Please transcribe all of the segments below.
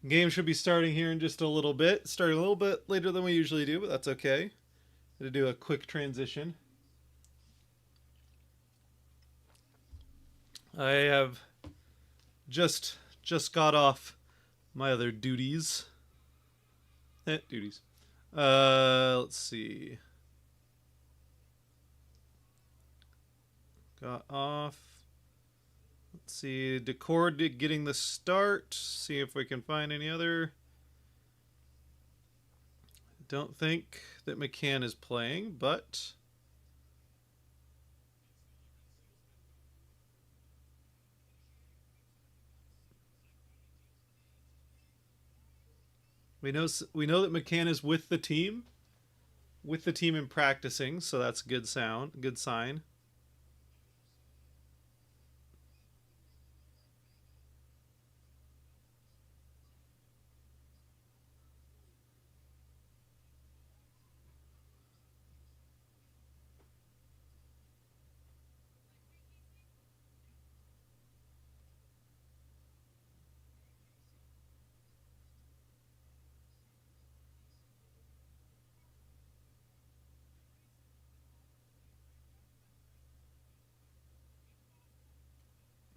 Game should be starting here in just a little bit. Starting a little bit later than we usually do, but that's okay. Going to do a quick transition. I have just got off my other duties. Duties. Let's see. Got off. Let's see. Decor getting the start. See if we can find any other. Don't think that McCann is playing, but we know that McCann is with the team, and practicing, so that's good sign.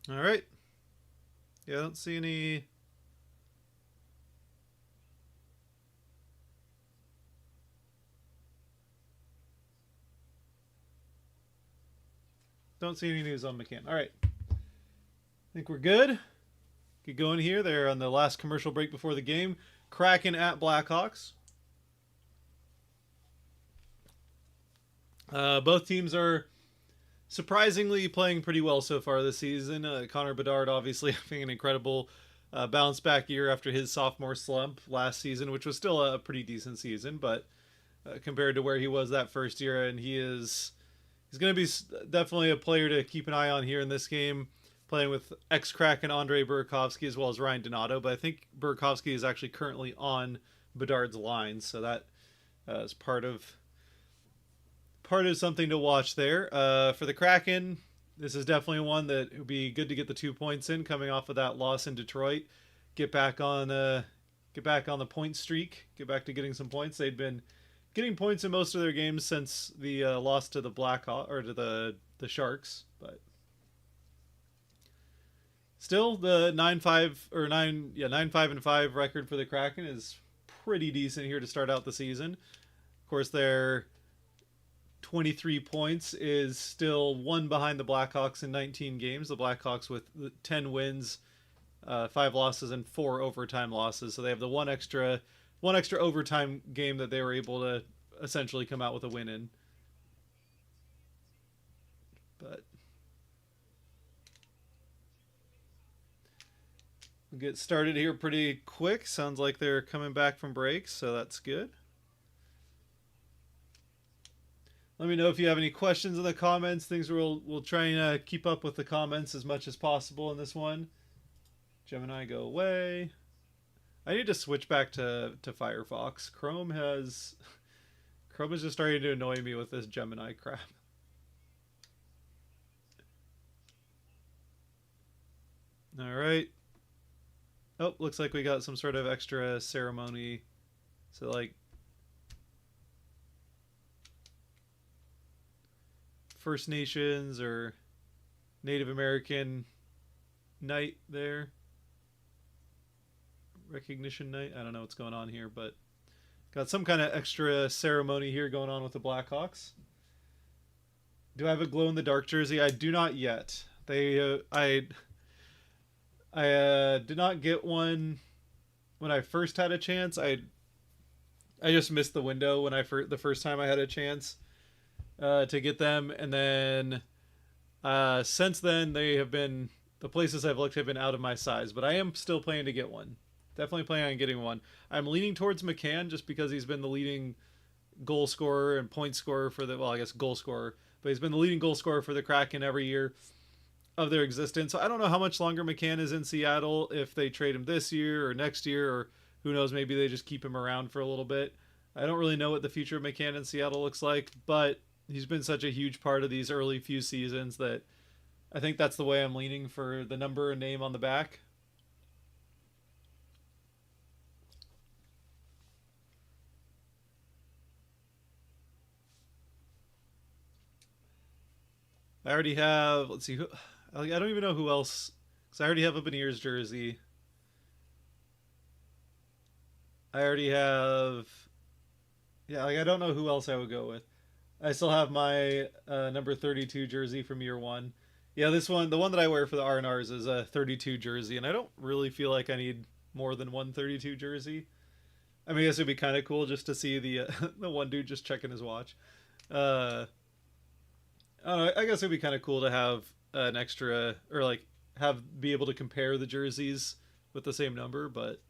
All right. Yeah, I don't see any. Don't see any news on McCann. All right. I think we're good. Get going here. They're on the last commercial break before the game. Kraken at Blackhawks. Both teams are surprisingly playing pretty well so far this season. Connor Bedard obviously having an incredible bounce back year after his sophomore slump last season, which was still a pretty decent season, but compared to where he was that first year, and he's going to be definitely a player to keep an eye on here in this game, playing with ex-Kraken Andre Burakovsky as well as Ryan Donato. But I think Burakovsky is actually currently on Bedard's line, so that is part of something to watch there. For the Kraken, this is definitely one that would be good to get the 2 points in, coming off of that loss in Detroit. Get back on the point streak. Get back to getting some points. They'd been getting points in most of their games since the loss to the Blackhawks or to the Sharks, but still the 9-5 record for the Kraken is pretty decent here to start out the season. Of course, their 23 points is still one behind the Blackhawks in 19 games. The Blackhawks with 10 wins, 5 losses, and 4 overtime losses. So they have the one extra overtime game that they were able to essentially come out with a win in. But we'll get started here pretty quick. Sounds like they're coming back from break, so that's good. Let me know if you have any questions in the comments. Things we'll try and keep up with the comments as much as possible in this one. Gemini, go away. I need to switch back to Firefox. Chrome is just starting to annoy me with this Gemini crap. All right. Oh, looks like we got some sort of extra ceremony. So like First Nations or Native American night there. Recognition night. I don't know what's going on here, but got some kind of extra ceremony here going on with the Blackhawks. Do I have a glow in the dark jersey? I do not yet. I did not get one when I first had a chance. I just missed the window when the first time I had a chance to get them, and then since then the places I've looked have been out of my size. But I am still planning to get one. Definitely planning on getting one. I'm leaning towards McCann just because he's been the leading goal scorer and point scorer I guess goal scorer, but he's been the leading goal scorer for the Kraken every year of their existence. So I don't know how much longer McCann is in Seattle, if they trade him this year or next year, or who knows, maybe they just keep him around for a little bit. I don't really know what the future of McCann in Seattle looks like, but he's been such a huge part of these early few seasons that I think that's the way I'm leaning for the number and name on the back. I already have. Let's see who. I don't even know who else. Because I already have a Beniers jersey. I already have. Yeah, like I don't know who else I would go with. I still have my number 32 jersey from year one. Yeah, this one, the one that I wear for the R&Rs is a 32 jersey, and I don't really feel like I need more than one 32 jersey. I mean, I guess it'd be kind of cool just to see the the one dude just checking his watch. Uh, I don't know. I guess it'd be kind of cool to have an extra or like have be able to compare the jerseys with the same number, but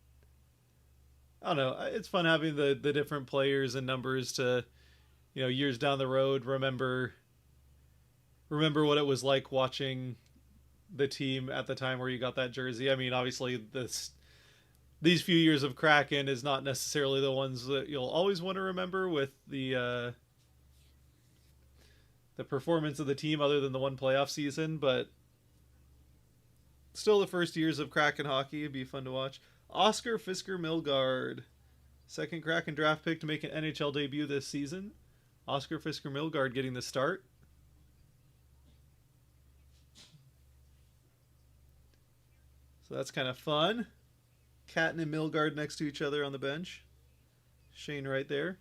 I don't know. It's fun having the different players and numbers to years down the road remember what it was like watching the team at the time where you got that jersey. I mean, obviously these few years of Kraken is not necessarily the ones that you'll always want to remember with the performance of the team other than the one playoff season, but still the first years of Kraken hockey would be fun to watch. Oscar Fisker Milgaard, second Kraken draft pick to make an NHL debut this season. Oscar Fisker Milgaard getting the start. So that's kind of fun. Catton and Milgaard next to each other on the bench. Shane right there.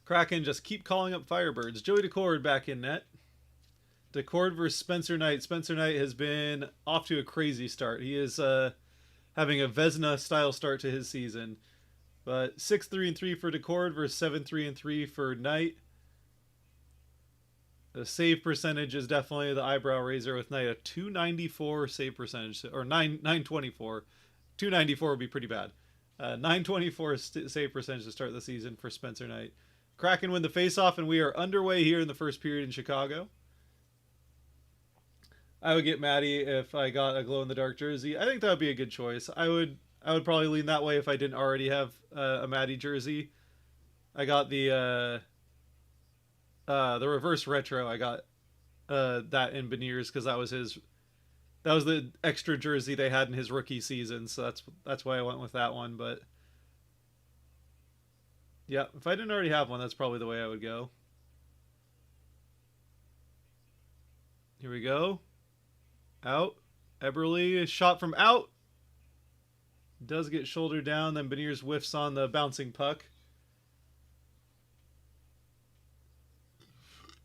Kraken just keep calling up Firebirds. Joey Decord back in net. Decord versus Spencer Knight. Spencer Knight has been off to a crazy start. He is having a Vezina style start to his season. But 6-3-3 for Decord versus 7-3-3 for Knight. The save percentage is definitely the eyebrow raiser with Knight. A 294 save percentage, or 924. 294 would be pretty bad. 924 save percentage to start the season for Spencer Knight. Kraken win the faceoff, and we are underway here in the first period in Chicago. I would get Maddie if I got a glow in the dark jersey. I think that would be a good choice. I would probably lean that way if I didn't already have a Maddie jersey. I got the reverse retro. I got that in Beniers because that was the extra jersey they had in his rookie season. So that's why I went with that one. But yeah, if I didn't already have one, that's probably the way I would go. Here we go. Out. Eberle, shot from out. Does get shouldered down, then Beniers whiffs on the bouncing puck.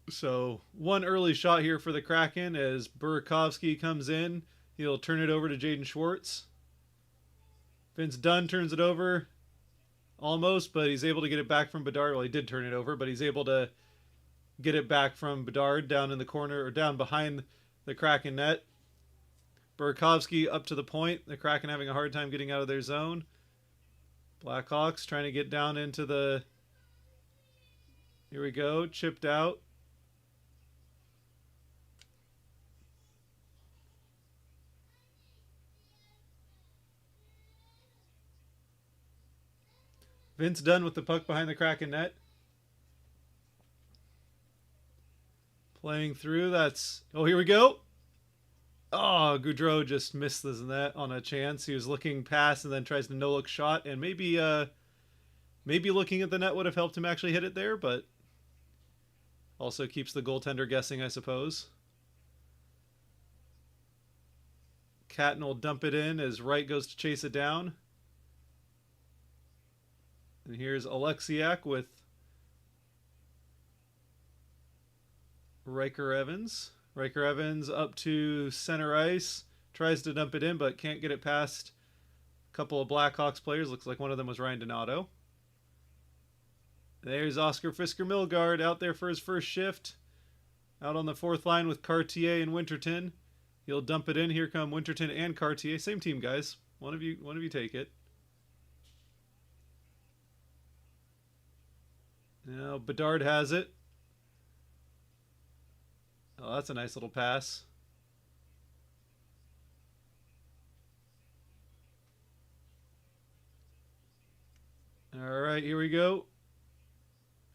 So, one early shot here for the Kraken as Burakovsky comes in. He'll turn it over to Jaden Schwartz. Vince Dunn turns it over. Almost, but he's able to get it back from Bedard. Well, he did turn it over, but he's able to get it back from Bedard down in the corner, or down behind the Kraken net. Burakovsky up to the point. The Kraken having a hard time getting out of their zone. Blackhawks trying to get down into the... Here we go. Chipped out. Vince Dunn with the puck behind the Kraken net. Playing through. That's... Oh, here we go. Oh, Goudreau just missed the net on a chance. He was looking past and then tries to no-look shot. And maybe looking at the net would have helped him actually hit it there, but also keeps the goaltender guessing, I suppose. Catton will dump it in as Wright goes to chase it down. And here's Alexiak with Riker Evans. Riker Evans up to center ice. Tries to dump it in, but can't get it past a couple of Blackhawks players. Looks like one of them was Ryan Donato. There's Oscar Fisker Milgaard out there for his first shift. Out on the fourth line with Cartier and Winterton. He'll dump it in. Here come Winterton and Cartier. Same team, guys. One of you take it. Now Bedard has it. Oh, that's a nice little pass. All right, here we go.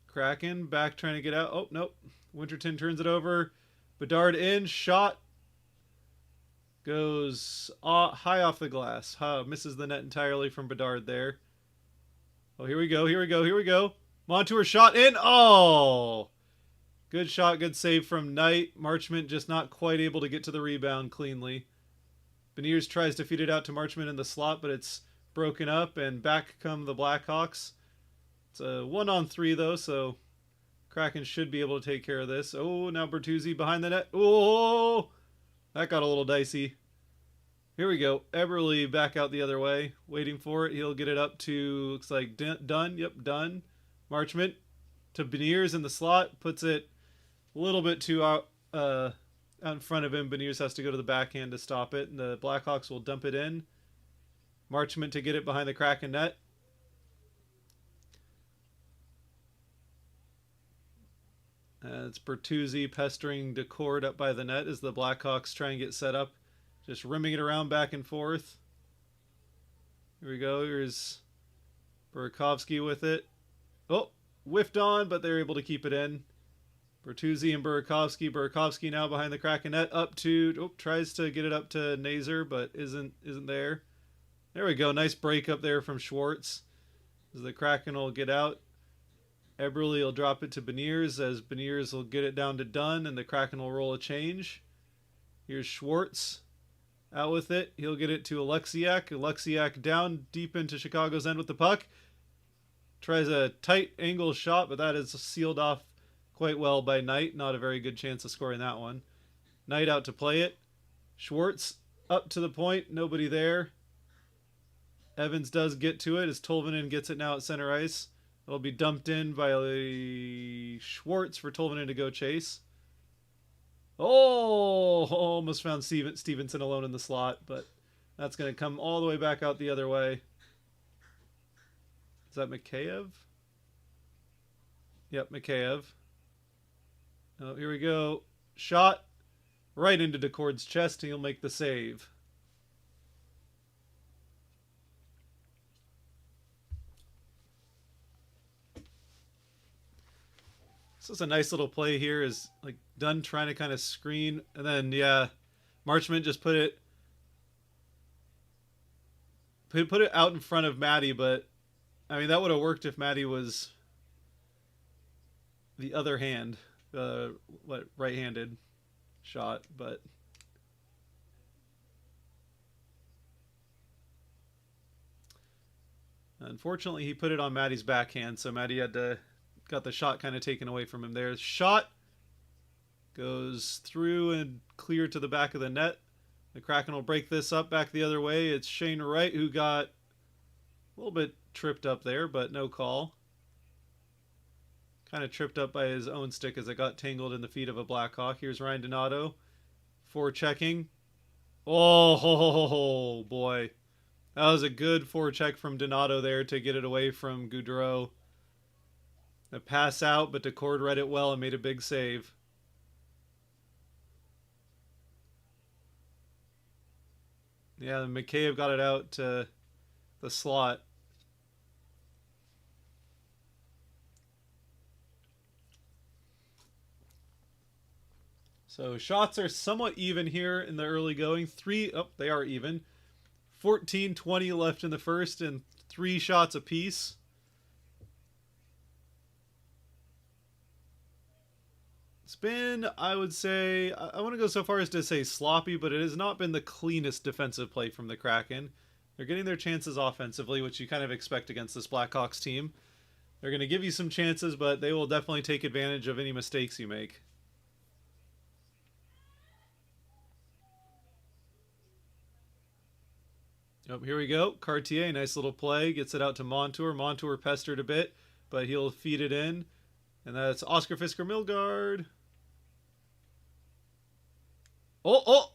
Kraken back trying to get out. Oh, nope. Winterton turns it over. Bedard in. Shot. Goes high off the glass. Misses the net entirely from Bedard there. Oh, here we go, here we go, here we go. Montour shot in. Oh! Good shot, good save from Knight. Marchment just not quite able to get to the rebound cleanly. Beniers tries to feed it out to Marchment in the slot, but it's broken up, and back come the Blackhawks. It's a 1-on-3 though, so Kraken should be able to take care of this. Oh, now Bertuzzi behind the net. Oh! That got a little dicey. Here we go. Eberle back out the other way, waiting for it. He'll get it up to, looks like Dunn. Yep, Dunn. Marchment to Beniers in the slot. Puts it a little bit too out in front of him. Beniers has to go to the backhand to stop it. And the Blackhawks will dump it in. Marchment to get it behind the Kraken net. It's Bertuzzi pestering Decord up by the net as the Blackhawks try and get set up. Just rimming it around back and forth. Here we go. Here's Burakovsky with it. Oh, whiffed on, but they're able to keep it in. Bertuzzi and Burakovsky. Burakovsky now behind the Kraken net. Up to... Oh, tries to get it up to Nazer, but isn't there. There we go. Nice break up there from Schwartz. As the Kraken will get out. Eberle will drop it to Beniers as Beniers will get it down to Dunn, and the Kraken will roll a change. Here's Schwartz out with it. He'll get it to Alexiak. Alexiak down deep into Chicago's end with the puck. Tries a tight angle shot, but that is sealed off quite well by Knight. Not a very good chance of scoring that one. Knight out to play it. Schwartz up to the point. Nobody there. Evans does get to it as Tolvanen gets it now at center ice. It'll be dumped in by Schwartz for Tolvanen to go chase. Oh, almost found Stevenson alone in the slot, but that's going to come all the way back out the other way. Is that Mikheyev? Yep, Mikheyev. Oh, here we go. Shot right into Decord's chest, and he'll make the save. This is a nice little play here. Is like Dunn trying to kind of screen, and then yeah, Marchment just put it out in front of Matty. But I mean that would have worked if Matty was the other hand, right-handed shot. But unfortunately, he put it on Matty's backhand, so Matty had to. Got the shot kind of taken away from him there. Shot goes through and clear to the back of the net. The Kraken will break this up back the other way. It's Shane Wright who got a little bit tripped up there, but no call. Kind of tripped up by his own stick as it got tangled in the feet of a Blackhawk. Here's Ryan Donato forechecking. Oh, boy. That was a good forecheck from Donato there to get it away from Goudreau. A pass out, but Decord read it well and made a big save. Yeah, Mikheyev got it out to the slot. So shots are somewhat even here in the early going. They are even. 14-20 left in the first and 3 shots apiece. It's been, I would say, I want to go so far as to say sloppy, but it has not been the cleanest defensive play from the Kraken. They're getting their chances offensively, which you kind of expect against this Blackhawks team. They're going to give you some chances, but they will definitely take advantage of any mistakes you make. Oh, here we go. Cartier, nice little play. Gets it out to Montour. Montour pestered a bit, but he'll feed it in. And that's Oscar Fisker-Milgaard. Oh!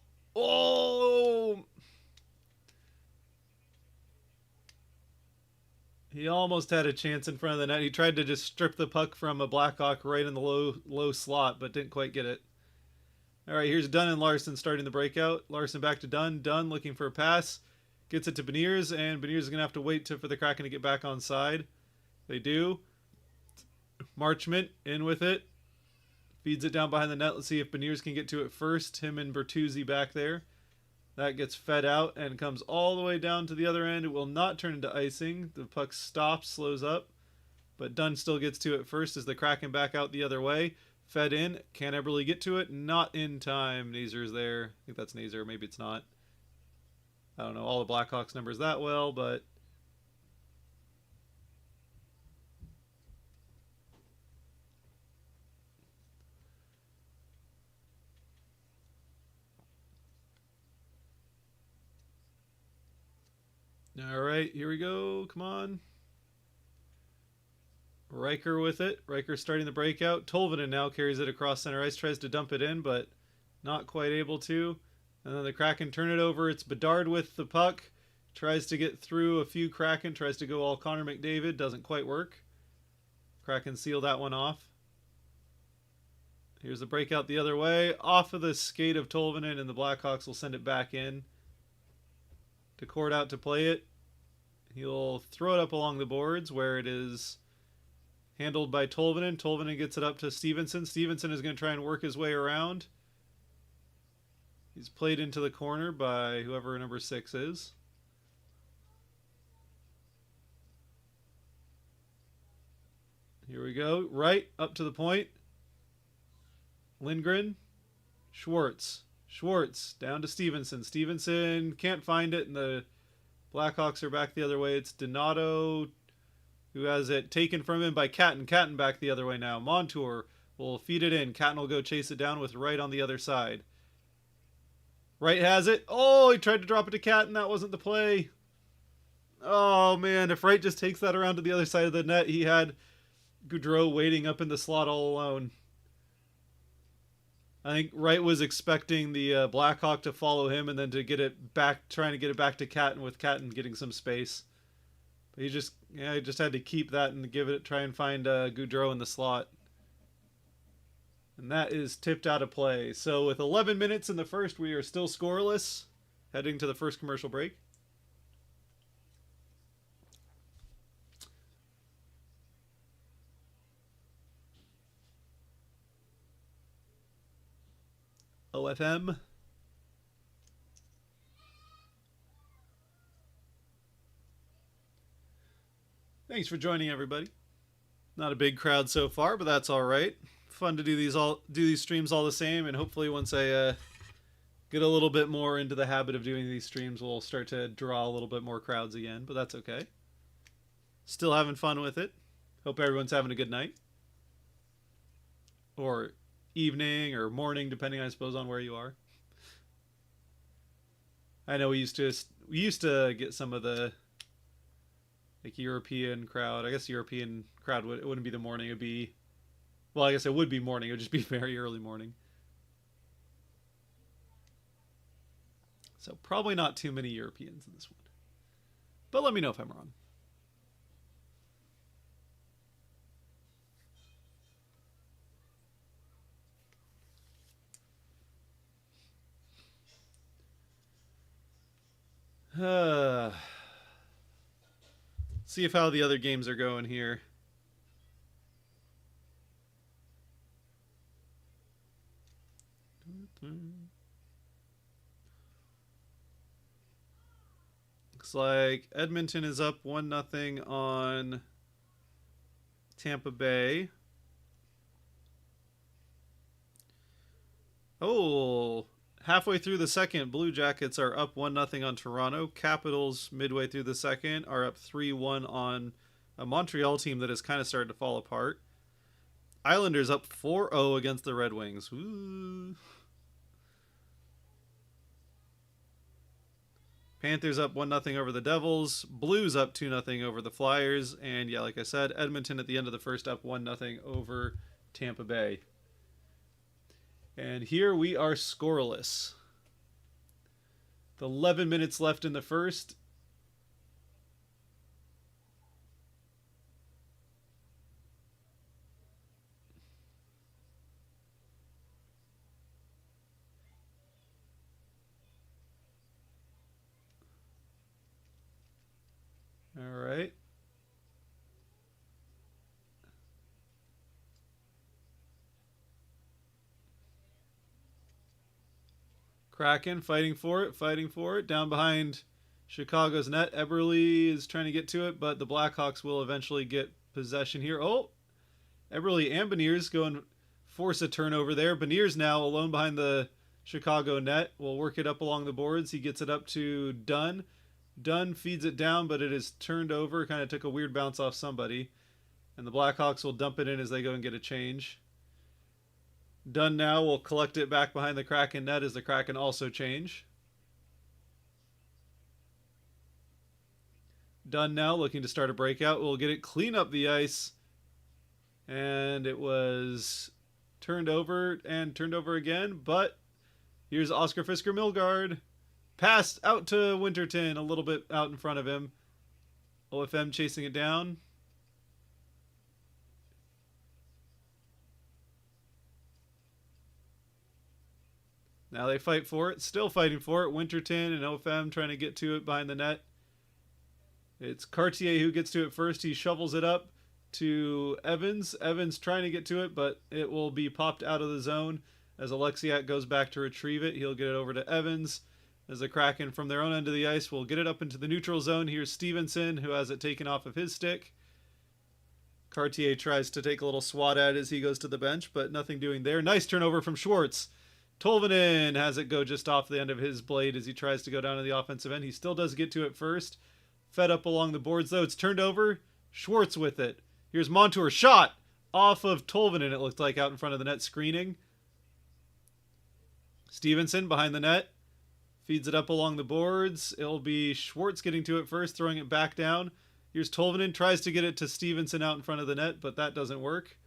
He almost had a chance in front of the net. He tried to just strip the puck from a Blackhawk right in the low slot, but didn't quite get it. All right, here's Dunn and Larson starting the breakout. Larson back to Dunn. Dunn looking for a pass. Gets it to Beniers, and Beniers is going to have to wait for the Kraken to get back on side. They do. Marchment in with it. Feeds it down behind the net. Let's see if Beniers can get to it first. Him and Bertuzzi back there. That gets fed out and comes all the way down to the other end. It will not turn into icing. The puck stops, slows up, but Dunn still gets to it first as the Kraken back out the other way. Fed in, can't Eberle get to it? Not in time. Nazer's there. I think that's Nazer. Maybe it's not. I don't know all the Blackhawks numbers that well, but all right, here we go. Come on. Riker with it. Riker starting the breakout. Tolvanen now carries it across center ice, tries to dump it in, but not quite able to. And then the Kraken turn it over. It's Bedard with the puck. Tries to get through a few Kraken. Tries to go all Connor McDavid. Doesn't quite work. Kraken seal that one off. Here's the breakout the other way. Off of the skate of Tolvanen, and the Blackhawks will send it back in. Decord out to play it. He'll throw it up along the boards where it is handled by Tolvanen. Tolvanen gets it up to Stevenson. Stevenson is going to try and work his way around. He's played into the corner by whoever number 6 is. Here we go. Right up to the point. Lindgren. Schwartz. Schwartz down to Stevenson. Stevenson can't find it, and the Blackhawks are back the other way. It's Donato who has it taken from him by Catton. Catton back the other way now. Montour will feed it in. Catton will go chase it down with Wright on the other side. Wright has it. Oh, he tried to drop it to Catton. That wasn't the play. Oh, man. If Wright just takes that around to the other side of the net, he had Gaudreau waiting up in the slot all alone. I think Wright was expecting the Blackhawk to follow him and then to get it back, trying to get it back to Catton with Catton getting some space. But he just had to keep that and give it, try and find Gaudreau in the slot. And that is tipped out of play. So with 11 minutes in the first, we are still scoreless, heading to the first commercial break. OFM. Thanks for joining, everybody. Not a big crowd so far, but that's all right. Fun to do these streams all the same, and hopefully once I get a little bit more into the habit of doing these streams, we'll start to draw a little bit more crowds again, but that's okay. Still having fun with it. Hope everyone's having a good night. Or evening or morning, depending, I suppose, on where you are. I know we used to get some of the like European crowd. I guess European crowd it wouldn't be the morning. It'd be, well, I guess it would be morning. It would just be very early morning. So probably not too many Europeans in this one. But let me know if I'm wrong. See if how the other games are going here. Looks like Edmonton is up 1-0 on Tampa Bay. Oh, halfway through the second, Blue Jackets are up 1-0 on Toronto. Capitals, midway through the second, are up 3-1 on a Montreal team that has kind of started to fall apart. Islanders up 4-0 against the Red Wings. Woo. Panthers up 1-0 over the Devils. Blues up 2-0 over the Flyers. And yeah, like I said, Edmonton at the end of the first up 1-0 over Tampa Bay. And here we are scoreless. With 11 minutes left in the first. All right. Kraken fighting for it, fighting for it. Down behind Chicago's net. Eberle is trying to get to it, but the Blackhawks will eventually get possession here. Oh, Eberle and Beniers go and force a turnover there. Beniers now alone behind the Chicago net. Will work it up along the boards. He gets it up to Dunn. Dunn feeds it down, but it is turned over. Kind of took a weird bounce off somebody. And the Blackhawks will dump it in as they go and get a change. Dunn now will collect it back behind the Kraken net as the Kraken also change. Dunn now looking to start a breakout. We'll get it clean up the ice. And it was turned over and turned over again. But here's Oscar Fisker-Milgaard. Passed out to Winterton, a little bit out in front of him. OFM chasing it down. Now they fight for it. Still fighting for it. Winterton and OFM trying to get to it behind the net. It's Cartier who gets to it first. He shovels it up to Evans. Evans trying to get to it, but it will be popped out of the zone as Alexiak goes back to retrieve it. He'll get it over to Evans as the Kraken from their own end of the ice will get it up into the neutral zone. Here's Stevenson, who has it taken off of his stick. Cartier tries to take a little swat at it as he goes to the bench, but nothing doing there. Nice turnover from Schwartz. Tolvanen has it go just off the end of his blade as he tries to go down to the offensive end. He still does get to it first. Fed up along the boards, though. It's turned over. Schwartz with it. Here's Montour. Shot off of Tolvanen, it looked like, out in front of the net, screening. Stevenson behind the net. Feeds it up along the boards. It'll be Schwartz getting to it first, throwing it back down. Here's Tolvanen. Tries to get it to Stevenson out in front of the net, but that doesn't work.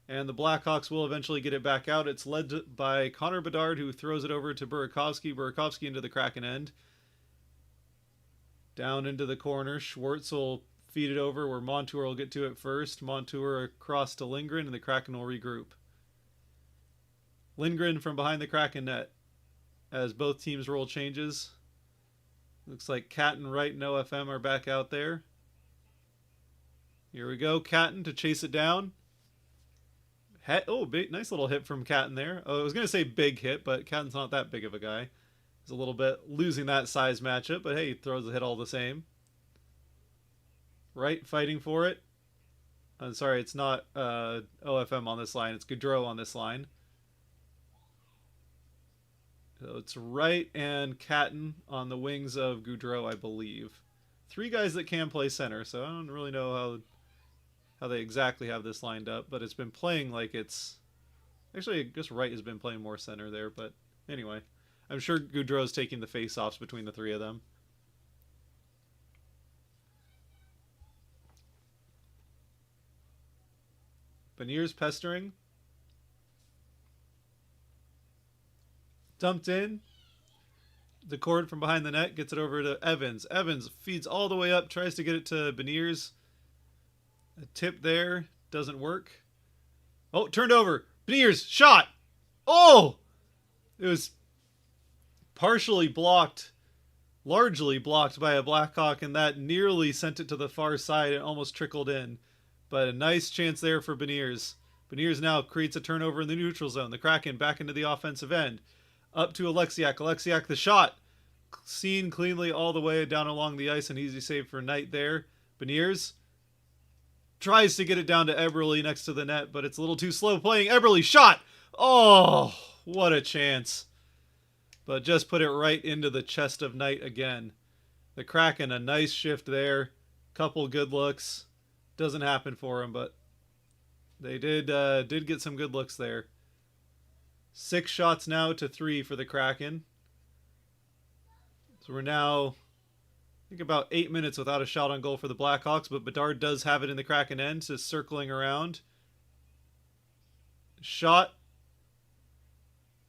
And the Blackhawks will eventually get it back out. It's led by Connor Bedard, who throws it over to Burakovsky. Burakovsky into the Kraken end. Down into the corner. Schwartz will feed it over where Montour will get to it first. Montour across to Lindgren, and the Kraken will regroup. Lindgren from behind the Kraken net as both teams roll changes. Looks like Catton, Wright, and OFM are back out there. Here we go. Catton to chase it down. Nice little hit from Catton there. Oh, I was going to say big hit, but Catton's not that big of a guy. He's a little bit losing that size matchup, but hey, he throws the hit all the same. Wright fighting for it. I'm sorry, it's not OFM on this line. It's Gaudreau on this line. So it's Wright and Catton on the wings of Gaudreau, I believe. Three guys that can play center, so I don't really know how they exactly have this lined up, but it's been playing like it's... Actually, I guess Wright has been playing more center there, but anyway. I'm sure Gaudreau's taking the face-offs between the three of them. Beniers pestering. Dumped in. The cord from behind the net gets it over to Evans. Evans feeds all the way up, tries to get it to Beniers. A tip there. Doesn't work. Oh, turned over. Beniers, shot! Oh! It was partially blocked, largely blocked by a Blackhawk, and that nearly sent it to the far side. It almost trickled in. But a nice chance there for Beniers. Beniers now creates a turnover in the neutral zone. The Kraken back into the offensive end. Up to Alexiak. Alexiak the shot. Seen cleanly all the way down along the ice. An easy save for Knight there. Beniers tries to get it down to Eberle next to the net, but it's a little too slow playing. Eberle shot! Oh, what a chance. But just put it right into the chest of Knight again. The Kraken, a nice shift there. Couple good looks. Doesn't happen for him, but they did get some good looks there. 6 shots now to 3 for the Kraken. So we're now, I think, about 8 minutes without a shot on goal for the Blackhawks, but Bedard does have it in the Kraken end, so circling around. Shot.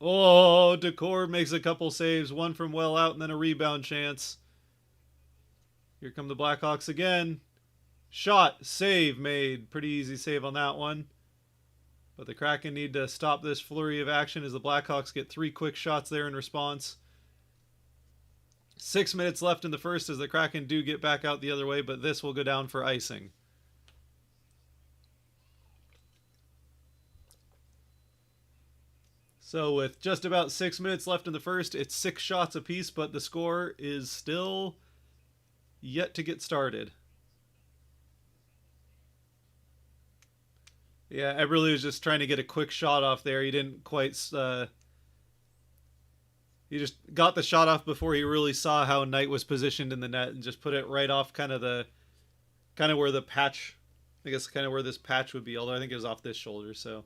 Oh, Decor makes a couple saves, one from well out and then a rebound chance. Here come the Blackhawks again. Shot, save made. Pretty easy save on that one. But the Kraken need to stop this flurry of action as the Blackhawks get 3 quick shots there in response. 6 minutes left in the first as the Kraken do get back out the other way, but this will go down for icing. So with just about 6 minutes left in the first, it's 6 shots apiece, but the score is still yet to get started. Yeah, Eberle was just trying to get a quick shot off there. He didn't quite. He just got the shot off before he really saw how Knight was positioned in the net, and just put it right off kind of where the patch. I guess kind of where this patch would be. Although I think it was off this shoulder. So.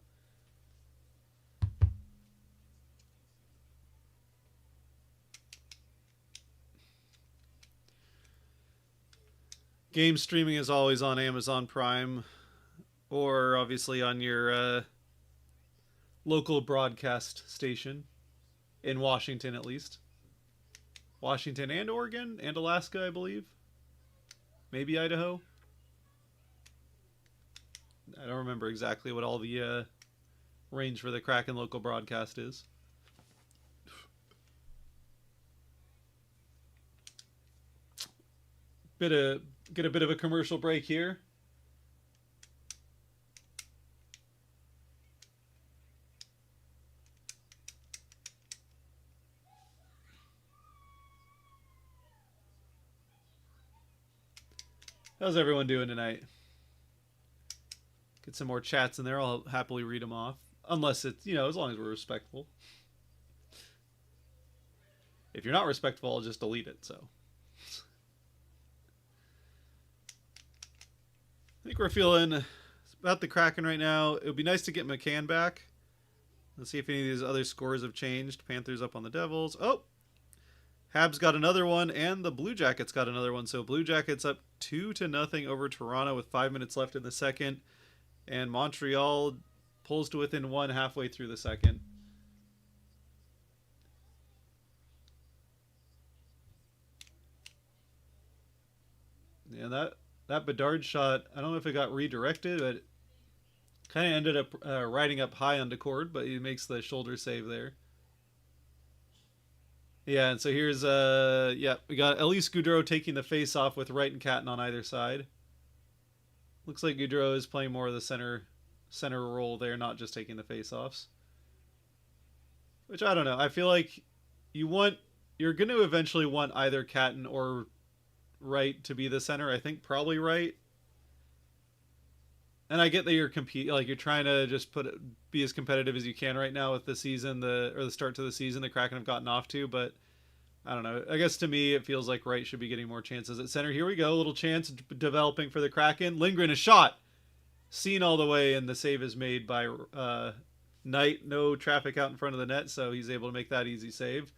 Game streaming is always on Amazon Prime, or obviously on your local broadcast station in Washington, at least. Washington and Oregon and Alaska, I believe. Maybe Idaho. I don't remember exactly what all the range for the Kraken local broadcast is. Get a bit of a commercial break here. How's everyone doing tonight? Get some more chats in there. I'll happily read them off. Unless it's, as long as we're respectful. If you're not respectful, I'll just delete it, so. I think we're feeling about the Kraken right now. It would be nice to get McCann back. Let's see if any of these other scores have changed. Panthers up on the Devils. Oh! Habs got another one, and the Blue Jackets got another one. So Blue Jackets up 2-0 over Toronto with 5 minutes left in the second. And Montreal pulls to within one halfway through the second. Yeah, that Bedard shot, I don't know if it got redirected, but kind of ended up riding up high on Decord, but he makes the shoulder save there. Yeah, and so here's we got Elise Goudreau taking the face off with Wright and Catton on either side. Looks like Goudreau is playing more of the center role there, not just taking the face offs. Which I don't know. I feel like you're going to eventually want either Catton or Wright to be the center. I think probably Wright. And I get that you're trying to just be as competitive as you can right now with the season, the start to the season the Kraken have gotten off to, but I don't know. I guess to me it feels like Wright should be getting more chances at center. Here we go, a little chance developing for the Kraken. Lindgren, a shot, seen all the way, and the save is made by Knight. No traffic out in front of the net, so he's able to make that easy save.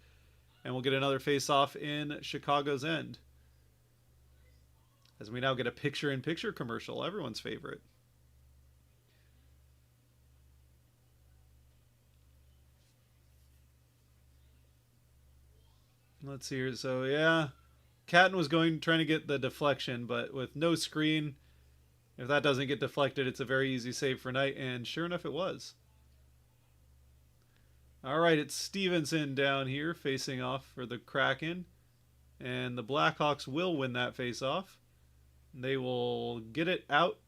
And we'll get another face-off in Chicago's end, as we now get a picture-in-picture commercial, everyone's favorite. Let's see here. So, yeah. Catton was trying to get the deflection, but with no screen, if that doesn't get deflected, it's a very easy save for Knight, and sure enough, it was. All right, it's Stevenson down here facing off for the Kraken, and the Blackhawks will win that face-off. They will get it out,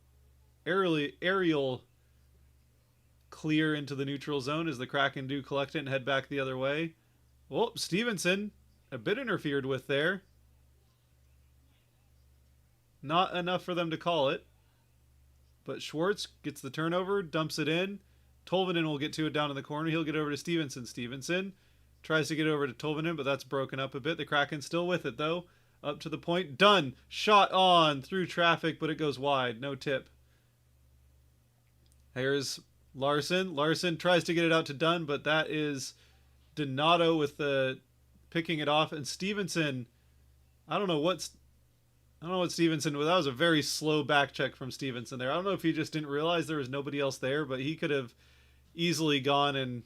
aerial clear into the neutral zone as the Kraken do collect it and head back the other way. Well, Stevenson, a bit interfered with there. Not enough for them to call it. But Schwartz gets the turnover, dumps it in. Tolvanen will get to it down in the corner. He'll get over to Stevenson. Stevenson tries to get over to Tolvanen, but that's broken up a bit. The Kraken still with it, though. Up to the point. Done. Shot on through traffic, but it goes wide. No tip. Here's Larson. Larson tries to get it out to Dunn, but that is Donato with the picking it off. And Stevenson, I don't know what Stevenson was. That was a very slow back check from Stevenson there. I don't know if he just didn't realize there was nobody else there, but he could have easily gone and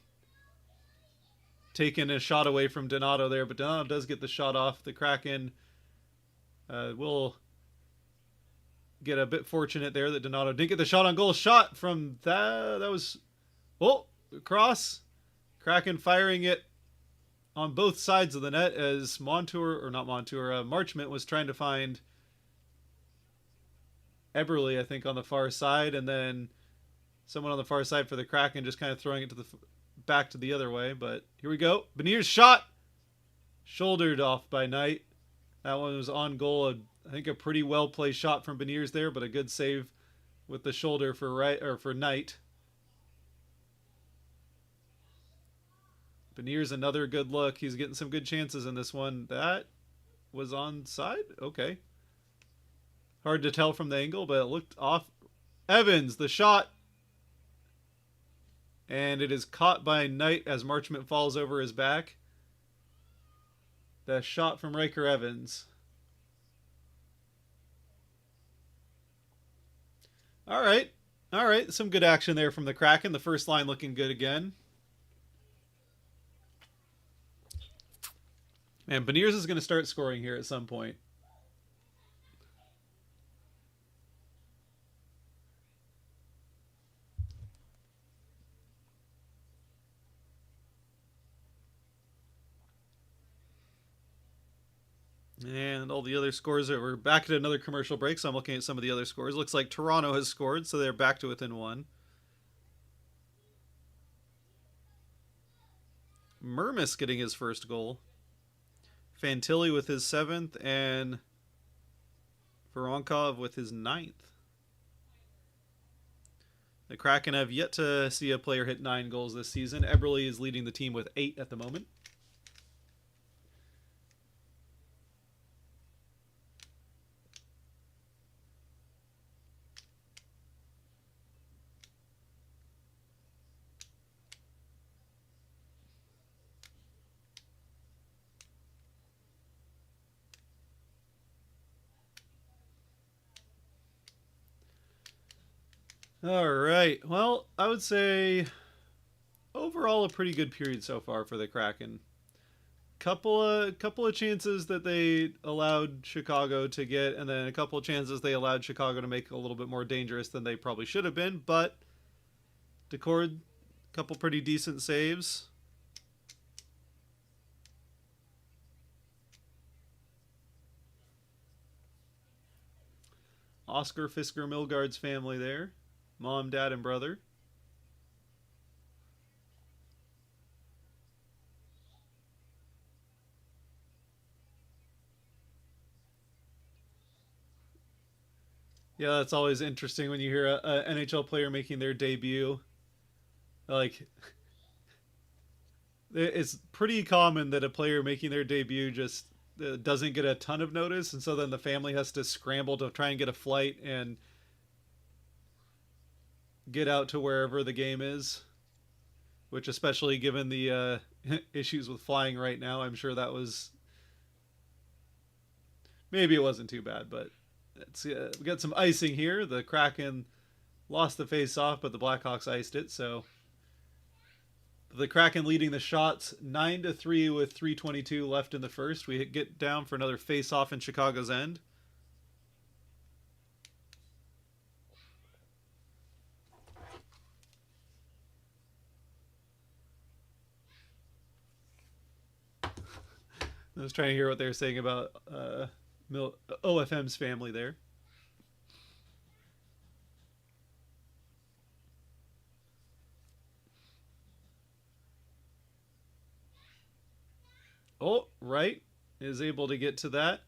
taken a shot away from Donato there. But Donato does get the shot off. The Kraken will get a bit fortunate there that Donato didn't get the shot on goal. Shot from that was, cross. Kraken firing it on both sides of the net as Marchment was trying to find Eberle, I think, on the far side, and then someone on the far side for the Kraken just kind of throwing it to the back to the other way, but here we go. Beniers shot! Shouldered off by Knight. That one was on goal. I think a pretty well placed shot from Beniers there, but a good save with the shoulder for Knight. Beniers another good look. He's getting some good chances in this one. That was onside? Okay. Hard to tell from the angle, but it looked off. Evans, the shot. And it is caught by Knight as Marchment falls over his back. The shot from Riker Evans. All right. All right. Some good action there from the Kraken. The first line looking good again. And Beniers is going to start scoring here at some point. And all the other scores we're back at another commercial break, so I'm looking at some of the other scores. Looks like Toronto has scored, so they're back to within one. Mermis getting his first goal. Fantilli with his 7th, and Voronkov with his 9th. The Kraken have yet to see a player hit 9 goals this season. Eberle is leading the team with 8 at the moment. All right. Well, I would say overall a pretty good period so far for the Kraken. Couple of chances that they allowed Chicago to get, and then a couple of chances they allowed Chicago to make a little bit more dangerous than they probably should have been. But Decord, a couple pretty decent saves. Oscar Fisker Milgaard's family there. Mom, dad, and brother. Yeah, that's always interesting when you hear a NHL player making their debut. Like, it's pretty common that a player making their debut just doesn't get a ton of notice, and so then the family has to scramble to try and get a flight and get out to wherever the game is, which, especially given the issues with flying right now, I'm sure that was, maybe it wasn't too bad. But we got some icing here. The Kraken lost the face-off, but the Blackhawks iced it. So the Kraken leading the shots 9-3 with 3:22 left in the first. We get down for another face-off in Chicago's end. I was trying to hear what they were saying about OFM's family there. Oh, Wright is able to get to that.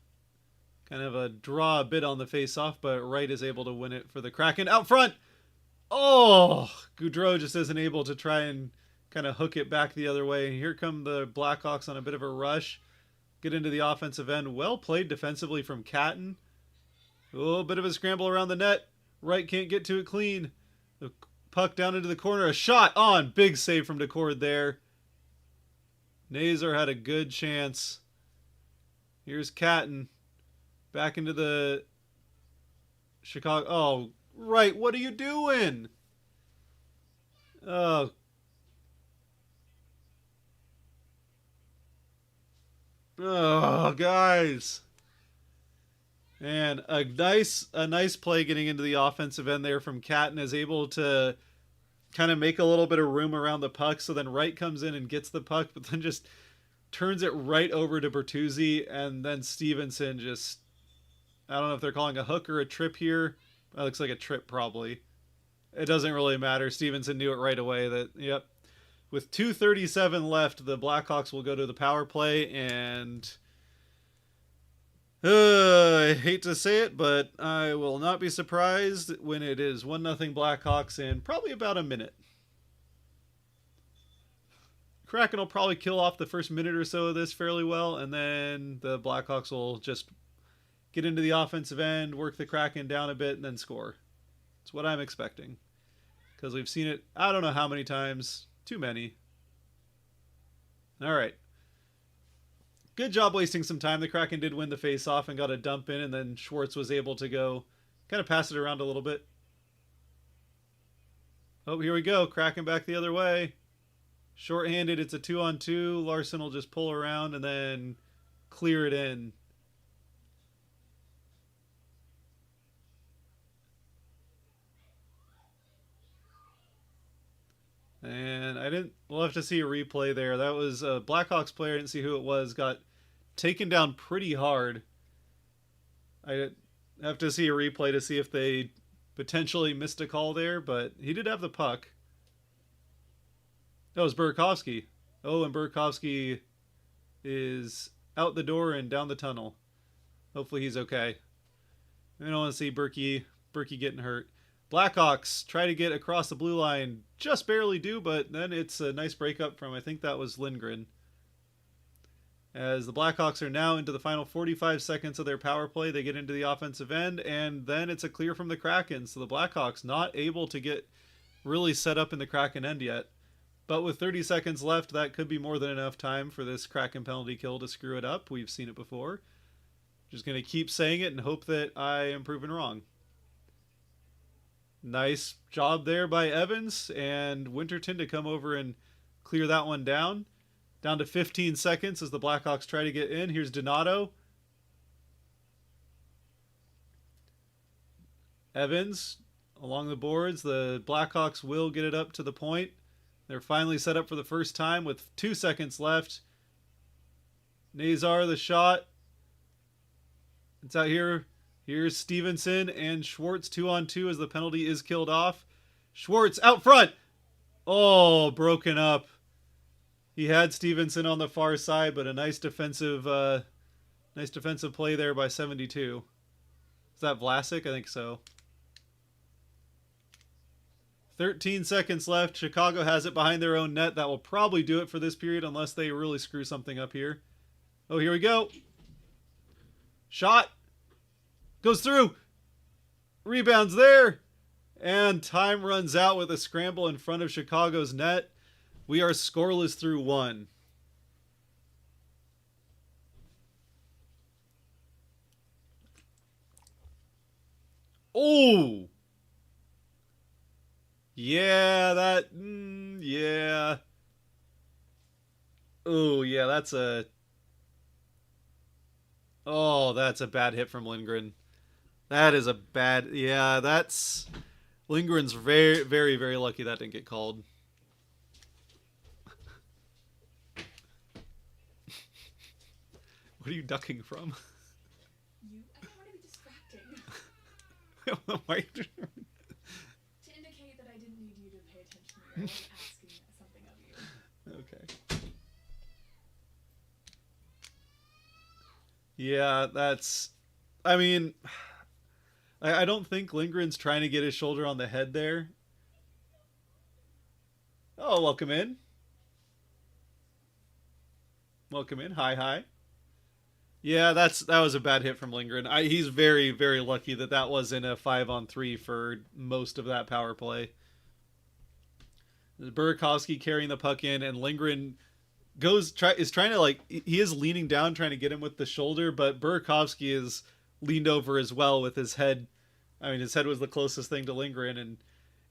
Kind of a draw a bit on the face-off, but Wright is able to win it for the Kraken. Out front! Oh! Goudreau just isn't able to try and kind of hook it back the other way. Here come the Blackhawks on a bit of a rush. Get into the offensive end. Well played defensively from Catton. A little bit of a scramble around the net. Wright can't get to it clean. The puck down into the corner. A shot on. Big save from Decord there. Nazar had a good chance. Here's Catton. Back into the Chicago. Oh, Wright, what are you doing? Oh. Oh, guys. And a nice play getting into the offensive end there from Catton, is able to kind of make a little bit of room around the puck. So then Wright comes in and gets the puck, but then just turns it right over to Bertuzzi, and then Stevenson just, I don't know if they're calling a hook or a trip here. That looks like a trip probably. It doesn't really matter. Stevenson knew it right away that, yep, With 2:37 left, the Blackhawks will go to the power play, and I hate to say it, but I will not be surprised when it is 1-0 Blackhawks in probably about a minute. Kraken will probably kill off the first minute or so of this fairly well, and then the Blackhawks will just get into the offensive end, work the Kraken down a bit, and then score. It's what I'm expecting. Because we've seen it, I don't know how many times. Too many. All right. Good job wasting some time. The Kraken did win the face-off and got a dump in, and then Schwartz was able to go kind of pass it around a little bit. Oh, here we go. Kraken back the other way. Short-handed, it's a 2-on-2. Larson will just pull around and then clear it in. And we'll have to see a replay there. That was a Blackhawks player, I didn't see who it was, got taken down pretty hard. I have to see a replay to see if they potentially missed a call there, but he did have the puck. That was Burakovsky. Oh, and Burakovsky is out the door and down the tunnel. Hopefully he's okay. I don't want to see Berkey getting hurt. Blackhawks try to get across the blue line. Just barely do, but then it's a nice breakup from, I think that was Lindgren. As the Blackhawks are now into the final 45 seconds of their power play, they get into the offensive end, and then it's a clear from the Kraken. So the Blackhawks not able to get really set up in the Kraken end yet. But with 30 seconds left, that could be more than enough time for this Kraken penalty kill to screw it up. We've seen it before. Just going to keep saying it and hope that I am proven wrong. Nice job there by Evans and Winterton to come over and clear that one down. Down to 15 seconds as the Blackhawks try to get in. Here's Donato. Evans along the boards. The Blackhawks will get it up to the point. They're finally set up for the first time with 2 seconds left. Nazar the shot. It's out here. Here's Stevenson and Schwartz 2-on-2 as the penalty is killed off. Schwartz out front. Oh, broken up. He had Stevenson on the far side, but a nice defensive play there by 72. Is that Vlasic? I think so. 13 seconds left. Chicago has it behind their own net. That will probably do it for this period unless they really screw something up here. Oh, here we go. Shot. Goes through. Rebounds there. And time runs out with a scramble in front of Chicago's net. We are scoreless through one. Oh! Yeah, yeah. Oh, yeah, that's a bad hit from Lindgren. That is a bad, yeah, that's, Lindgren's very, very, very lucky that didn't get called. What are you ducking from? I don't want to be distracting. Why? To indicate that I didn't need you to pay attention to me. I wasn't asking something of you. Okay. Yeah, that's, I mean, I don't think Lindgren's trying to get his shoulder on the head there. Oh, welcome in. Welcome in. Hi, hi. Yeah, that was a bad hit from Lindgren. He's very, very lucky that wasn't a 5-on-3 for most of that power play. Burakovsky carrying the puck in, and Lindgren is trying to, like, he is leaning down trying to get him with the shoulder, but Burakovsky is leaned over as well with his head. I mean, his head was the closest thing to Lindgren, and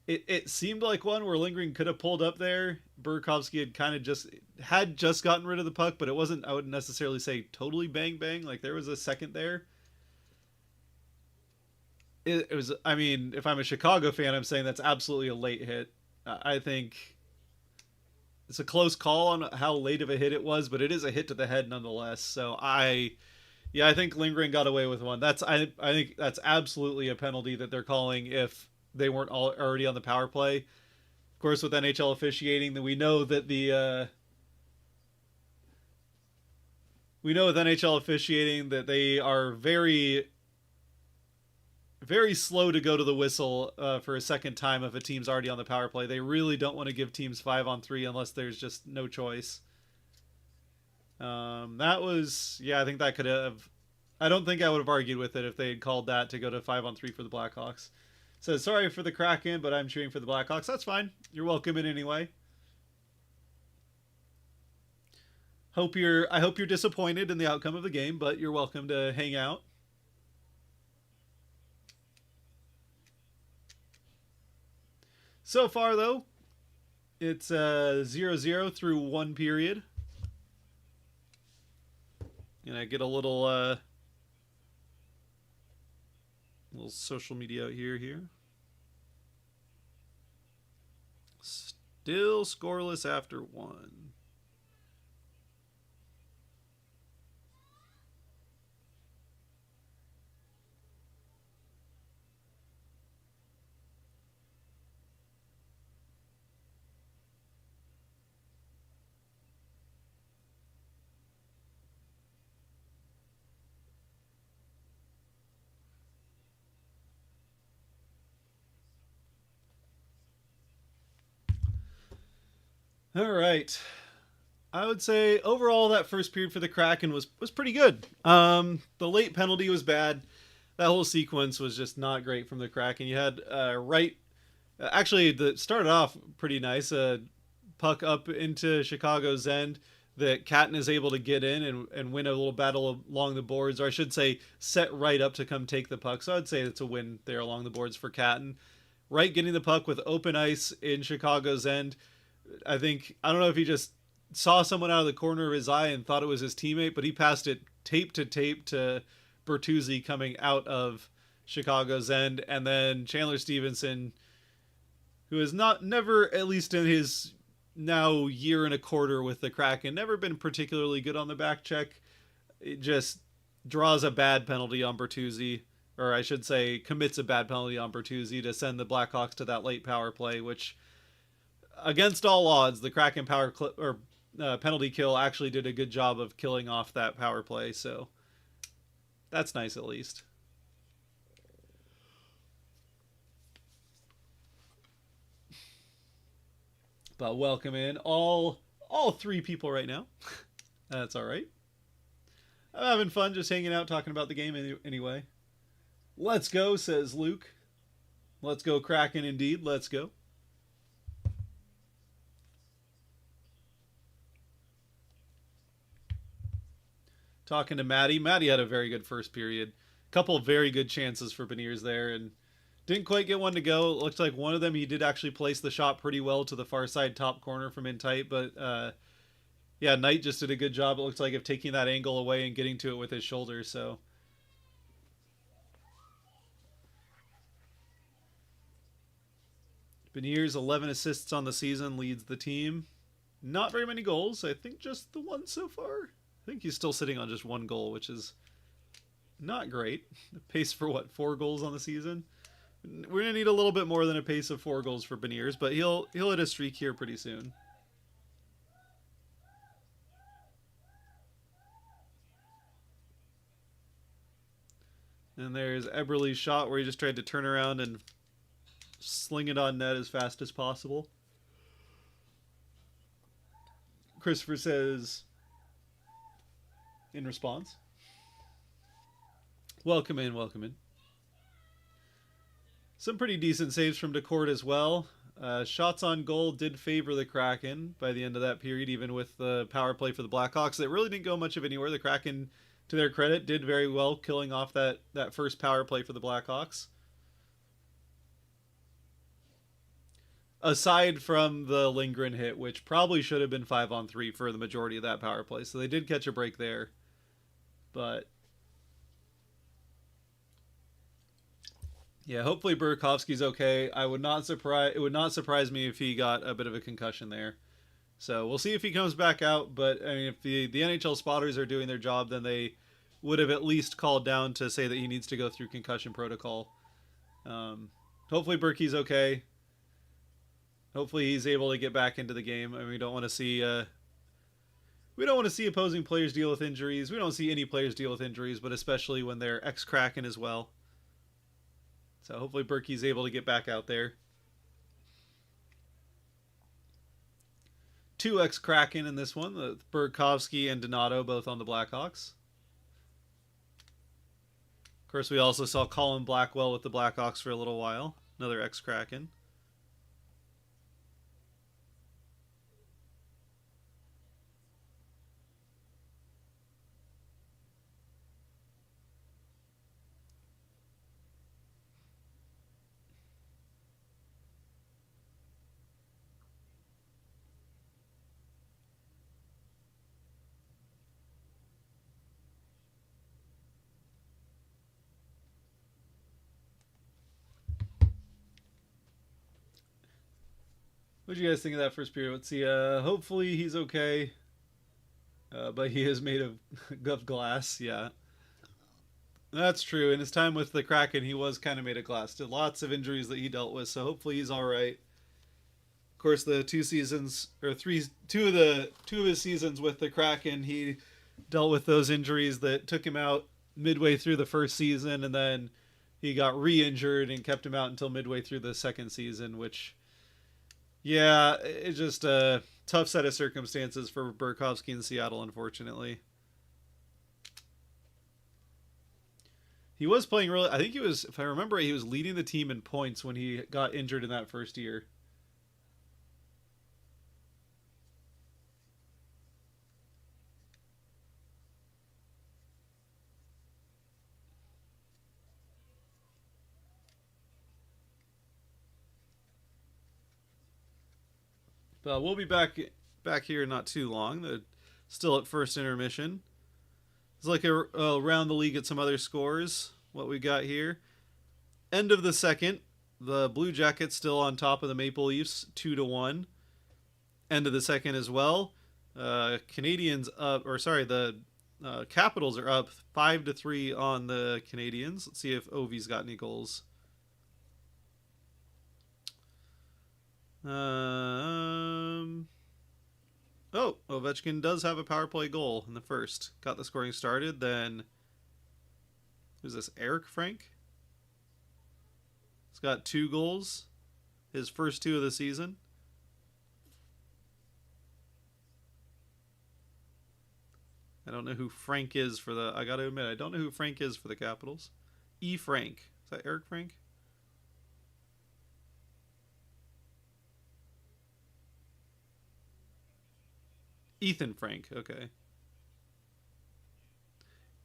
it seemed like one where Lindgren could have pulled up there. Burakovsky had kind of just gotten rid of the puck, but it wasn't, I wouldn't necessarily say totally bang bang. Like, there was a second there. It was, I mean, if I'm a Chicago fan, I'm saying that's absolutely a late hit. I think it's a close call on how late of a hit it was, but it is a hit to the head nonetheless. So I think Lindgren got away with one. I think that's absolutely a penalty that they're calling if they weren't already on the power play. Of course, with NHL officiating, that we know with NHL officiating that they are very, very slow to go to the whistle for a second time if a team's already on the power play. They really don't want to give teams 5-on-3 unless there's just no choice. That was, yeah, I think that could have. I don't think I would have argued with it if they had called that to go to 5-on-3 for the Blackhawks. Says, sorry for the Kraken, but I'm cheering for the Blackhawks. That's fine. You're welcome in anyway. I hope you're disappointed in the outcome of the game, but you're welcome to hang out. So far, though, it's 0-0 through one period. And I get a little social media out here. Still scoreless after one. All right. I would say overall that first period for the Kraken was pretty good. The late penalty was bad. That whole sequence was just not great from the Kraken. You had actually that started off pretty nice. Puck up into Chicago's end that Catton is able to get in and win a little battle along the boards, or I should say set right up to come take the puck. So I'd say it's a win there along the boards for Catton. Wright getting the puck with open ice in Chicago's end. I don't know if he just saw someone out of the corner of his eye and thought it was his teammate, but he passed it tape to Bertuzzi coming out of Chicago's end. And then Chandler Stevenson, who has never, at least in his now year and a quarter with the Kraken, never been particularly good on the back check. It just draws a bad penalty on Bertuzzi, or I should say commits a bad penalty on Bertuzzi to send the Blackhawks to that late power play, which against all odds, the Kraken penalty kill actually did a good job of killing off that power play, so that's nice at least. But welcome in all three people right now. That's all right. I'm having fun just hanging out talking about the game anyway. Let's go, says Luke. Let's go Kraken indeed. Let's go. Talking to Maddie. Maddie had a very good first period. Couple of very good chances for Beniers there, and didn't quite get one to go. It looked like one of them he did actually place the shot pretty well to the far side top corner from in tight, but yeah, Knight just did a good job, it looks like, of taking that angle away and getting to it with his shoulder, so. Beniers, 11 assists on the season, leads the team. Not very many goals. I think just the one so far. I think he's still sitting on just one goal, which is not great. The pace for 4 goals on the season? We're going to need a little bit more than a pace of 4 goals for Beniers, but he'll hit a streak here pretty soon. And there's Eberle's shot where he just tried to turn around and sling it on net as fast as possible. Christopher says, in response, welcome in, welcome in. Some pretty decent saves from DeCourt as well. Shots on goal did favor the Kraken by the end of that period, even with the power play for the Blackhawks. It really didn't go much of anywhere. The Kraken, to their credit, did very well killing off that first power play for the Blackhawks. Aside from the Lindgren hit, which probably should have been 5-on-3 for the majority of that power play. So they did catch a break there. But yeah, hopefully Burakovsky's okay. It would not surprise me if he got a bit of a concussion there. So we'll see if he comes back out. But I mean, if the NHL spotters are doing their job, then they would have at least called down to say that he needs to go through concussion protocol. Hopefully Berkey's okay. Hopefully he's able to get back into the game. I mean, we don't want to see opposing players deal with injuries. We don't see any players deal with injuries, but especially when they're ex-Kraken as well. So hopefully Berkey's able to get back out there. 2 ex-Kraken in this one, Burakovsky and Donato, both on the Blackhawks. Of course, we also saw Colin Blackwell with the Blackhawks for a little while, another ex-Kraken. What do you guys think of that first period? Let's see. Hopefully he's okay, but he is made of glass. Yeah, that's true. In his time with the Kraken, he was kind of made of glass. Did lots of injuries that he dealt with, so hopefully he's all right. Of course, the 2 seasons or 3, 2 of his seasons with the Kraken, he dealt with those injuries that took him out midway through the first season, and then he got re-injured and kept him out until midway through the second season, which, yeah, it's just a tough set of circumstances for Burakovsky in Seattle, unfortunately. He was playing really, I think he was, if I remember, he was leading the team in points when he got injured in that first year. But we'll be back here not too long. They're still at first intermission. It's like around the league at some other scores. What we got here. End of the second. The Blue Jackets still on top of the Maple Leafs 2-1. End of the second as well. Canadians up, or sorry, the Capitals are up 5-3 on the Canadians. Let's see if Ovi's got any goals. Oh, Ovechkin does have a power play goal in the first. Got the scoring started. Then, who's this? Eric Frank? He's got 2 goals. His first 2 of the season. I don't know who Frank is for the... I gotta admit, I don't know who Frank is for the Capitals. E. Frank. Is that Eric Frank? Ethan Frank, okay.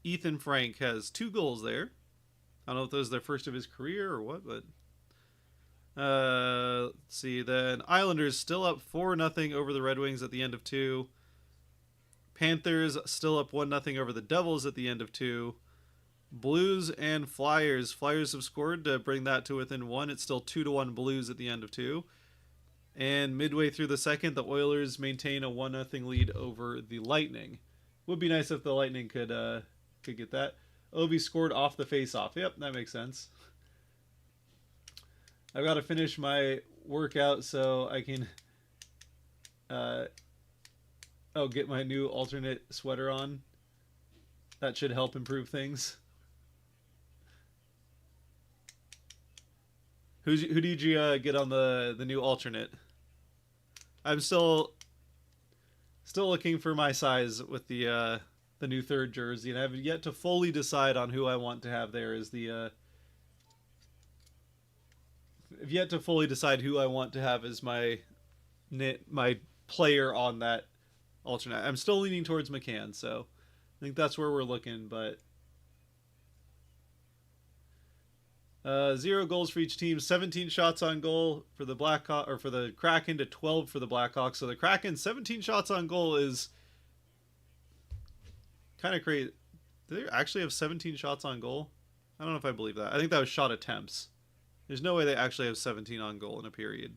Ethan Frank has 2 goals there. I don't know if those are the first of his career or what, but... let's see, then Islanders still up 4-0 over the Red Wings at the end of 2. Panthers still up 1-0 over the Devils at the end of 2. Blues and Flyers. Flyers have scored to bring that to within 1. It's still 2-1 Blues at the end of 2. And midway through the second, the Oilers maintain a 1-0 lead over the Lightning. Would be nice if the Lightning could get that. Ovi scored off the face-off. Yep, that makes sense. I've got to finish my workout so I can get my new alternate sweater on. That should help improve things. Who did you get on the new alternate? I'm still looking for my size with the new third jersey, and I have yet to fully decide on who I want to have there as the. I've yet to fully decide who I want to have as my player on that alternate. I'm still leaning towards McCann, so I think that's where we're looking, but. 0 goals for each team, 17 shots on goal for the Blackhawks, or for the Kraken to 12 for the Blackhawks. So the Kraken 17 shots on goal is kind of crazy. Do they actually have 17 shots on goal? I don't know if I believe that. I think that was shot attempts. There's no way they actually have 17 on goal in a period.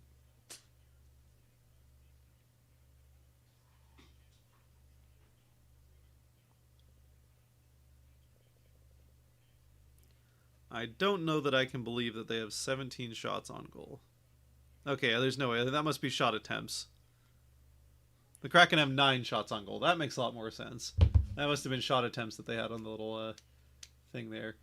I don't know that I can believe that they have 17 shots on goal. Okay, there's no way. That must be shot attempts. The Kraken have 9 shots on goal. That makes a lot more sense. That must have been shot attempts that they had on the little thing there.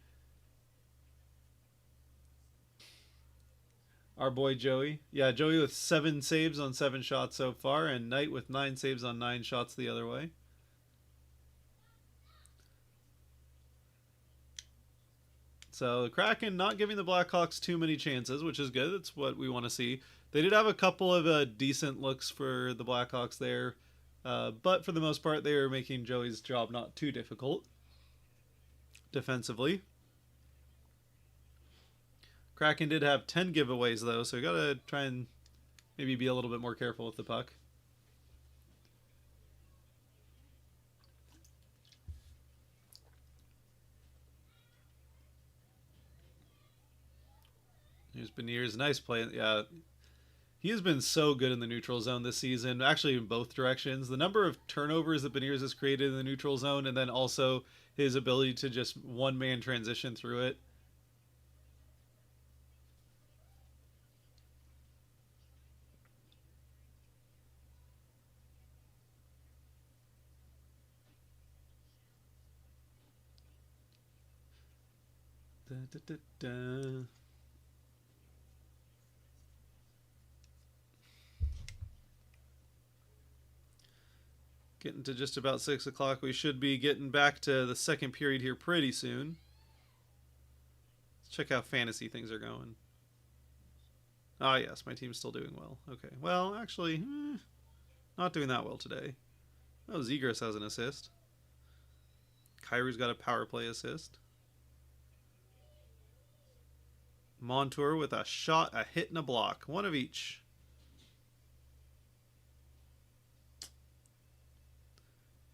Our boy Joey. Yeah, Joey with 7 saves on 7 shots so far, and Knight with 9 saves on 9 shots the other way. So the Kraken not giving the Blackhawks too many chances, which is good. That's what we want to see. They did have a couple of decent looks for the Blackhawks there, but for the most part, they were making Joey's job not too difficult defensively. Kraken did have 10 giveaways, though, so we got to try and maybe be a little bit more careful with the puck. Here's Beniers. Nice play. Yeah, he has been so good in the neutral zone this season, actually in both directions. The number of turnovers that Beniers has created in the neutral zone, and then also his ability to just one-man transition through it. Da, da, da, da. Getting to just about 6 o'clock. We should be getting back to the second period here pretty soon. Let's check how fantasy things are going. Ah, yes, my team's still doing well. Okay, well, actually, not doing that well today. Oh, Zegras has an assist. Kyrie's got a power play assist. Montour with a shot, a hit, and a block. One of each.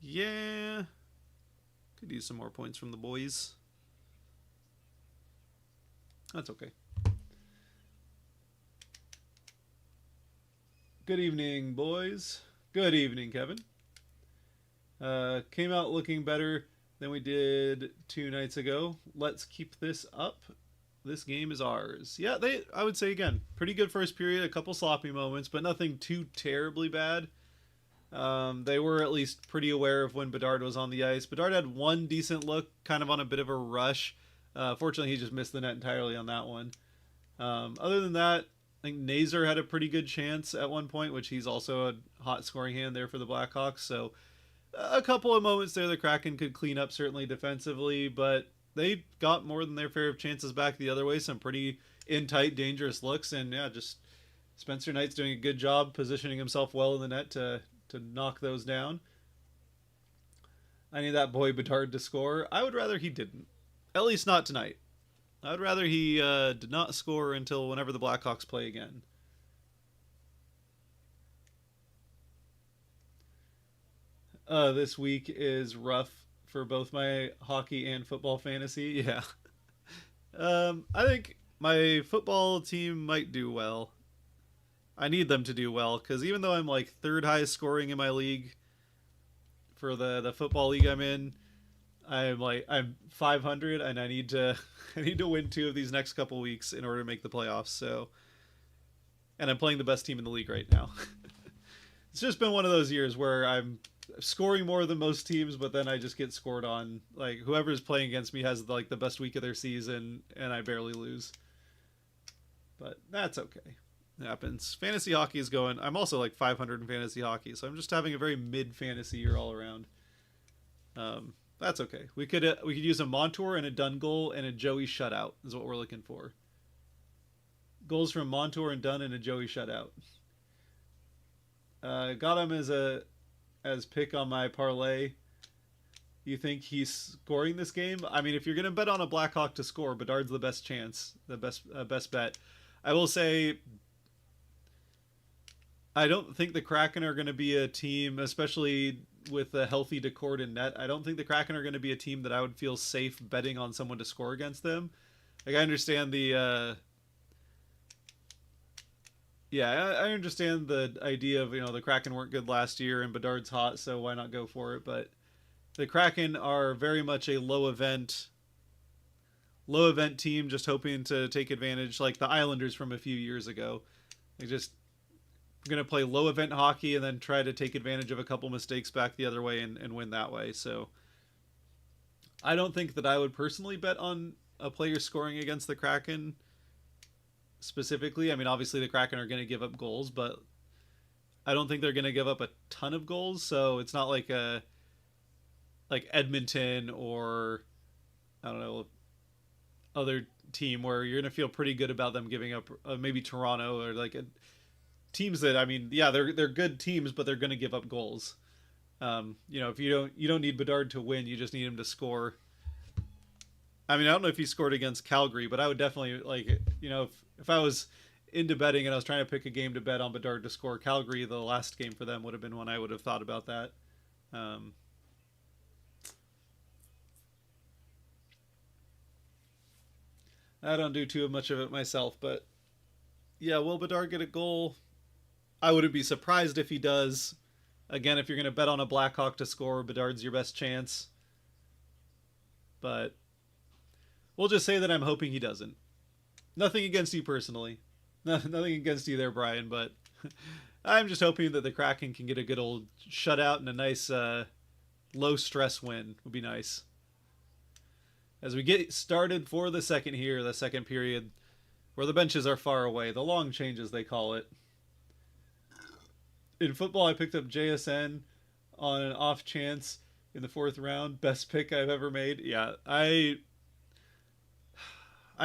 Yeah. Could use some more points from the boys. That's okay. Good evening, boys. Good evening, Kevin. Came out looking better than we did 2 nights ago. Let's keep this up. This game is ours. Yeah, I would say, again, pretty good first period. A couple sloppy moments, but nothing too terribly bad. They were at least pretty aware of when Bedard was on the ice. Bedard had one decent look, kind of on a bit of a rush. Fortunately, he just missed the net entirely on that one. Other than that, I think Nazer had a pretty good chance at one point, which he's also a hot scoring hand there for the Blackhawks. So a couple of moments there the Kraken could clean up, certainly defensively, but they got more than their fair of chances back the other way. Some pretty in-tight, dangerous looks, and yeah, just Spencer Knight's doing a good job positioning himself well in the net to knock those down. I need that boy Bedard to score. I would rather he didn't. At least not tonight. I'd rather he did not score until whenever the Blackhawks play again. This week is rough for both my hockey and football fantasy. Yeah. I think my football team might do well. I need them to do well because even though I'm like third highest scoring in my league for the football league I'm in, I'm 500 and I need to win 2 of these next couple weeks in order to make the playoffs. So, and I'm playing the best team in the league right now. It's just been one of those years where I'm scoring more than most teams, but then I just get scored on. Like whoever's playing against me has like the best week of their season, and I barely lose. But that's okay. It happens. Fantasy hockey is going. I'm also like 500 in fantasy hockey, so I'm just having a very mid fantasy year all around. That's okay. We could use a Montour and a Dunn goal and a Joey shutout is what we're looking for. Goals from Montour and Dunn and a Joey shutout. Got him as pick on my parlay. You think he's scoring this game? I mean, if you're gonna bet on a Blackhawk to score, Bedard's the best chance, the best bet. I will say, I don't think the Kraken are going to be a team, especially with a healthy Decord in net. I don't think the Kraken are going to be a team that I would feel safe betting on someone to score against them. Like I understand the I understand the idea of, the Kraken weren't good last year and Bedard's hot, so why not go for it? But the Kraken are very much a low event team, just hoping to take advantage, like the Islanders from a few years ago. They just going to play low event hockey and then try to take advantage of a couple mistakes back the other way and win that way. So I don't think that I would personally bet on a player scoring against the Kraken specifically. I mean, obviously the Kraken are going to give up goals, but I don't think they're going to give up a ton of goals. So it's not like Edmonton or I don't know other team where you're going to feel pretty good about them giving up maybe Toronto or like teams that, I mean, yeah, they're good teams, but they're going to give up goals. If you don't need Bedard to win, you just need him to score. I mean, I don't know if he scored against Calgary, but I would definitely if I was into betting and I was trying to pick a game to bet on Bedard to score, Calgary, the last game for them, would have been one I would have thought about that. I don't do too much of it myself, but yeah, will Bedard get a goal? I wouldn't be surprised if he does. Again, if you're going to bet on a Blackhawk to score, Bedard's your best chance. But we'll just say that I'm hoping he doesn't. Nothing against you personally. Nothing against you there, Brian, but I'm just hoping that the Kraken can get a good old shutout and a nice low-stress win. Would be nice. As we get started for the second period, where the benches are far away, the long changes they call it. In football, I picked up JSN on an off chance in the 4th round. Best pick I've ever made. Yeah, I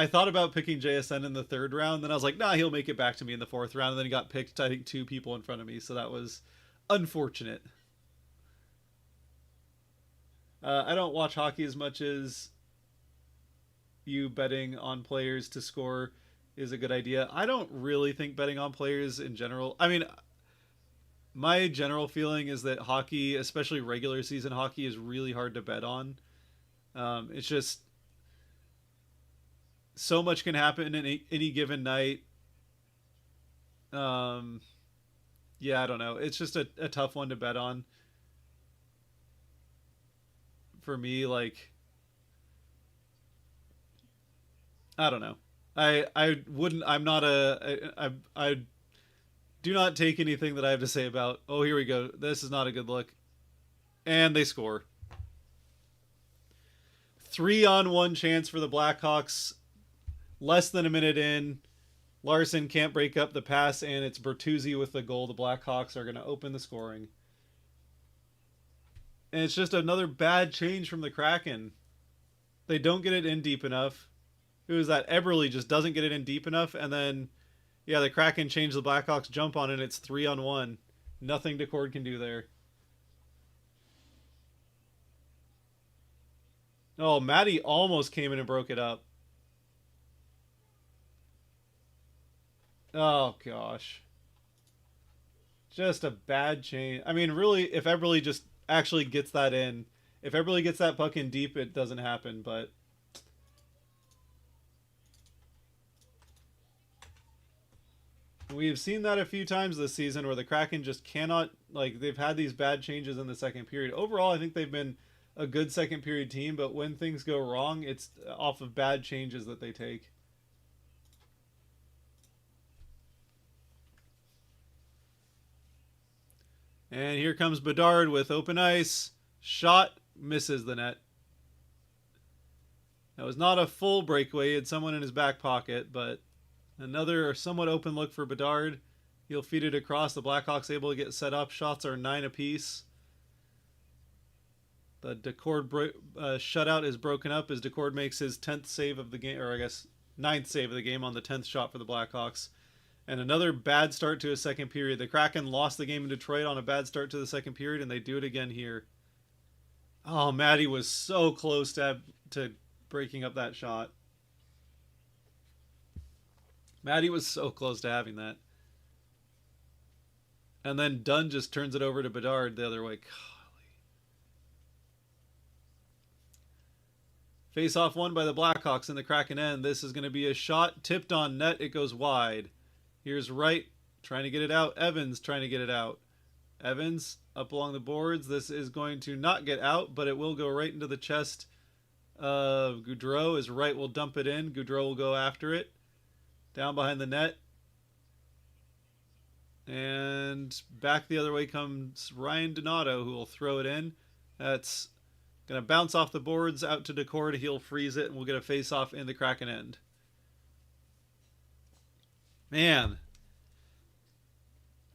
thought about picking JSN in the 3rd round. Then I was like, nah, he'll make it back to me in the 4th round. And then he got picked, I think, 2 people in front of me. So that was unfortunate. I don't watch hockey as much as you. Betting on players to score is a good idea. I don't really think betting on players in general. I mean, my general feeling is that hockey, especially regular season hockey, is really hard to bet on. It's just so much can happen in any given night. Yeah, I don't know. It's just a tough one to bet on for me. Like, I don't know. I wouldn't. I'm not a. I do not take anything that I have to say about, oh, here we go, this is not a good look. And they score. 3-on-1 chance for the Blackhawks. Less than a minute in. Larson can't break up the pass, and it's Bertuzzi with the goal. The Blackhawks are going to open the scoring. And it's just another bad change from the Kraken. They don't get it in deep enough. Who is that? Eberle just doesn't get it in deep enough, and then yeah, the Kraken changed the Blackhawks jump on it. It's 3-on-1. Nothing Decord can do there. Oh, Matty almost came in and broke it up. Oh, gosh. Just a bad change. I mean, really, if Eberle just actually gets that in, if Eberle gets that puck in deep, it doesn't happen, but we've seen that a few times this season where the Kraken just cannot, like, they've had these bad changes in the second period. Overall, I think they've been a good second period team, but when things go wrong, it's off of bad changes that they take. And here comes Bedard with open ice. Shot, misses the net. That was not a full breakaway. He had someone in his back pocket, but another somewhat open look for Bedard. He'll feed it across. The Blackhawks able to get set up. Shots are 9 apiece. The Decord shutout is broken up as Decord makes his 10th save of the game, or I guess 9th save of the game on the 10th shot for the Blackhawks. And another bad start to a second period. The Kraken lost the game in Detroit on a bad start to the second period, and they do it again here. Oh, Matty was so close to breaking up that shot. Matty was so close to having that. And then Dunn just turns it over to Bedard the other way. Golly. Face-off won by the Blackhawks in the Kraken end. This is going to be a shot tipped on net. It goes wide. Here's Wright trying to get it out. Evans trying to get it out. Evans up along the boards. This is going to not get out, but it will go right into the chest of Gaudreau as Wright will dump it in. Gaudreau will go after it. Down behind the net. And back the other way comes Ryan Donato, who will throw it in. That's going to bounce off the boards out to Decord. He'll freeze it, and we'll get a face-off in the Kraken end. Man.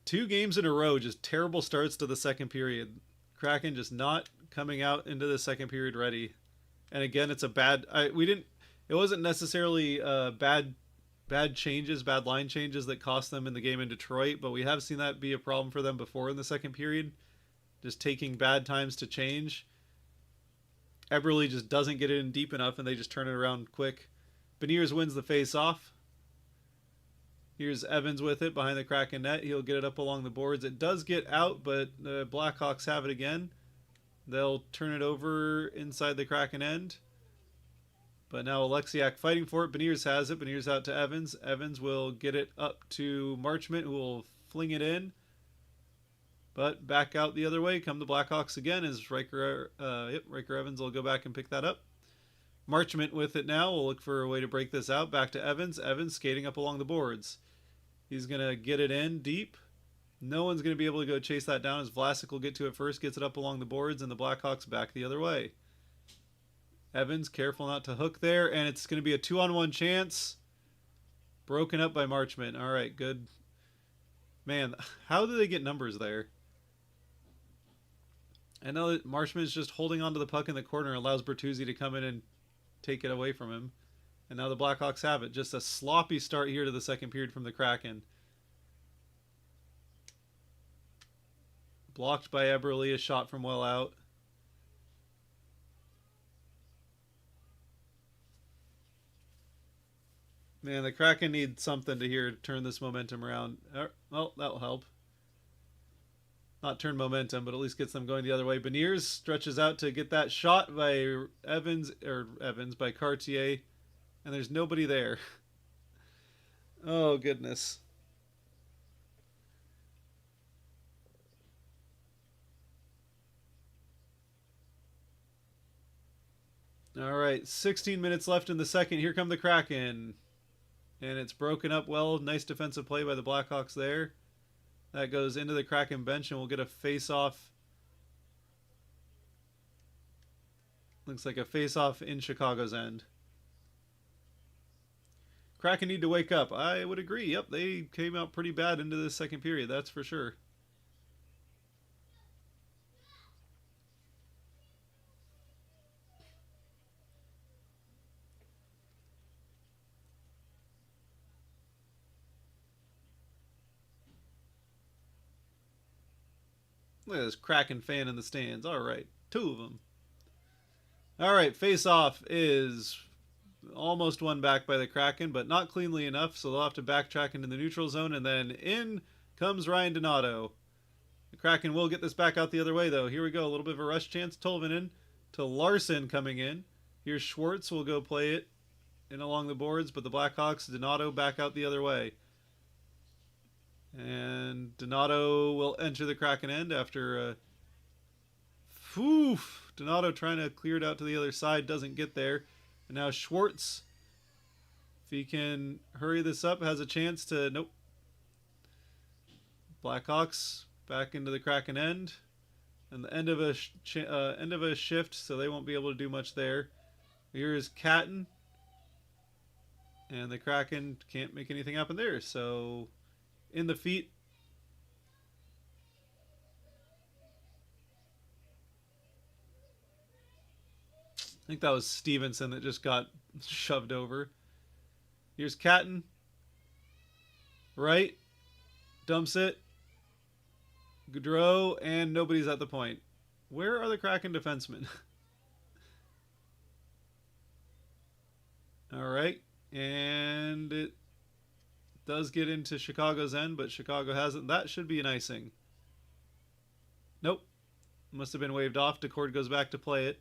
2 games in a row, just terrible starts to the second period. Kraken just not coming out into the second period ready. And again, it's a bad... It wasn't necessarily bad changes, bad line changes that cost them in the game in Detroit, but we have seen that be a problem for them before in the second period. Just taking bad times to change. Eberle just doesn't get it in deep enough, and they just turn it around quick. Beniers wins the face-off. Here's Evans with it behind the Kraken net. He'll get it up along the boards. It does get out, but the Blackhawks have it again. They'll turn it over inside the Kraken end. But now Alexiak fighting for it. Beniers has it. Beniers out to Evans. Evans will get it up to Marchment, who will fling it in. But back out the other way come the Blackhawks again as Riker Evans will go back and pick that up. Marchment with it now. We'll look for a way to break this out. Back to Evans. Evans skating up along the boards. He's going to get it in deep. No one's going to be able to go chase that down as Vlasic will get to it first, gets it up along the boards, and the Blackhawks back the other way. Evans careful not to hook there, and it's going to be a 2-on-1 chance. Broken up by Marchment. All right, good. Man, how do they get numbers there? I know that Marchment is just holding onto the puck in the corner, allows Bertuzzi to come in and take it away from him. And now the Blackhawks have it. Just a sloppy start here to the second period from the Kraken. Blocked by Eberle, a shot from well out. Man, the Kraken need something to here to turn this momentum around. Well, that'll help. Not turn momentum, but at least gets them going the other way. Beniers stretches out to get that shot by by Cartier, and there's nobody there. Oh, goodness. All right, 16 minutes left in the second. Here come the Kraken. And it's broken up well. Nice defensive play by the Blackhawks there. That goes into the Kraken bench, and we'll get a face-off. Looks like a face-off in Chicago's end. Kraken need to wake up. I would agree. Yep, they came out pretty bad into the second period. That's for sure. Look at this Kraken fan in the stands. All right, 2 of them. All right, face-off is almost won back by the Kraken, but not cleanly enough, so they'll have to backtrack into the neutral zone, and then in comes Ryan Donato. The Kraken will get this back out the other way, though. Here we go, a little bit of a rush chance. Tolvanen to Larson coming in. Here's Schwartz will go play it in along the boards, but the Blackhawks, Donato back out the other way. And Donato will enter the Kraken end after Donato trying to clear it out to the other side, doesn't get there. And now Schwartz, if he can hurry this up, has a chance to... Nope. Blackhawks back into the Kraken end. And the end of a shift, so they won't be able to do much there. Here's Catton. And the Kraken can't make anything happen there, so... In the feet. I think that was Stevenson that just got shoved over. Here's Catton. Right. Dumps it. Gaudreau, and nobody's at the point. Where are the Kraken defensemen? All right. And it does get into Chicago's end, but Chicago hasn't. That should be an icing. Nope. Must have been waved off. Decord goes back to play it.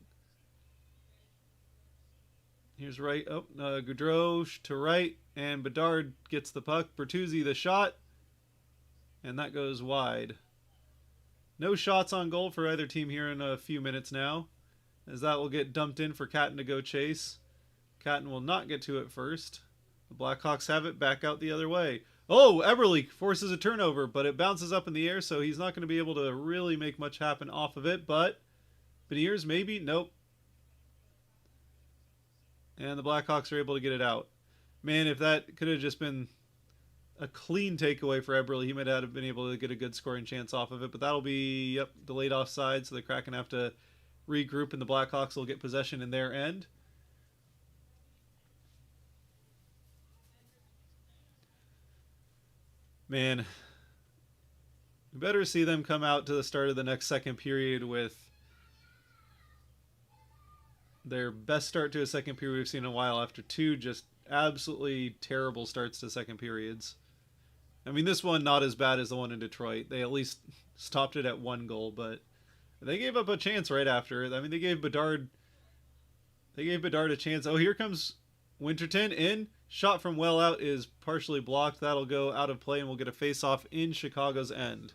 Here's right. Oh, Gaudreau to right, and Bedard gets the puck. Bertuzzi the shot, and that goes wide. No shots on goal for either team here in a few minutes now, as that will get dumped in for Catton to go chase. Catton will not get to it first. The Blackhawks have it back out the other way. Oh, Eberle forces a turnover, but it bounces up in the air, so he's not going to be able to really make much happen off of it. But Beniers, maybe? Nope. And the Blackhawks are able to get it out. Man, if that could have just been a clean takeaway for Eberle, he might have been able to get a good scoring chance off of it. But that'll be, yep, delayed offside, so the Kraken have to regroup, and the Blackhawks will get possession in their end. Man, you better see them come out to the start of the next second period with their best start to a second period we've seen in a while after two just absolutely terrible starts to second periods. I mean, this one not as bad as the one in Detroit. They at least stopped it at 1 goal, but they gave up a chance right after it. I mean, they gave Bedard a chance. Oh, here comes Winterton in. Shot from well out is partially blocked. That'll go out of play, and we'll get a face-off in Chicago's end.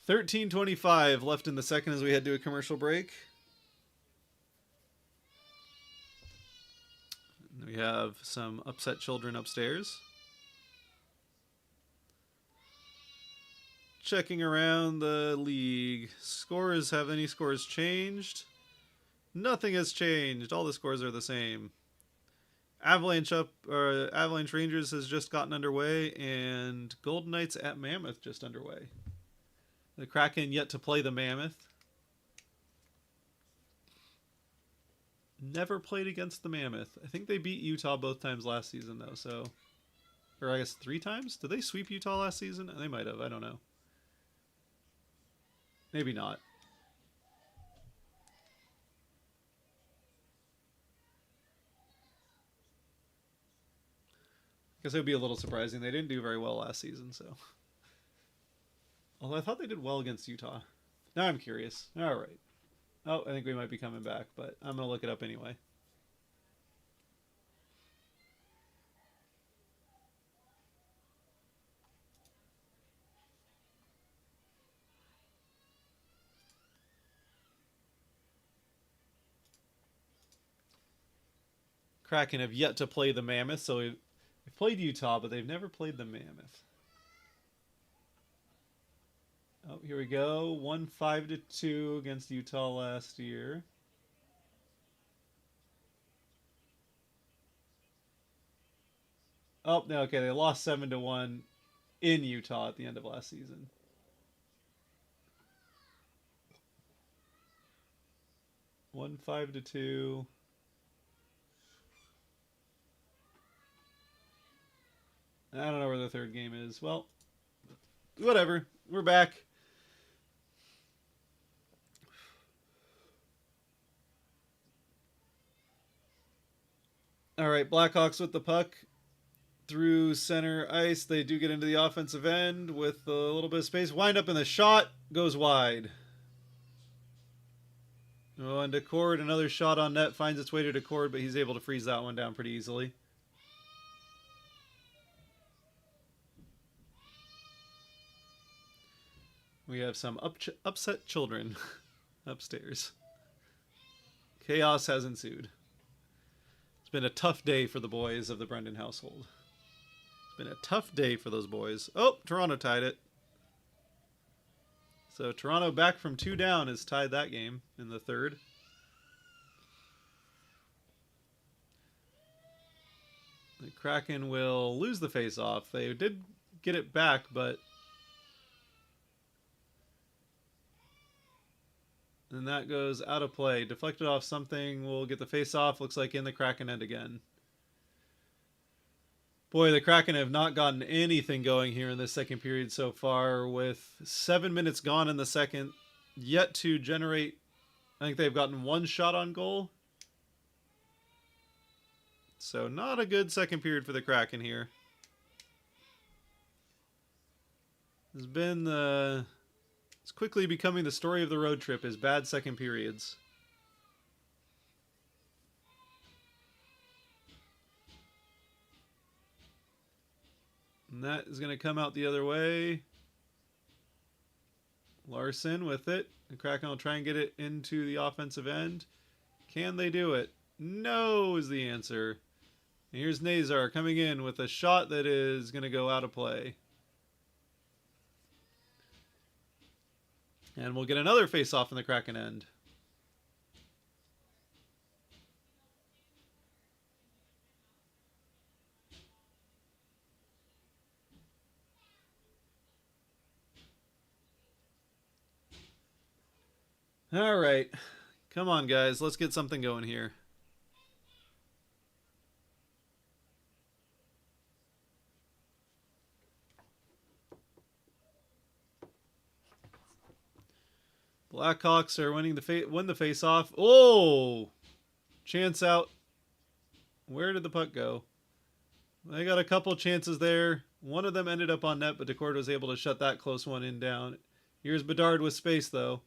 $13:25 left in the second as we head to a commercial break. We have some upset children upstairs. Checking around the league. Scores, have any scores changed? Nothing has changed. All the scores are the same. Avalanche Rangers has just gotten underway, and Golden Knights at Mammoth just underway. The Kraken yet to play the Mammoth. Never played against the Mammoth. I think they beat Utah both times last season, though. So, or I guess 3 times? Did they sweep Utah last season? They might have. I don't know. Maybe not. Guess it would be a little surprising. They didn't do very well last season, so. Although I thought they did well against Utah. Now I'm curious. All right. Oh, I think we might be coming back, but I'm going to look it up anyway. Kraken have yet to play the Mammoth, so they've played Utah, but they've never played the Mammoth. Oh, here we go. 1-5-2 against Utah last year. Oh, no, okay. They lost 7-1 in Utah at the end of last season. One 5-2. I don't know where the third game is. Well, whatever. We're back. All right, Blackhawks with the puck through center ice. They do get into the offensive end with a little bit of space. Wind up in the shot. Goes wide. Oh, and Decord, another shot on net. Finds its way to Decord, but he's able to freeze that one down pretty easily. We have some upset children upstairs. Chaos has ensued. It's been a tough day for the boys of the Brendan household. It's been a tough day for those boys. Oh, Toronto tied it. So Toronto back from 2 down has tied that game in the third. The Kraken will lose the face-off. They did get it back, but... And that goes out of play. Deflected off something. We'll get the face-off. Looks like in the Kraken end again. Boy, the Kraken have not gotten anything going here in this second period so far. With 7 minutes gone in the second. Yet to generate... I think they've gotten 1 shot on goal. So not a good second period for the Kraken here. It's been the... It's quickly becoming the story of the road trip is bad second periods. And that is going to come out the other way. Larson with it. The Kraken will try and get it into the offensive end. Can they do it? No is the answer. And here's Nazar coming in with a shot that is going to go out of play. And we'll get another face-off in the Kraken end. All right. Come on, guys. Let's get something going here. Blackhawks are winning win the face-off. Oh! Chance out. Where did the puck go? They got a couple chances there. One of them ended up on net, but Decord was able to shut that close one in down. Here's Bedard with space, though.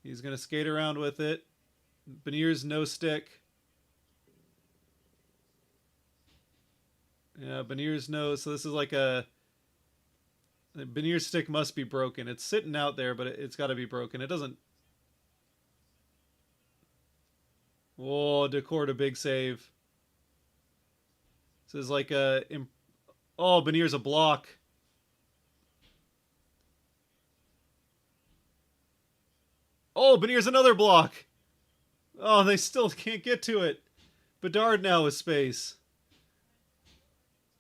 He's going to skate around with it. Beniers no stick. Yeah, Beniers no. So this is like a... Beniers stick must be broken. It's sitting out there, but it's got to be broken. It doesn't... Whoa, Decord a big save. This is like a... Oh, Beniers a block. Oh, Beniers another block. Oh, they still can't get to it. Bedard now with space.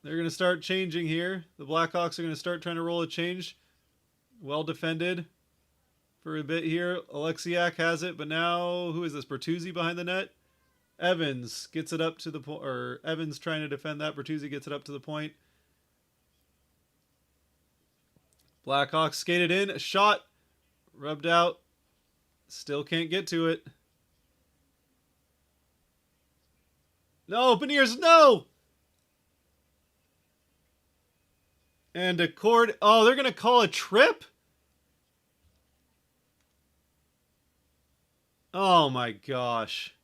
They're going to start changing here. The Blackhawks are going to start trying to roll a change. Well defended for a bit here. Alexiak has it, but now who is this? Bertuzzi behind the net. Evans gets it up to the point, or Evans trying to defend that. Bertuzzi gets it up to the point. Blackhawks skated in, a shot, rubbed out. Still can't get to it. No, Beniers, no! And Decord, oh, they're going to call a trip? Oh my gosh.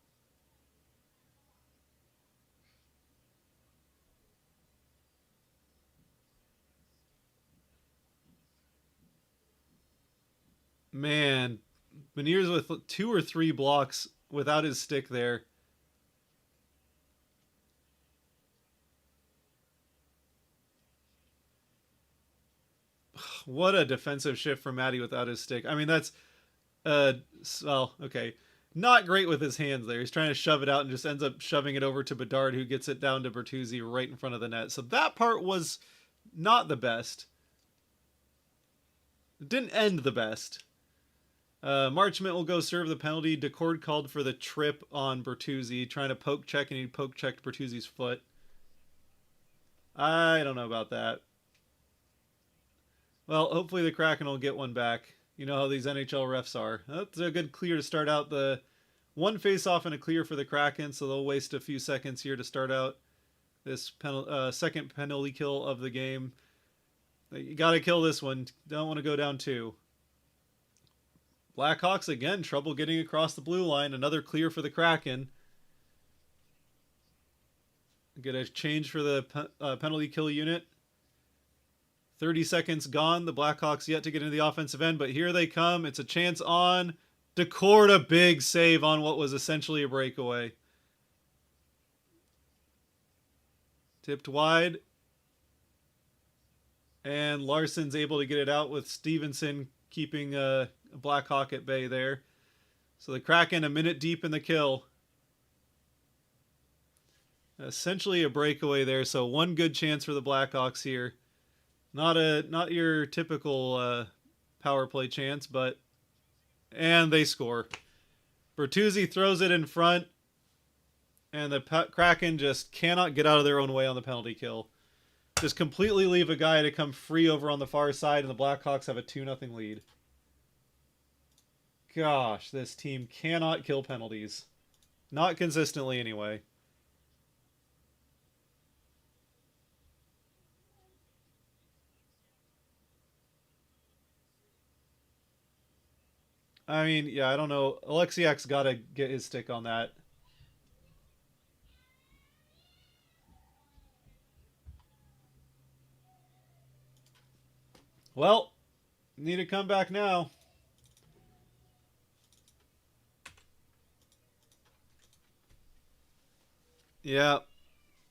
Man, Beniers with 2 or 3 blocks without his stick there. What a defensive shift from Matty without his stick. I mean, that's, well, okay. Not great with his hands there. He's trying to shove it out and just ends up shoving it over to Bedard, who gets it down to Bertuzzi right in front of the net. So that part was not the best. It didn't end the best. Marchment will go serve the penalty. Decord called for the trip on Bertuzzi, trying to poke check, and he poke checked Bertuzzi's foot. I don't know about that. Well, hopefully the Kraken will get one back. You know how these NHL refs are. That's a good clear to start out. The one face-off and a clear for the Kraken, so they'll waste a few seconds here to start out this second penalty kill of the game. You got to kill this one. Don't want to go down 2. Blackhawks, again, trouble getting across the blue line. Another clear for the Kraken. Get a change for the penalty kill unit. 30 seconds gone. The Blackhawks yet to get into the offensive end, but here they come. It's a chance on Decord, a big save on what was essentially a breakaway. Tipped wide. And Larson's able to get it out with Stevenson keeping a Blackhawk at bay there. So the Kraken a minute deep in the kill. Essentially a breakaway there, so one good chance for the Blackhawks here. Not your typical power play chance, but... And they score. Bertuzzi throws it in front, and the Kraken just cannot get out of their own way on the penalty kill. Just completely leave a guy to come free over on the far side, and the Blackhawks have a 2-0 lead. Gosh, this team cannot kill penalties. Not consistently, anyway. I mean, yeah, I don't know. Alexiak's got to get his stick on that. Well, need to come back now. Yeah.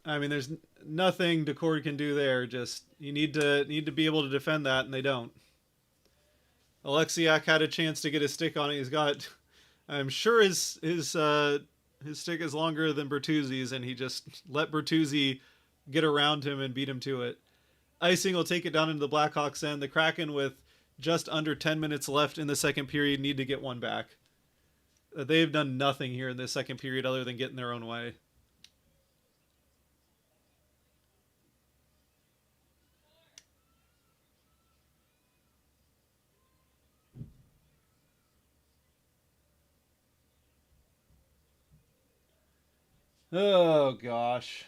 I mean, there's nothing Decord can do there. Just you need to be able to defend that, and they don't. Alexiak had a chance to get his stick on it. He's got, I'm sure his stick is longer than Bertuzzi's, and he just let Bertuzzi get around him and beat him to it. Icing will take it down into the Blackhawks end. The Kraken, with just under 10 minutes left in the second period, need to get one back. They've done nothing here in this second period other than getting their own way. Oh, gosh.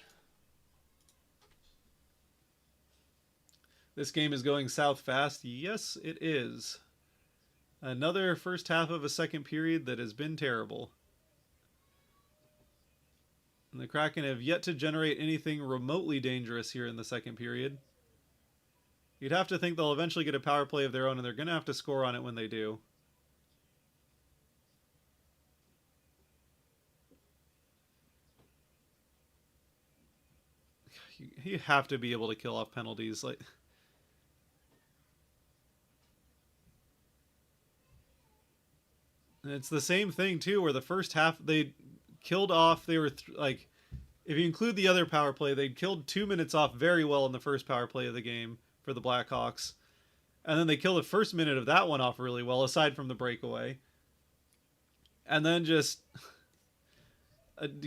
This game is going south fast. Yes, it is. Another first half of a second period that has been terrible. And the Kraken have yet to generate anything remotely dangerous here in the second period. You'd have to think they'll eventually get a power play of their own, and they're going to have to score on it when they do. You have to be able to kill off penalties. Like, and it's the same thing too, where the first half they killed off. They were like, if you include the other power play, they killed 2 minutes off very well in the first power play of the game for the Blackhawks, and then they killed the first minute of that one off really well, aside from the breakaway, and then just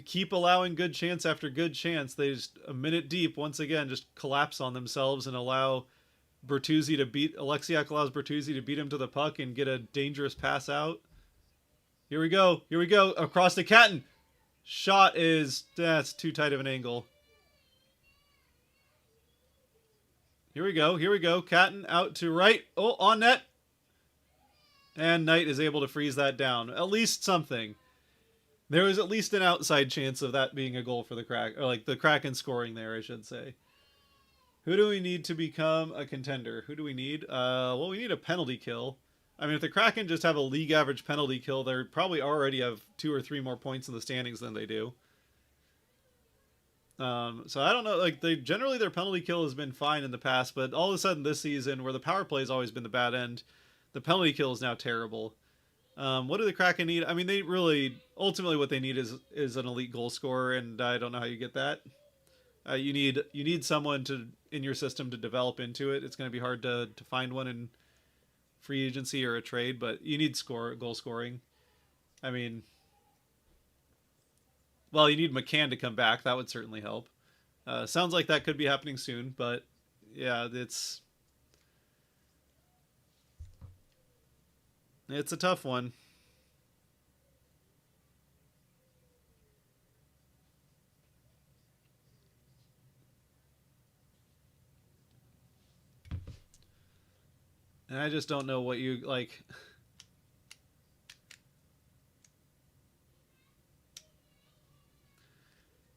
keep allowing good chance after good chance. They just, a minute deep, once again, just collapse on themselves and allow Bertuzzi to beat, Alexiak allows Bertuzzi to beat him to the puck and get a dangerous pass out. Here we go. Here we go. Across the Catton. Shot is, that's too tight of an angle. Here we go. Here we go. Catton out to right. Oh, on net. And Knight is able to freeze that down. At least something. There was at least an outside chance of that being a goal for the Kraken, or like the Kraken scoring there, I should say. Who do we need to become a contender? Who do we need? Well, we need a penalty kill. I mean, if the Kraken just have a league average penalty kill, they probably already have 2 or 3 more points in the standings than they do. So I don't know. Like, they generally their penalty kill has been fine in the past, but all of a sudden this season, where the power play has always been the bad end, the penalty kill is now terrible. What do the Kraken need? I mean, they really ultimately what they need is an elite goal scorer, and I don't know how you get that. You need someone to in your system to develop into it. It's going to be hard to find one in free agency or a trade, but you need goal scoring. I mean, well, you need McCann to come back. That would certainly help. Sounds like that could be happening soon, but yeah, it's a tough one. And I just don't know what you like.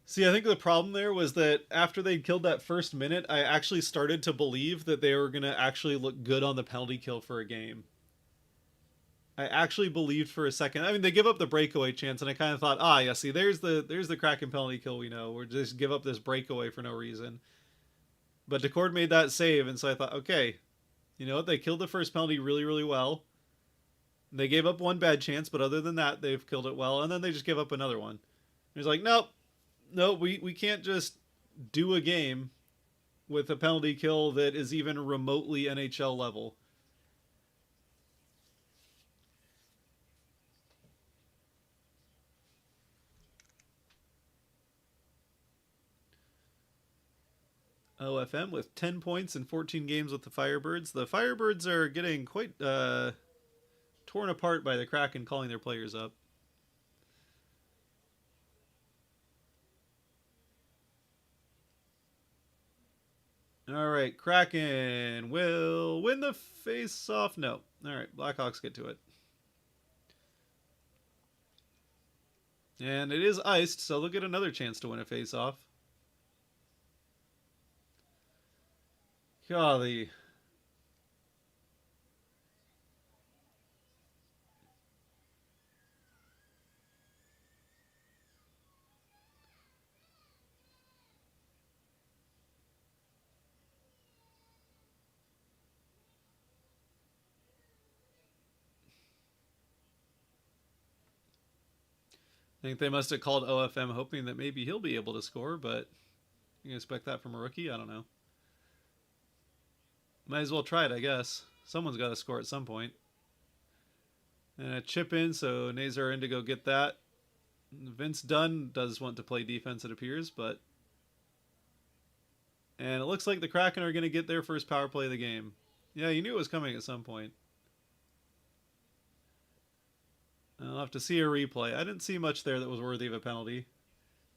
See, I think the problem there was that after they'd killed that first minute, I actually started to believe that they were going to actually look good on the penalty kill for a game. I actually believed for a second. I mean, they give up the breakaway chance, and I kind of thought, yeah, see, there's the Kraken penalty kill we know. We're just give up this breakaway for no reason. But Decord made that save, and so I thought, okay, you know what? They killed the first penalty really, really well. They gave up one bad chance, but other than that, they've killed it well. And then they just give up another one. He's like, nope, we can't just do a game with a penalty kill that is even remotely NHL level. OFM with 10 points in 14 games with the Firebirds. The Firebirds are getting quite torn apart by the Kraken calling their players up. All right, Kraken will win the face-off. No. All right, Blackhawks get to it. And it is iced, so they'll get another chance to win a face-off. Golly. I think they must have called OFM hoping that maybe he'll be able to score, but you can expect that from a rookie? I don't know. Might as well try it, I guess. Someone's got to score at some point. And a chip in, so Nazar in to go get that. Vince Dunn does want to play defense, it appears, but... And it looks like the Kraken are going to get their first power play of the game. Yeah, you knew it was coming at some point. I'll have to see a replay. I didn't see much there that was worthy of a penalty.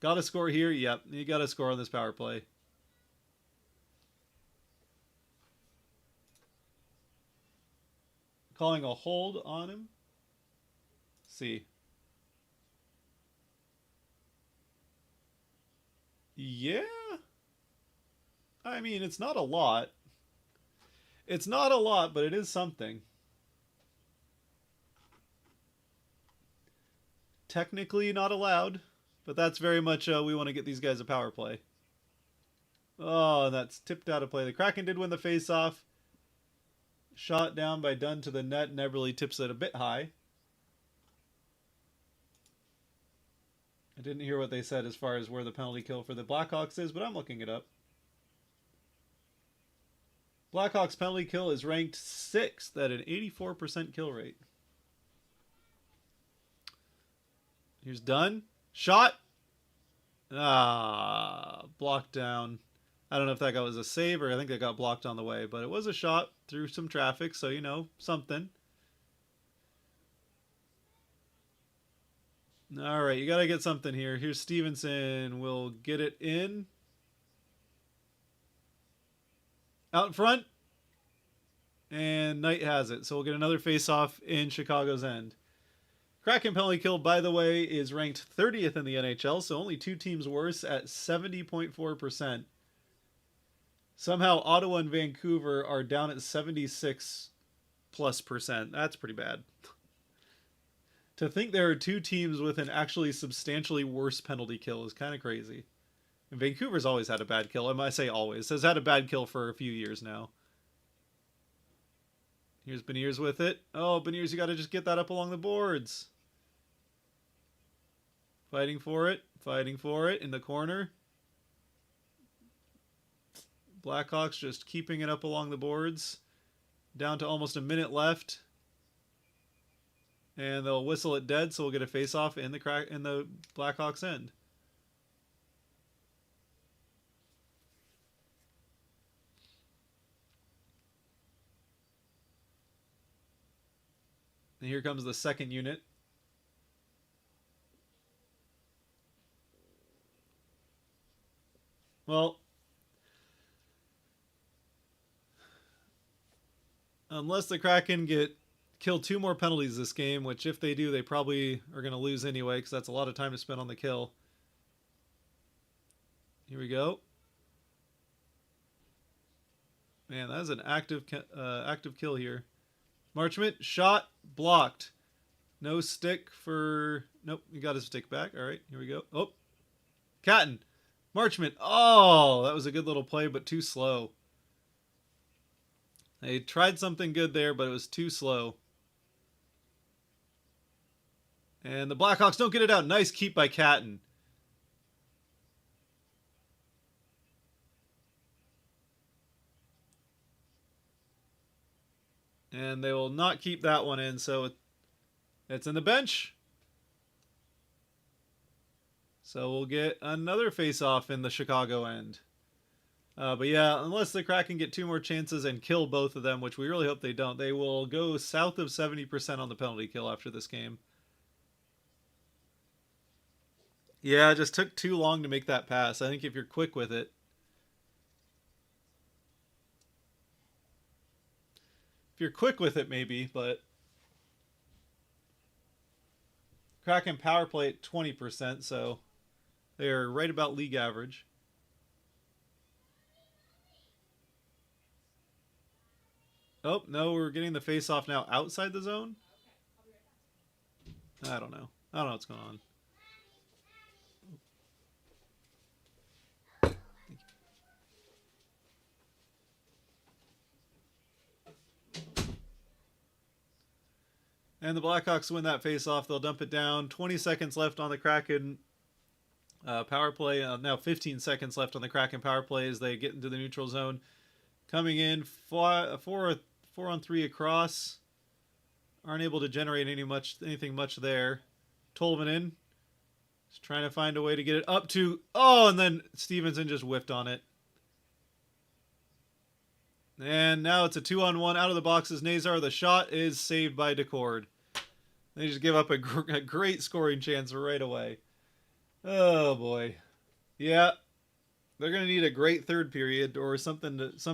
Got to score here? Yep, you got to score on this power play. Calling a hold on him. See. Yeah. I mean, it's not a lot. It's not a lot, but it is something. Technically not allowed, but that's very much we want to get these guys a power play. Oh, that's tipped out of play. The Kraken did win the face-off. Shot down by Dunn to the net. Neverly tips it a bit high. I didn't hear what they said as far as where the penalty kill for the Blackhawks is, but I'm looking it up. Blackhawks penalty kill is ranked 6th at an 84% kill rate. Here's Dunn. Shot. Blocked down. I don't know if that was a save or I think that got blocked on the way, but it was a shot through some traffic, so you know, something. All right, you got to get something here. Here's Stevenson. We'll get it in. Out in front. And Knight has it, so we'll get another face-off in Chicago's end. Kraken penalty kill, by the way, is ranked 30th in the NHL, so only 2 teams worse at 70.4%. Somehow Ottawa and Vancouver are down at 76+%. That's pretty bad. To think there are 2 teams with an actually substantially worse penalty kill is kind of crazy. And Vancouver's always had a bad kill. I might say always. Has had a bad kill for a few years now. Here's Beniers with it. Oh, Beniers, you got to just get that up along the boards. Fighting for it. Fighting for it in the corner. Blackhawks just keeping it up along the boards. Down to almost a minute left. And they'll whistle it dead, so we'll get a face-off in the Blackhawks end. And here comes the second unit. Well, unless the Kraken kill 2 more penalties this game, which if they do, they probably are going to lose anyway, because that's a lot of time to spend on the kill. Here we go. Man, that is an active kill here. Marchment, shot, blocked. No stick for... Nope, he got his stick back. All right, here we go. Oh, Catton. Marchment. Oh, that was a good little play, but too slow. They tried something good there, but it was too slow. And the Blackhawks don't get it out. Nice keep by Catton. And they will not keep that one in, so it's in the bench. So we'll get another face-off in the Chicago end. But yeah, unless the Kraken get 2 more chances and kill both of them, which we really hope they don't, they will go south of 70% on the penalty kill after this game. Yeah, it just took too long to make that pass. I think if you're quick with it. If you're quick with it, maybe, but... Kraken power play at 20%, so they're right about league average. Oh, no, we're getting the face-off now outside the zone? I don't know. I don't know what's going on. And the Blackhawks win that face-off. They'll dump it down. 20 seconds left on the Kraken power play. Now 15 seconds left on the Kraken power play as they get into the neutral zone. Coming in, 4-on-3 across. Aren't able to generate anything much there. Tolvanen is trying to find a way to get it up to... Oh, and then Stevenson just whiffed on it. And now it's a 2-on-1 out of the boxes. Nazar, the shot is saved by Decord. They just give up a great scoring chance right away. Oh, boy. Yeah. They're going to need a great third period or some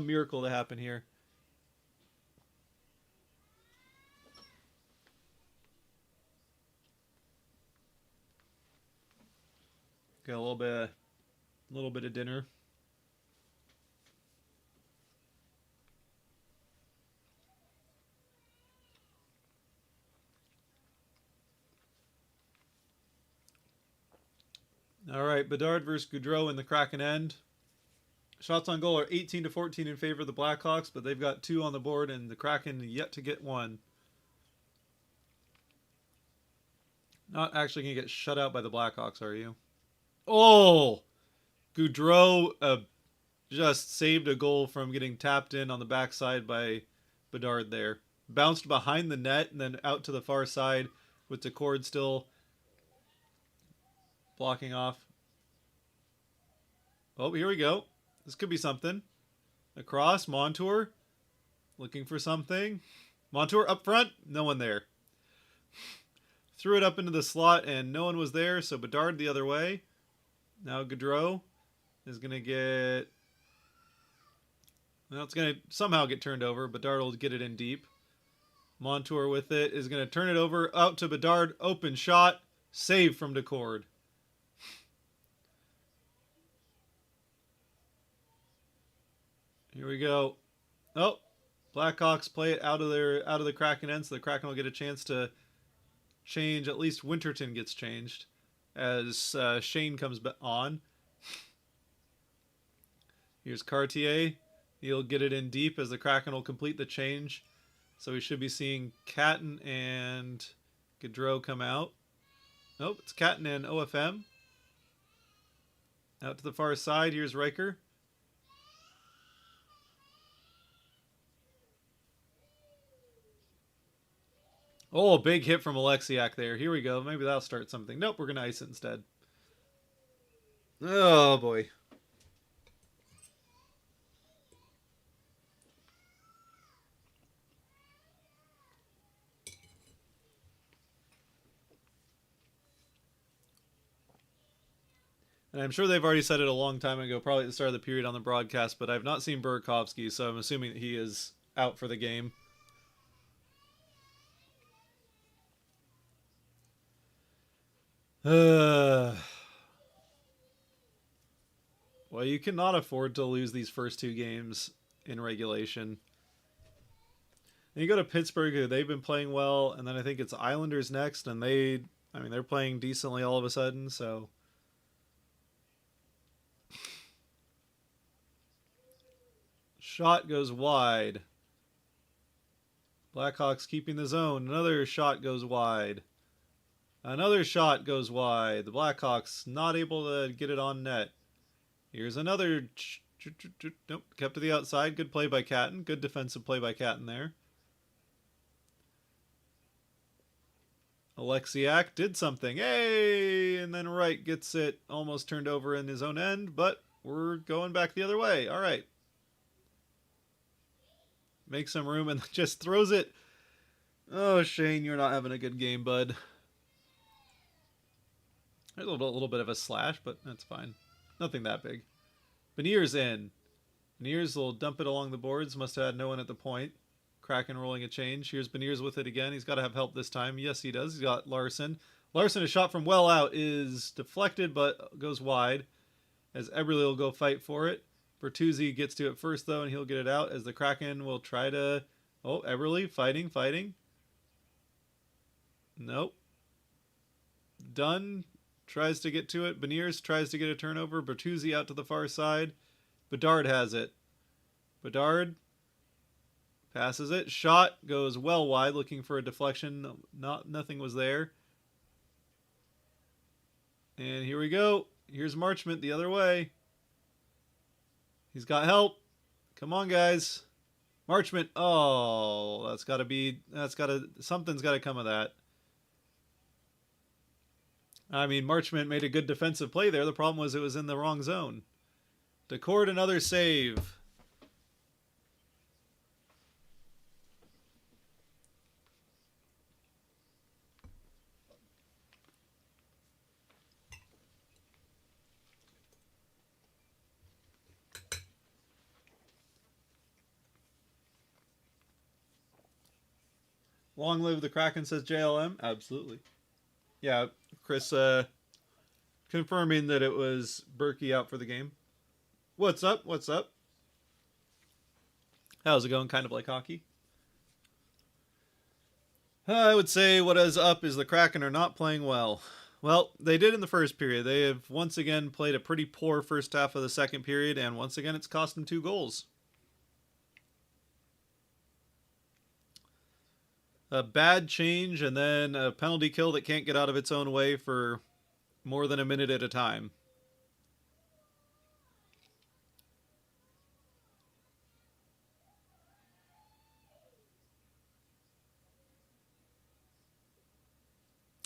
miracle to happen here. Got a little bit of dinner. All right, Bedard versus Gaudreau in the Kraken end. Shots on goal are 18-14 in favor of the Blackhawks, but they've got 2 on the board, and the Kraken yet to get 1. Not actually going to get shut out by the Blackhawks, are you? Oh! Gaudreau just saved a goal from getting tapped in on the backside by Bedard there. Bounced behind the net and then out to the far side with Decord still blocking off. Oh, here we go. This could be something. Across, Montour. Looking for something. Montour up front. No one there. Threw it up into the slot and no one was there, so Bedard the other way. Now Gaudreau is going to get... Well, it's going to somehow get turned over. Bedard will get it in deep. Montour with it is going to turn it over. Out to Bedard. Open shot. Save from Decord. Here we go. Oh, Blackhawks play it out of the Kraken end, so the Kraken will get a chance to change. At least Winterton gets changed as Shane comes on. Here's Cartier. He'll get it in deep as the Kraken will complete the change. So we should be seeing Catton and Gaudreau come out. Nope, it's Catton and OFM. Out to the far side. Here's Riker. Oh, big hit from Alexiak there. Here we go. Maybe that'll start something. Nope, we're going to ice it instead. Oh, boy. And I'm sure they've already said it a long time ago, probably at the start of the period on the broadcast, but I've not seen Burakovsky, so I'm assuming that he is out for the game. Well, you cannot afford to lose these first 2 games in regulation. And you go to Pittsburgh, they've been playing well, and then I think it's Islanders next, and they're playing decently all of a sudden, so... Shot goes wide. Blackhawks keeping the zone. Another shot goes wide. Another shot goes wide. The Blackhawks not able to get it on net. Here's another... Nope, kept to the outside. Good play by Catton. Good defensive play by Catton there. Alexiak did something. Hey! And then Wright gets it almost turned over in his own end, but we're going back the other way. All right. Make some room and just throws it. Oh, Shane, you're not having a good game, bud. There's a little bit of a slash, but that's fine. Nothing that big. Beniers in. Beniers will dump it along the boards. Must have had no one at the point. Kraken rolling a change. Here's Beniers with it again. He's got to have help this time. Yes, he does. He's got Larson. Larson, a shot from well out, is deflected, but goes wide. As Eberle will go fight for it. Bertuzzi gets to it first, though, and he'll get it out as the Kraken will try to... Oh, Eberle, fighting. Nope. Dunn tries to get to it. Beniers tries to get a turnover. Bertuzzi out to the far side. Bedard has it. Bedard Passes it. Shot goes well wide, looking for a deflection. Nothing was there. And here we go. Here's Marchment the other way. He's got help. Come on, guys. Marchment. Oh, something's got to come of that. I mean, Marchment made a good defensive play there. The problem was it was in the wrong zone. Decord another save. Long live the Kraken, says JLM. Absolutely. Yeah, Chris confirming that it was Berkey out for the game. What's up? What's up? How's it going? Kind of like hockey. I would say what is up is the Kraken are not playing well. Well, they did in the first period. They have once again played a pretty poor first half of the second period, and once again it's cost them 2 goals. A bad change and then a penalty kill that can't get out of its own way for more than a minute at a time.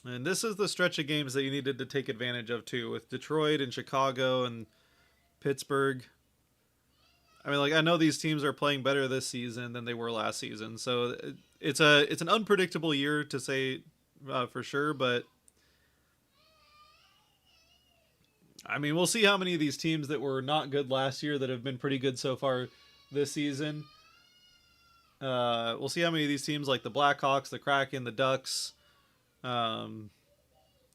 And this is the stretch of games that you needed to take advantage of too, with Detroit and Chicago and Pittsburgh. I mean, like, I know these teams are playing better this season than they were last season, so it's an unpredictable year to say for sure, but I mean, we'll see how many of these teams that were not good last year that have been pretty good so far this season. We'll see how many of these teams like the Blackhawks, the Kraken, the Ducks. We've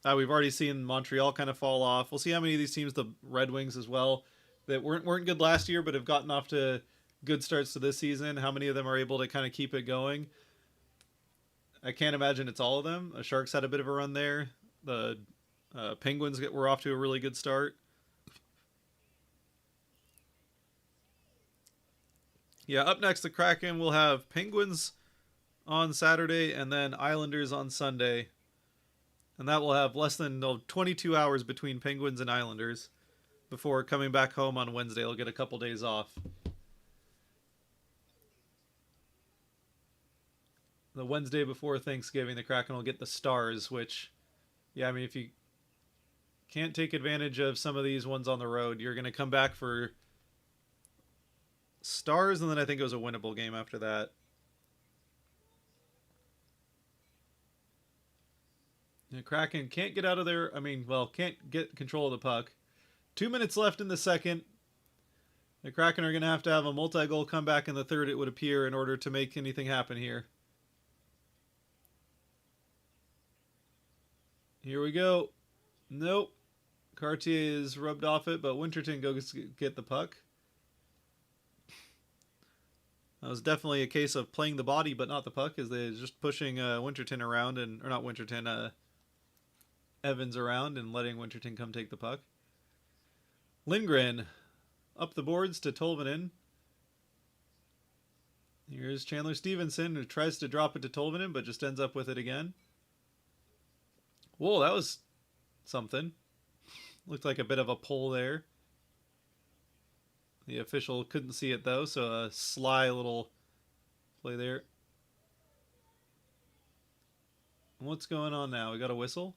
already seen Montreal kind of fall off. We'll see how many of these teams, the Red Wings as well, that weren't good last year but have gotten off to good starts to this season. How many of them are able to kind of keep it going? I can't imagine it's all of them. The Sharks had a bit of a run there. The Penguins were off to a really good start. Yeah, up next, the Kraken will have Penguins on Saturday and then Islanders on Sunday. And that will have less than 22 hours between Penguins and Islanders before coming back home on Wednesday. They'll get a couple days off. The Wednesday before Thanksgiving, the Kraken will get the Stars, which, yeah, I mean, if you can't take advantage of some of these ones on the road, you're going to come back for Stars, and then I think it was a winnable game after that. The Kraken can't get out of there. I mean, well, can't get control of the puck. 2 minutes left in the second. The Kraken are going to have a multi-goal comeback in the third, it would appear, in order to make anything happen here. Here we go. Nope. Cartier is rubbed off it, but Winterton goes get the puck. That was definitely a case of playing the body, but not the puck, as they're just pushing Winterton around, or not Winterton, Evans around and letting Winterton come take the puck. Lindgren up the boards to Tolvanen. Here's Chandler Stevenson, who tries to drop it to Tolvanen, but just ends up with it again. Whoa, that was something. Looked like a bit of a pull there. The official couldn't see it, though, so a sly little play there. What's going on now? We got a whistle?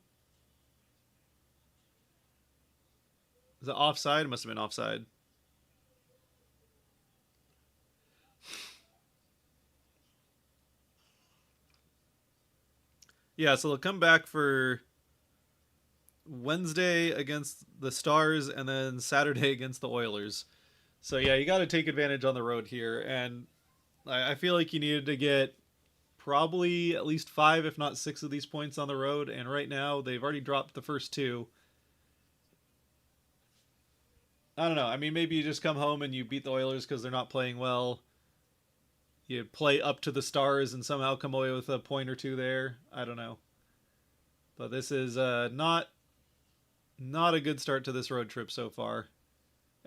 Is it offside? It must have been offside. Yeah, so they'll come back for Wednesday against the Stars and then Saturday against the Oilers. So yeah, you got to take advantage on the road here, and I feel like you needed to get probably at least 5, if not 6 of these points on the road, and right now they've already dropped the first 2. I don't know. I mean, maybe you just come home and you beat the Oilers because they're not playing well. You play up to the Stars and somehow come away with a point or 2 there. I don't know. But this is not a good start to this road trip so far.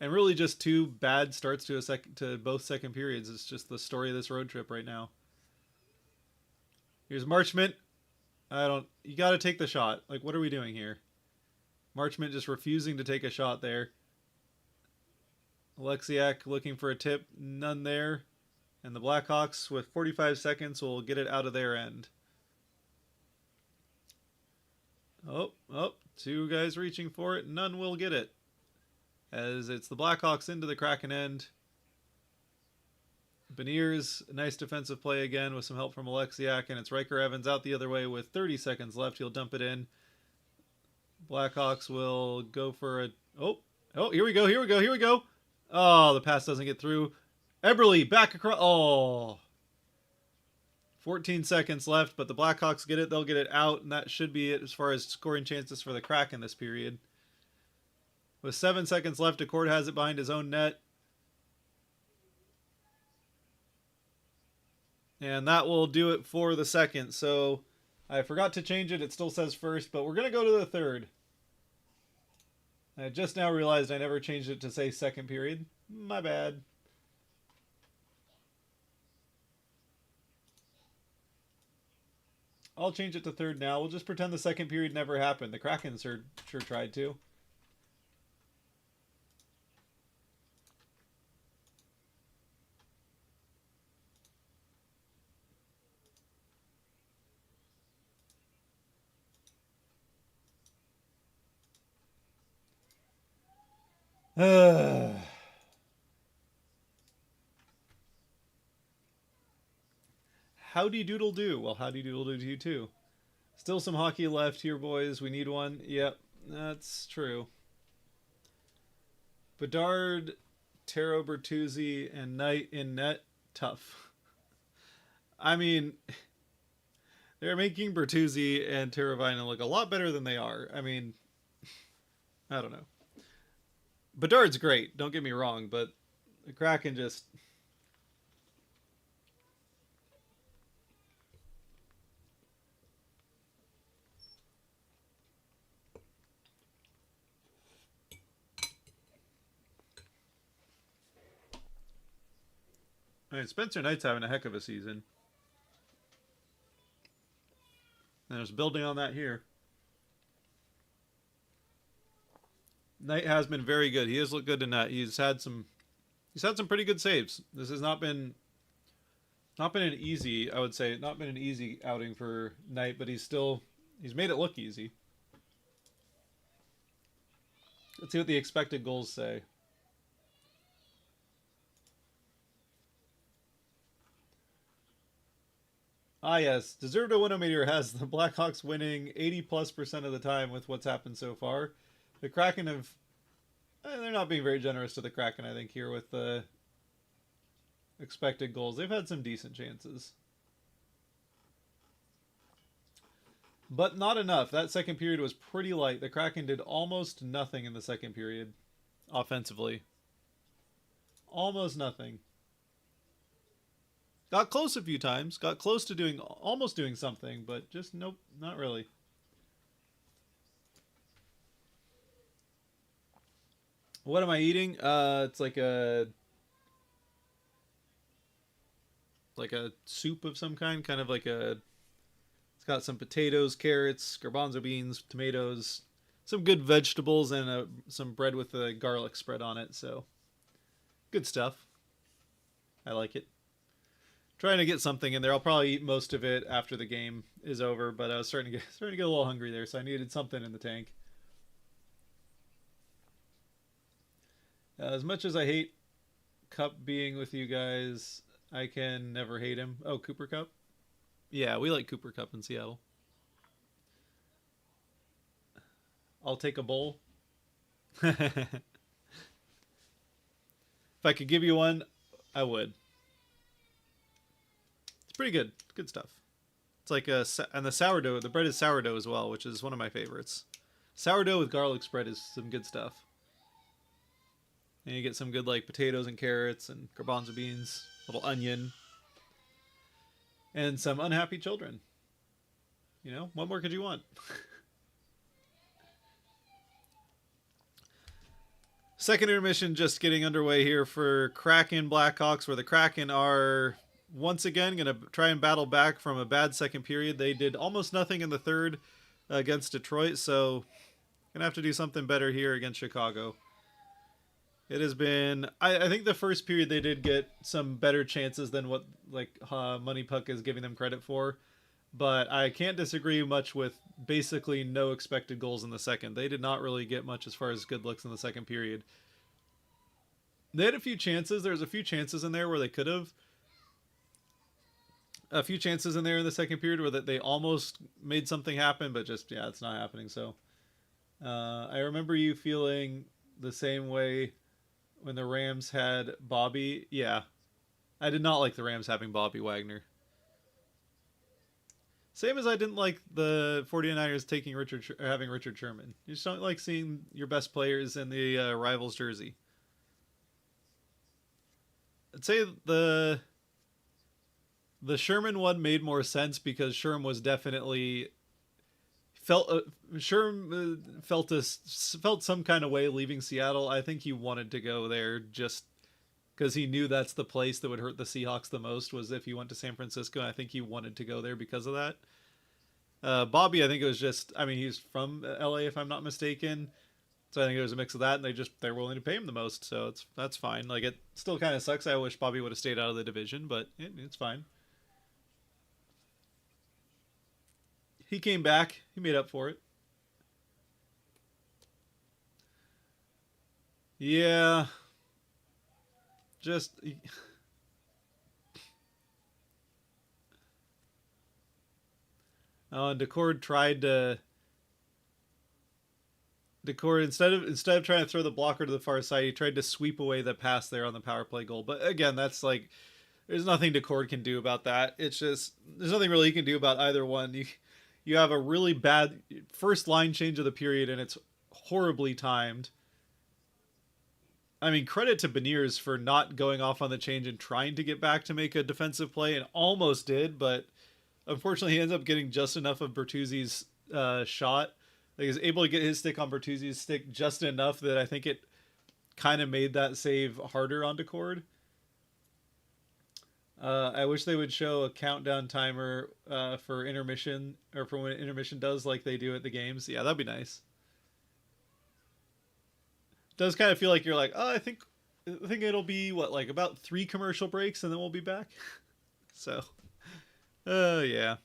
And really just two bad starts to both second periods. It's just the story of this road trip right now. Here's Marchment. You got to take the shot. Like, what are we doing here? Marchment just refusing to take a shot there. Alexiak looking for a tip. None there. And the Blackhawks, with 45 seconds, will get it out of their end. Oh, two guys reaching for it. None will get it. As it's the Blackhawks into the Kraken end. Beniers, nice defensive play again with some help from Alexiak, and it's Riker Evans out the other way with 30 seconds left. He'll dump it in. Blackhawks will go for a... Oh, here we go. Oh, the pass doesn't get through. Eberle back across... Oh. 14 seconds left, but the Blackhawks get it. They'll get it out, and that should be it as far as scoring chances for the Kraken this period. With 7 seconds left, Accord has it behind his own net. And that will do it for the second. So I forgot to change it. It still says first, but we're going to go to the third. I just now realized I never changed it to say second period. My bad. I'll change it to third now. We'll just pretend the second period never happened. The Kraken sure tried to. Howdy doodle do. Well, howdy doodle do to you too. Still some hockey left here, boys. We need one. Yep, that's true. Bedard, Taro Bertuzzi, and Knight in net. Tough. I mean, they're making Bertuzzi and Teravainen look a lot better than they are. I mean, I don't know. Bedard's great, don't get me wrong, but the Kraken just... I mean, Spencer Knight's having a heck of a season. And there's building on that here. Knight has been very good. He has looked good in that. He's had some pretty good saves. This has not been an easy, I would say, not been an easy outing for Knight, but he's made it look easy. Let's see what the expected goals say. Ah, yes. Deserved a Winometer has the Blackhawks winning 80+% of the time with what's happened so far. The Kraken have... they're not being very generous to the Kraken, I think, here with the expected goals. They've had some decent chances. But not enough. That second period was pretty light. The Kraken did almost nothing in the second period. Offensively. Almost nothing. Got close a few times. Got close to almost doing something, but just nope, not really. What am I eating? It's like a soup of some kind of like it's got some potatoes, carrots, garbanzo beans, tomatoes, some good vegetables, and some bread with a garlic spread on it. So good stuff. I like it. Trying to get something in there. I'll probably eat most of it after the game is over, but I was starting to get a little hungry there, so I needed something in the tank. As much as I hate Cup being with you guys, I can never hate him. Oh, Cooper Cup? Yeah, we like Cooper Cup in Seattle. I'll take a bowl. If I could give you one, I would. Pretty good. Good stuff. It's like and the sourdough, the bread is sourdough as well, which is one of my favorites. Sourdough with garlic spread is some good stuff. And you get some good like potatoes and carrots and garbanzo beans, little onion, and some unhappy children. You know, what more could you want? Second intermission just getting underway here for Kraken Blackhawks, where the Kraken are once again going to try and battle back from a bad second period. They did almost nothing in the third against Detroit, so going to have to do something better here against Chicago. It has been, I think the first period they did get some better chances than what Money Puck is giving them credit for. But I can't disagree much with basically no expected goals in the second. They did not really get much as far as good looks in the second period. They had a few chances. There was a few chances in there where they could have. A few chances in there in the second period where they almost made something happen, but just, yeah, it's not happening. So I remember you feeling the same way when the Rams had Bobby. Yeah, I did not like the Rams having Bobby Wagner. Same as I didn't like the 49ers having Richard Sherman. You just don't like seeing your best players in the rival's jersey. I'd say the Sherman one made more sense because Sherman was definitely Sherman felt some kind of way leaving Seattle. I think he wanted to go there just because he knew that's the place that would hurt the Seahawks the most, was if he went to San Francisco. And I think he wanted to go there because of that. Bobby, I think it was just, I mean, he's from LA if I'm not mistaken. So I think it was a mix of that, and they're willing to pay him the most, so that's fine. Like, it still kind of sucks. I wish Bobby would have stayed out of the division, but it's fine. He came back. He made up for it. Yeah. Just... Oh, and Decord instead of trying to throw the blocker to the far side, he tried to sweep away the pass there on the power play goal. But again, that's like, there's nothing Decord can do about that. It's just, there's nothing really you can do about either one. You have a really bad first line change of the period, and it's horribly timed. I mean, credit to Beniers for not going off on the change and trying to get back to make a defensive play, and almost did, but unfortunately he ends up getting just enough of Bertuzzi's shot. Like, he's able to get his stick on Bertuzzi's stick just enough that I think it kind of made that save harder on Decord. I wish they would show a countdown timer for intermission, or for when intermission does, like they do at the games. Yeah, that'd be nice. It does kind of feel like you're like, oh, I think it'll be like about 3 commercial breaks and then we'll be back. So, yeah.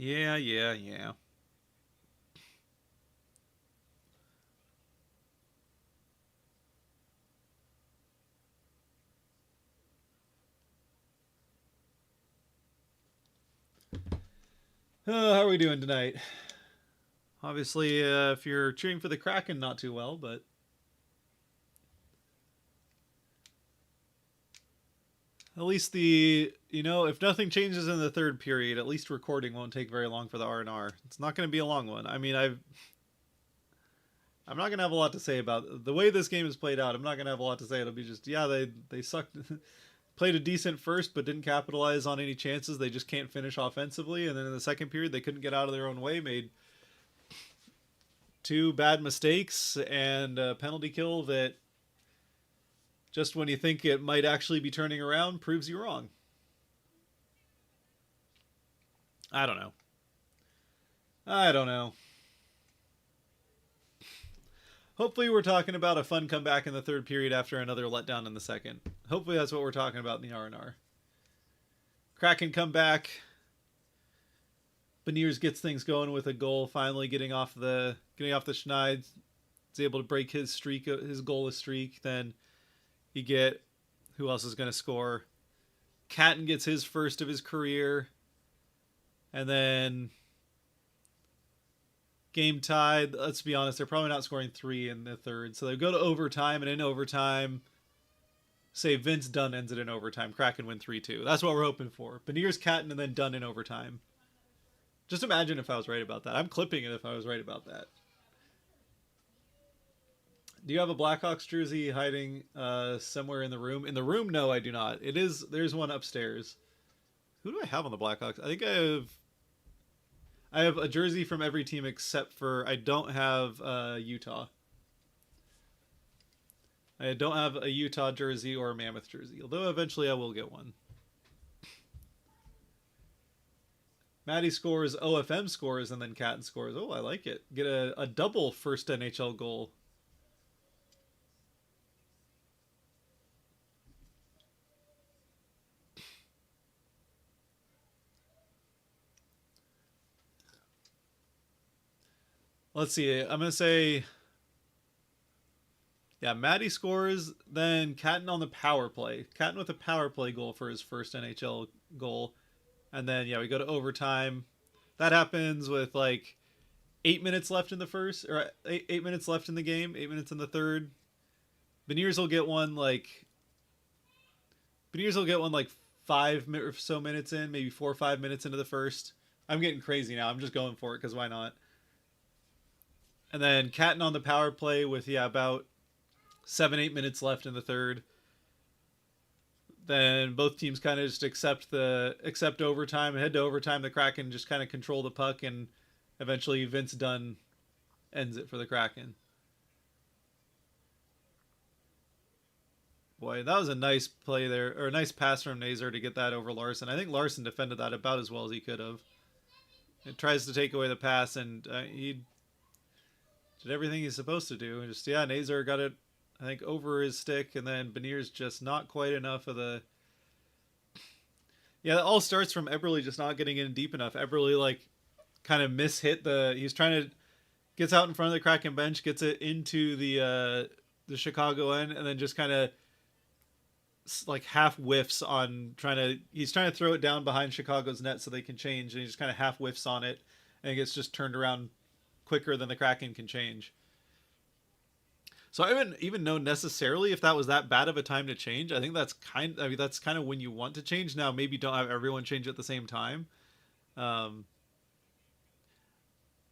Yeah. How are we doing tonight? Obviously, if you're cheering for the Kraken, not too well, but at least if nothing changes in the third period, at least recording won't take very long for the R&R. It's not going to be a long one. I mean, I'm not going to have a lot to say about the way this game is played out. I'm not going to have a lot to say. It'll be just, yeah, they sucked. Played a decent first, but didn't capitalize on any chances. They just can't finish offensively. And then in the second period, they couldn't get out of their own way, made 2 bad mistakes and a penalty kill that, just when you think it might actually be turning around, proves you wrong. I don't know. Hopefully we're talking about a fun comeback in the third period after another letdown in the second. Hopefully that's what we're talking about in the R&R. Kraken come back. Beniers gets things going with a goal, finally getting off the schneid. He's able to break his goalless streak. Then you get, who else is going to score? Catton gets his first of his career. And then game tied. Let's be honest, they're probably not scoring 3 in the third. So they go to overtime, and in overtime, say Vince Dunn ends it in overtime. Kraken win 3-2. That's what we're hoping for. Beniers, Catton, and then Dunn in overtime. Just imagine if I was right about that. I'm clipping it if I was right about that. Do you have a Blackhawks jersey hiding somewhere in the room? In the room, no, I do not. It is there's one upstairs. Who do I have on the Blackhawks? I think I have a jersey from every team except for I don't have Utah. I don't have a Utah jersey or a Mammoth jersey, although eventually I will get one. Maddie scores, OFM scores, and then Catton scores. Oh, I like it. Get a double first NHL goal. Let's see. I'm going to say, yeah, Maddie scores, then Catton on the power play. Catton with a power play goal for his first NHL goal. And then, yeah, we go to overtime. That happens with like 8 minutes left in the first, or 8 minutes left in the game, 8 minutes in the third. Beniers will get one like, five or so minutes in, maybe 4 or 5 minutes into the first. I'm getting crazy now. I'm just going for it because why not? And then Catton on the power play with, yeah, about 7-8 minutes left in the third. Then both teams kind of just accept overtime, head to overtime. The Kraken just kind of control the puck, and eventually Vince Dunn ends it for the Kraken. Boy, that was a nice play there, or a nice pass from Nazar to get that over Larson. I think Larson defended that about as well as he could have. It tries to take away the pass, and he did everything he's supposed to do. Just, yeah, Nazar got it, I think, over his stick, and then Beniers just not quite enough of the... Yeah, it all starts from Eberle just not getting in deep enough. Eberle, like, kind of mishit the... He's trying to... Gets out in front of the Kraken bench, gets it into the Chicago end, and then just kind of like half whiffs on he's trying to throw it down behind Chicago's net so they can change, and he just kind of half whiffs on it, and it gets just turned around quicker than the Kraken can change. So I haven't even known necessarily if that was that bad of a time to change. I think that's kind of when you want to change. Now maybe don't have everyone change at the same time. Now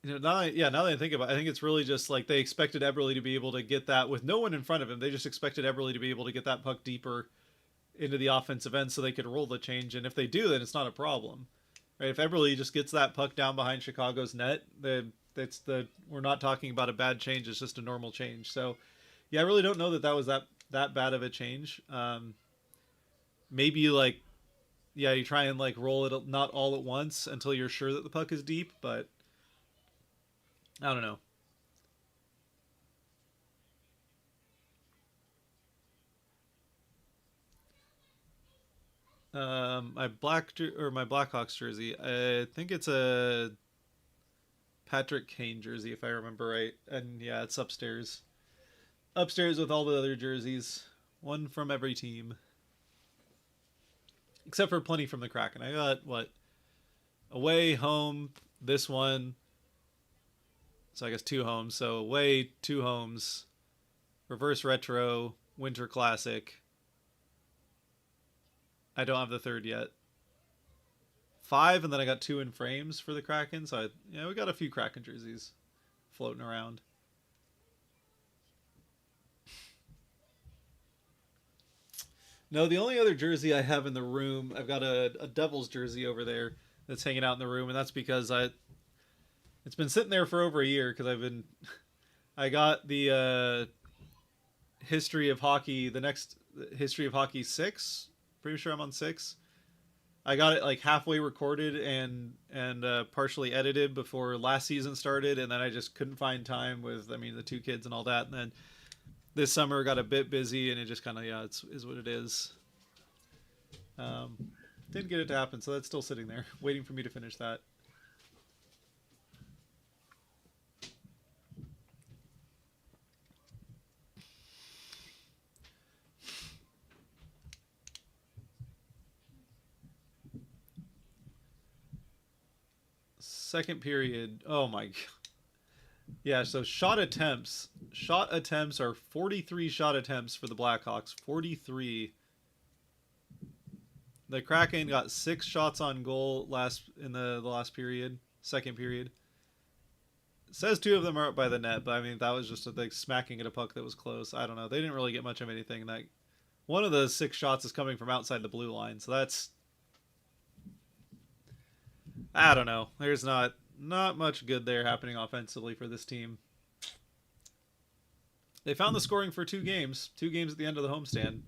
that I think about it, I think it's really just like they expected Eberle to be able to get that with no one in front of him. They just expected Eberle to be able to get that puck deeper into the offensive end so they could roll the change. And if they do, then it's not a problem. Right? If Eberle just gets that puck down behind Chicago's net, then we're not talking about a bad change. It's just a normal change. So, yeah, I really don't know that was that bad of a change. Maybe you try and roll it not all at once until you're sure that the puck is deep, but I don't know. My Blackhawks jersey. I think it's a Patrick Kane jersey, if I remember right. And yeah, it's upstairs. Upstairs with all the other jerseys. One from every team. Except for plenty from the Kraken. I got, away, home, this one. So I guess 2 homes. So away, 2 homes. Reverse retro, winter classic. I don't have the third yet. 5, and then I got 2 in frames for the Kraken. So we got a few Kraken jerseys floating around. No, the only other jersey I have in the room, I've got a Devils jersey over there that's hanging out in the room, and that's because it's been sitting there for over a year because I got the history of hockey, the next history of hockey 6. Pretty sure I'm on 6. I got it halfway recorded and partially edited before last season started, and then I just couldn't find time with the 2 kids and all that, and then this summer got a bit busy, and it just kind of is what it is. Didn't get it to happen, so that's still sitting there waiting for me to finish that. Second period. Oh my god. Yeah, so shot attempts are 43 shot attempts for the Blackhawks. 43. The Kraken got 6 shots on goal in the last period, second period. It says 2 of them are up by the net, but I mean that was just like smacking at a puck that was close. I don't know. They didn't really get much of anything. That one of the 6 shots is coming from outside the blue line, so that's, I don't know. There's not much good there happening offensively for this team. They found the scoring for 2 games. 2 games at the end of the homestand.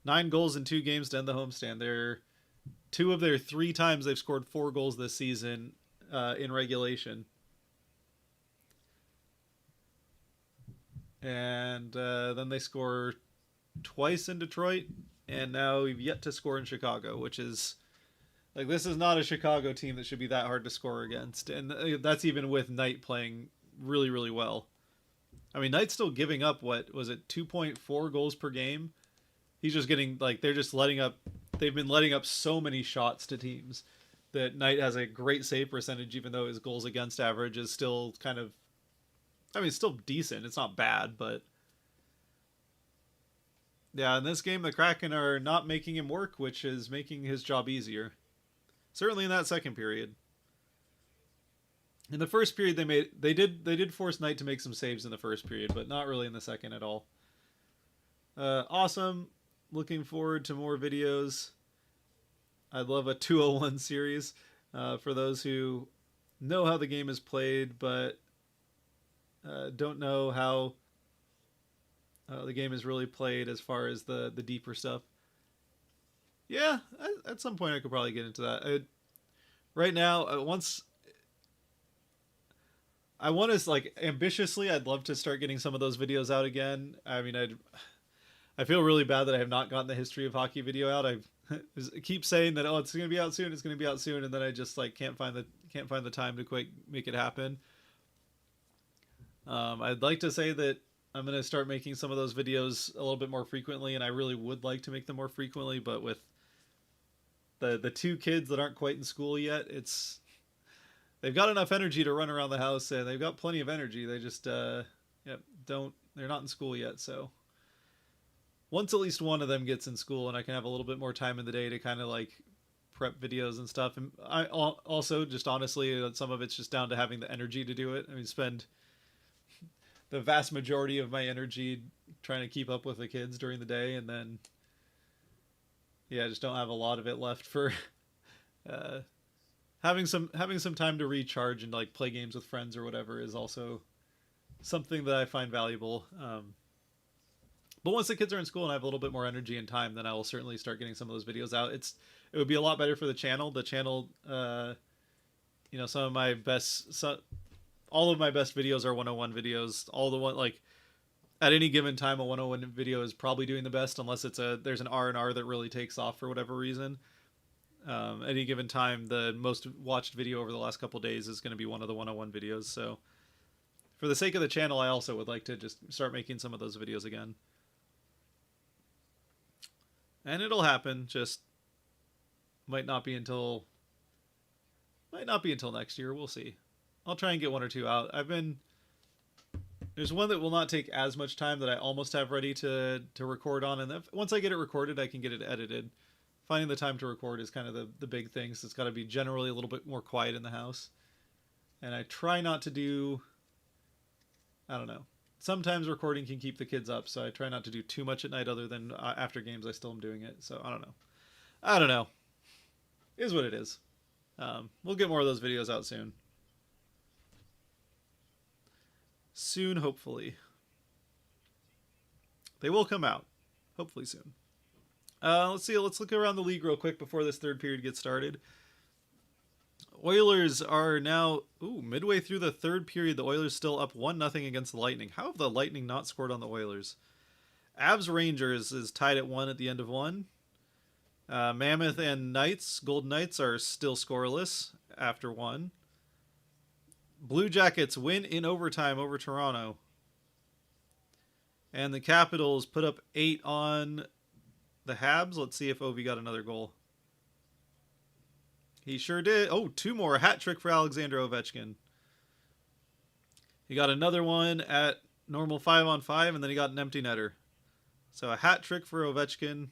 9 goals in 2 games to end the homestand. They're 2 of their 3 times they've scored 4 goals this season in regulation. And then they score twice in Detroit, and now we've yet to score in Chicago, which is like, this is not a Chicago team that should be that hard to score against, and that's even with Knight playing really, really well. I mean, Knight's still giving up, what was it, 2.4 goals per game? He's just getting, like, they're just letting up, they've been letting up so many shots to teams that Knight has a great save percentage, even though his goals against average is still kind of, I mean, it's still decent. It's not bad, but yeah, in this game, the Kraken are not making him work, which is making his job easier. Certainly in that second period. In the first period, they did force Knight to make some saves in the first period, but not really in the second at all. Awesome. Looking forward to more videos. I'd love a 201 series for those who know how the game is played, but don't know how the game is really played as far as the deeper stuff. Yeah, at some point I could probably get into that. Right now, once I want to, like, ambitiously, I'd love to start getting some of those videos out again. I mean, I feel really bad that I have not gotten the history of hockey video out. I keep saying that, oh, it's going to be out soon, it's going to be out soon, and then I just, like, can't find the time to quite make it happen. I'd like to say that I'm going to start making some of those videos a little bit more frequently, and I really would like to make them more frequently, but with the 2 kids that aren't quite in school yet, they've got enough energy to run around the house, and they've got plenty of energy. They just they're not in school yet, so once at least one of them gets in school and I can have a little bit more time in the day to kind of, like, prep videos and stuff. And I also, just honestly, some of it's just down to having the energy to do it. I mean, spend the vast majority of my energy trying to keep up with the kids during the day, and then I just don't have a lot of it left for having some time to recharge and, like, play games with friends or whatever is also something that I find valuable. But once the kids are in school and I have a little bit more energy and time, then I will certainly start getting some of those videos out. It would be a lot better for the channel. The channel, some of my best, all of my best videos are 101 videos. All the one, like, at any given time, a 101 video is probably doing the best, unless there's an R&R that really takes off for whatever reason. Any given time, the most watched video over the last couple days is going to be one of the 101 videos. So for the sake of the channel, I also would like to just start making some of those videos again. And it'll happen, just might not be until next year. We'll see. I'll try and get 1 or 2 out. There's one that will not take as much time that I almost have ready to record on, and once I get it recorded, I can get it edited. Finding the time to record is kind of the big thing, so it's got to be generally a little bit more quiet in the house. And I try not to do, I don't know. Sometimes recording can keep the kids up, so I try not to do too much at night, other than after games I still am doing it. So I don't know. It is what it is. We'll get more of those videos out soon. Soon, hopefully. They will come out. Hopefully soon. Let's see. Let's look around the league real quick before this third period gets started. Oilers are now midway through the third period. The Oilers still up 1-0 against the Lightning. How have the Lightning not scored on the Oilers? Avs Rangers is tied at 1 at the end of 1. Mammoth and Golden Knights are still scoreless after 1. Blue Jackets win in overtime over Toronto. And the Capitals put up 8 on the Habs. Let's see if Ovi got another goal. He sure did. 2 more. A hat trick for Alexander Ovechkin. He got another one at normal 5-on-5, and then he got an empty netter. So a hat trick for Ovechkin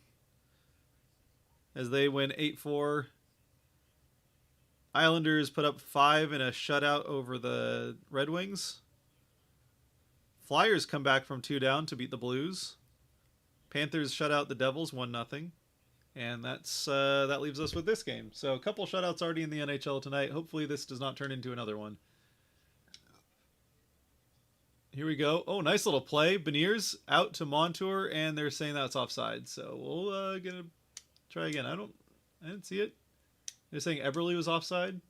as they win 8-4. Islanders put up 5 in a shutout over the Red Wings. Flyers come back from 2 down to beat the Blues. Panthers shut out the Devils 1-0. And that leaves us with this game. So a couple shutouts already in the NHL tonight. Hopefully this does not turn into another one. Here we go. Oh, nice little play. Beniers out to Montour, and they're saying that's offside. So we'll try again. I didn't see it. They're saying Eberle was offside.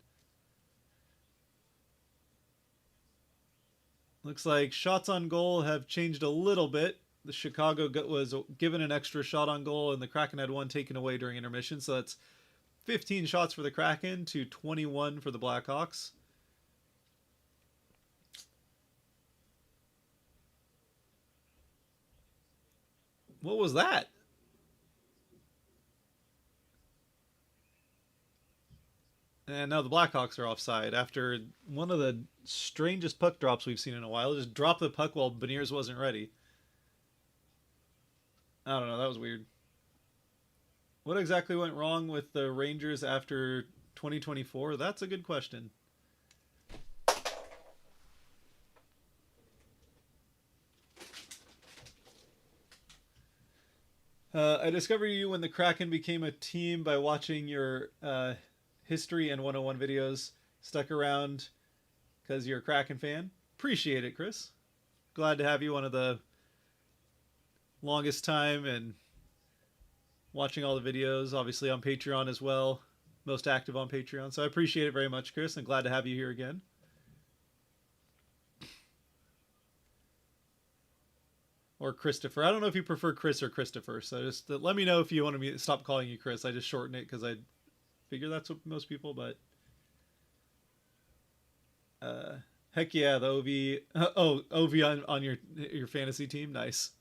Looks like shots on goal have changed a little bit. The Chicago was given an extra shot on goal, and the Kraken had one taken away during intermission. So that's 15 shots for the Kraken to 21 for the Blackhawks. What was that? And now the Blackhawks are offside after one of the strangest puck drops we've seen in a while. Just drop the puck while Beniers wasn't ready. I don't know. That was weird. What exactly went wrong with the Rangers after 2024? That's a good question. I discovered you when the Kraken became a team by watching your history and 101 videos. Stuck around because you're a Kraken fan. Appreciate it, Chris. Glad to have you, one of the longest time and watching all the videos. Obviously on Patreon as well. Most active on Patreon. So I appreciate it very much, Chris, and glad to have you here again. Or Christopher. I don't know if you prefer Chris or Christopher. So just let me know if you want me to stop calling you Chris. I just shorten it because I figure that's what most people, but heck yeah, the OV. OV on your fantasy team. Nice.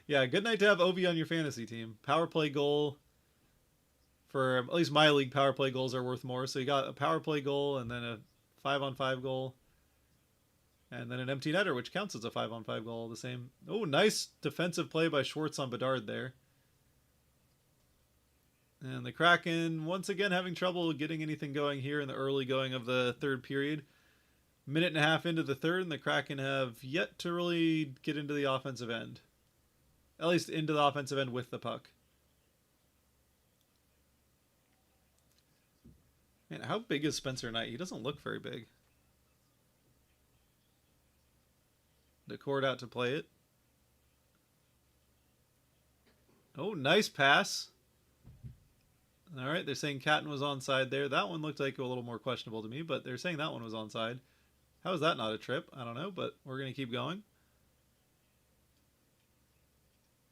Yeah, good night to have OV on your fantasy team. Power play goal for at least my league. Power play goals are worth more. So you got a power play goal and then a 5-on-5 goal. And then an empty netter, which counts as a 5-on-5 goal, the same. Oh, nice defensive play by Schwartz on Bedard there. And the Kraken, once again, having trouble getting anything going here in the early going of the third period. Minute and a half into the third, and the Kraken have yet to really get into the offensive end. At least into the offensive end with the puck. Man, how big is Spencer Knight? He doesn't look very big. Decord out to play it. Oh, nice pass. All right, they're saying Catton was onside there. That one looked like a little more questionable to me, but they're saying that one was onside. How is that not a trip? I don't know, but we're going to keep going.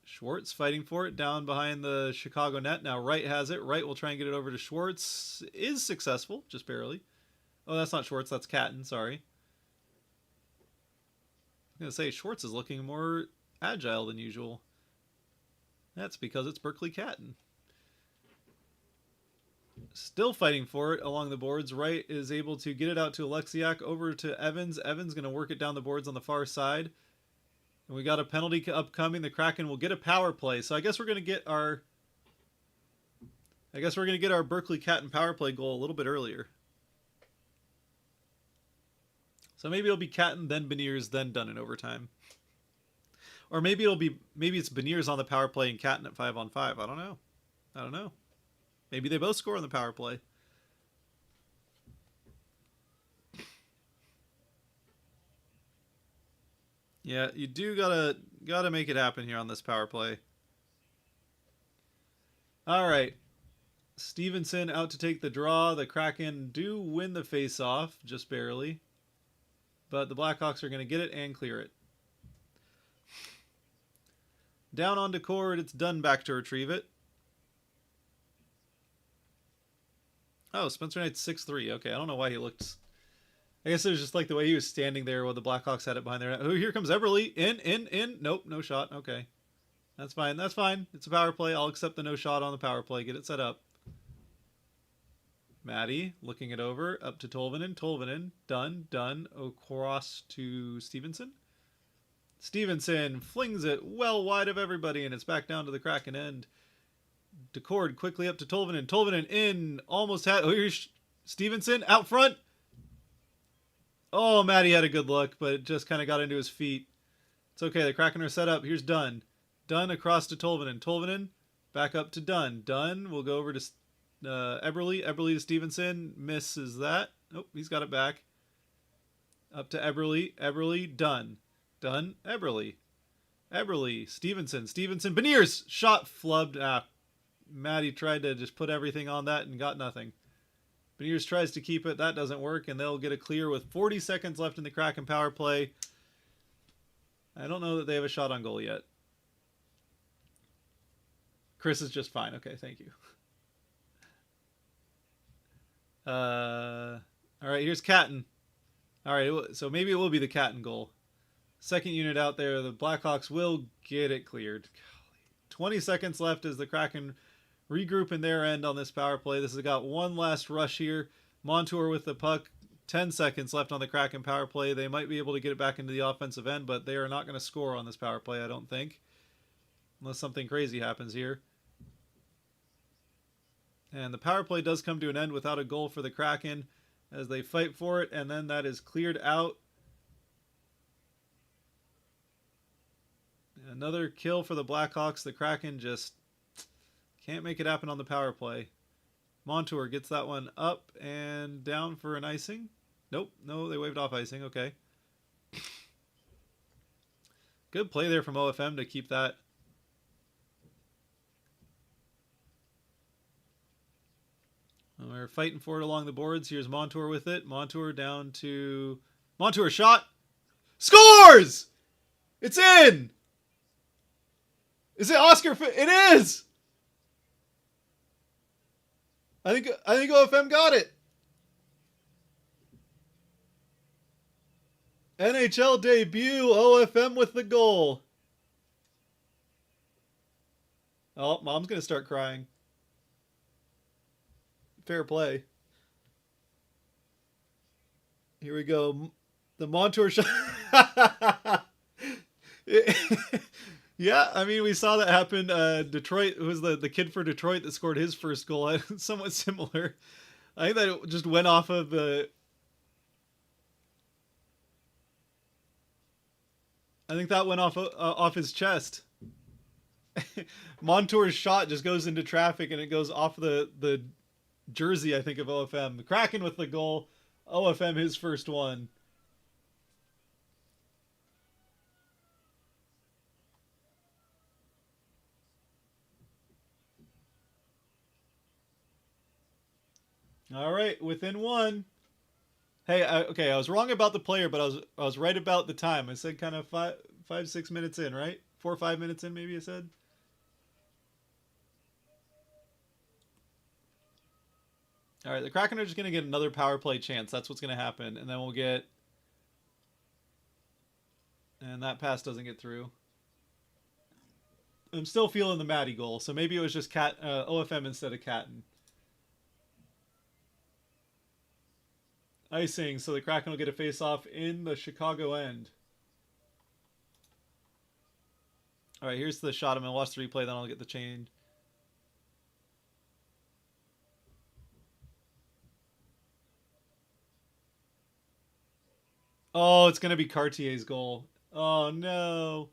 Schwartz fighting for it down behind the Chicago net. Now Wright has it. Wright will try and get it over to Schwartz. Is successful, just barely. Oh, that's not Schwartz. That's Catton. Sorry. I'm going to say Schwartz is looking more agile than usual. That's because it's Berkeley Catton. Still fighting for it along the boards. Wright is able to get it out to Alexiak, over to Evans. Evans going to work it down the boards on the far side. And we got a penalty upcoming. The Kraken will get a power play. So I guess we're going to get our Berkeley Catton power play goal a little bit earlier. So maybe it'll be Catton, then Beniers, then done in overtime. Or maybe it's Beniers on the power play and Catton at 5-on-5. I don't know. Maybe they both score on the power play. Yeah, you do gotta make it happen here on this power play. All right. Stevenson out to take the draw. The Kraken do win the face-off, just barely. But the Blackhawks are going to get it and clear it. Down on Decord, it's Dunback to retrieve it. Oh, Spencer Knight's 6'3". Okay, I don't know why he looked... I guess it was just like the way he was standing there while the Blackhawks had it behind their net. Oh, here comes Eberle. In. Nope, no shot. Okay. That's fine. It's a power play. I'll accept the no shot on the power play. Get it set up. Maddie looking it over. Up to Tolvanen. Done. Across to Stevenson. Stevenson flings it well wide of everybody, and it's back down to the Kraken end. Decord quickly up to Tolvanen. Tolvanen in. Almost had... Oh, here's Stevenson out front. Oh, Matty had a good look, but it just kind of got into his feet. It's okay. The Kraken are set up. Here's Dunn. Dunn across to Tolvanen. Tolvanen back up to Dunn. Dunn will go over to Eberle. Eberle to Stevenson. Misses that. Oh, he's got it back. Up to Eberle. Eberle. Dunn. Dunn. Eberle. Eberle. Stevenson. Stevenson. Beniers. Shot flubbed. Matty tried to just put everything on that and got nothing. Beniers tries to keep it. That doesn't work, and they'll get a clear with 40 seconds left in the Kraken power play. I don't know that they have a shot on goal yet. Chris is just fine. Okay, thank you. All right, here's Catton. All right, so maybe it will be the Catton goal. Second unit out there. The Blackhawks will get it cleared. Golly. 20 seconds left as the Kraken regroup in their end on this power play. This has got one last rush here. Montour with the puck. 10 seconds left on the Kraken power play. They might be able to get it back into the offensive end, but they are not going to score on this power play, I don't think. Unless something crazy happens here. And the power play does come to an end without a goal for the Kraken as they fight for it, and then that is cleared out. Another kill for the Blackhawks. The Kraken just can't make it happen on the power play. Montour gets that one up and down for an icing. Nope, no, they waved off icing. Okay. Good play there from OFM to keep that. We're fighting for it along the boards. Here's Montour with it. Montour down to... Montour shot. Scores! It's in! Is it Oscar? It is! I think OFM got it. NHL debut, OFM with the goal. Oh, Mom's going to start crying. Fair play. Here we go. The Montour shot. Yeah, I mean, we saw that happen. Detroit, who was the kid for Detroit that scored his first goal, somewhat similar. I think that just went off of the... I think that went off his chest. Montour's shot just goes into traffic and it goes off the jersey, I think, of OFM. The Kraken with the goal. OFM his first one. All right, within one. Hey, okay, I was wrong about the player, but I was right about the time. I said kind of 5-6 minutes in, right? 4 or 5 minutes in, maybe I said. All right, the Kraken are just going to get another power play chance. That's what's going to happen, and then we'll get... And that pass doesn't get through. I'm still feeling the Matty goal, so maybe it was just OFM instead of Catton. Icing, so the Kraken will get a face-off in the Chicago end. All right, here's the shot. I'm going to watch the replay, then I'll get the change. Oh, it's going to be Cartier's goal. Oh, no.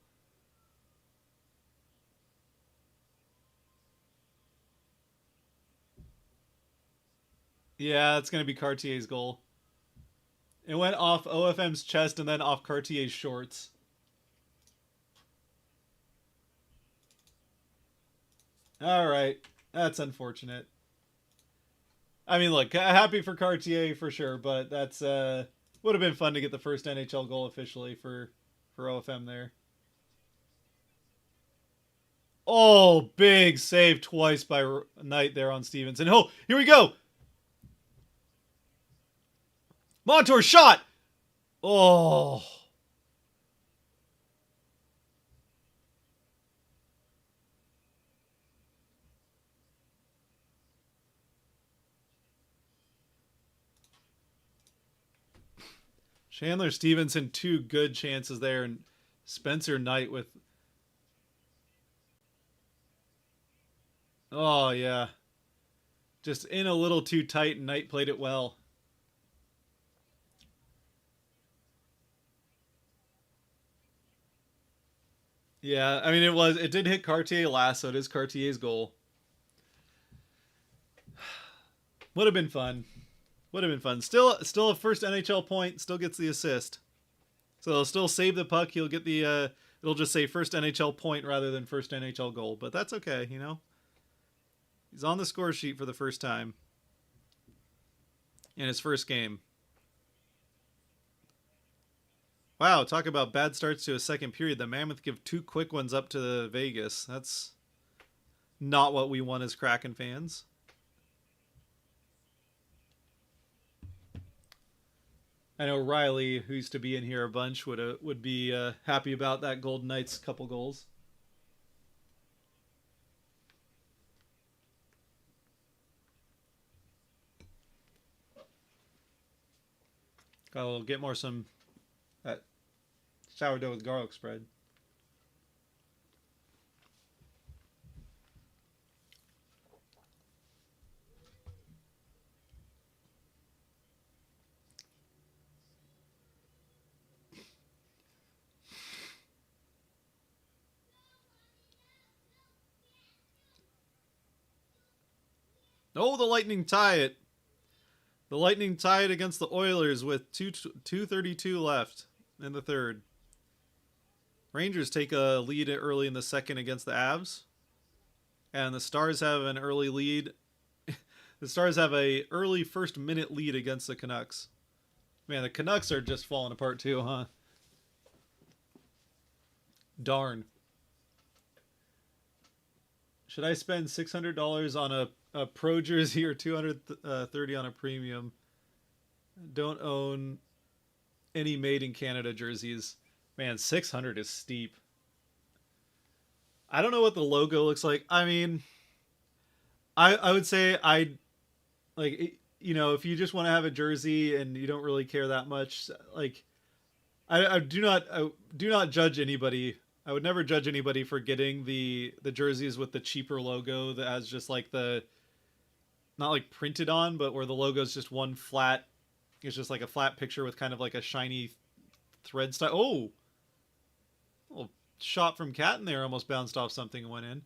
Yeah, it's going to be Cartier's goal. It went off OFM's chest and then off Cartier's shorts. All right. That's unfortunate. I mean, look, happy for Cartier for sure, but that's would have been fun to get the first NHL goal officially for OFM there. Oh, big save twice by Knight there on Stevenson. Oh, here we go. Montour shot. Oh. Chandler Stevenson, 2 good chances there, and Spencer Knight with... Oh, yeah. Just in a little too tight, and Knight played it well. Yeah, I mean it did hit Cartier last, so it is Cartier's goal. Would have been fun. Would have been fun. Still a first NHL point. Still gets the assist. So they'll still save the puck. He'll get the. It'll just say first NHL point rather than first NHL goal. But that's okay. You know. He's on the score sheet for the first time in his first game. Wow, talk about bad starts to a second period. The Mammoth give 2 quick ones up to the Vegas. That's not what we want as Kraken fans. I know Riley, who used to be in here a bunch, would be happy about that Golden Knights couple goals. I'll get more some that sourdough with garlic spread. Oh, the Lightning tie it. The Lightning tie it against the Oilers with 2:32 left in the third. Rangers take a lead early in the second against the Avs. And the Stars have an early lead. The Stars have a early first minute lead against the Canucks. Man, the Canucks are just falling apart too, huh? Darn. Should I spend $600 on a pro jersey or $230 on a premium? Don't own any made in Canada jerseys. Man, 600 is steep. I don't know what the logo looks like. I mean, I would say like, you know, if you just want to have a jersey and you don't really care that much, like I do not judge anybody. I would never judge anybody for getting the jerseys with the cheaper logo that has just like the, not like printed on, but where the logo is just one flat. It's just like a flat picture with kind of like a shiny thread style. Oh, little shot from Catton there, almost bounced off something and went in.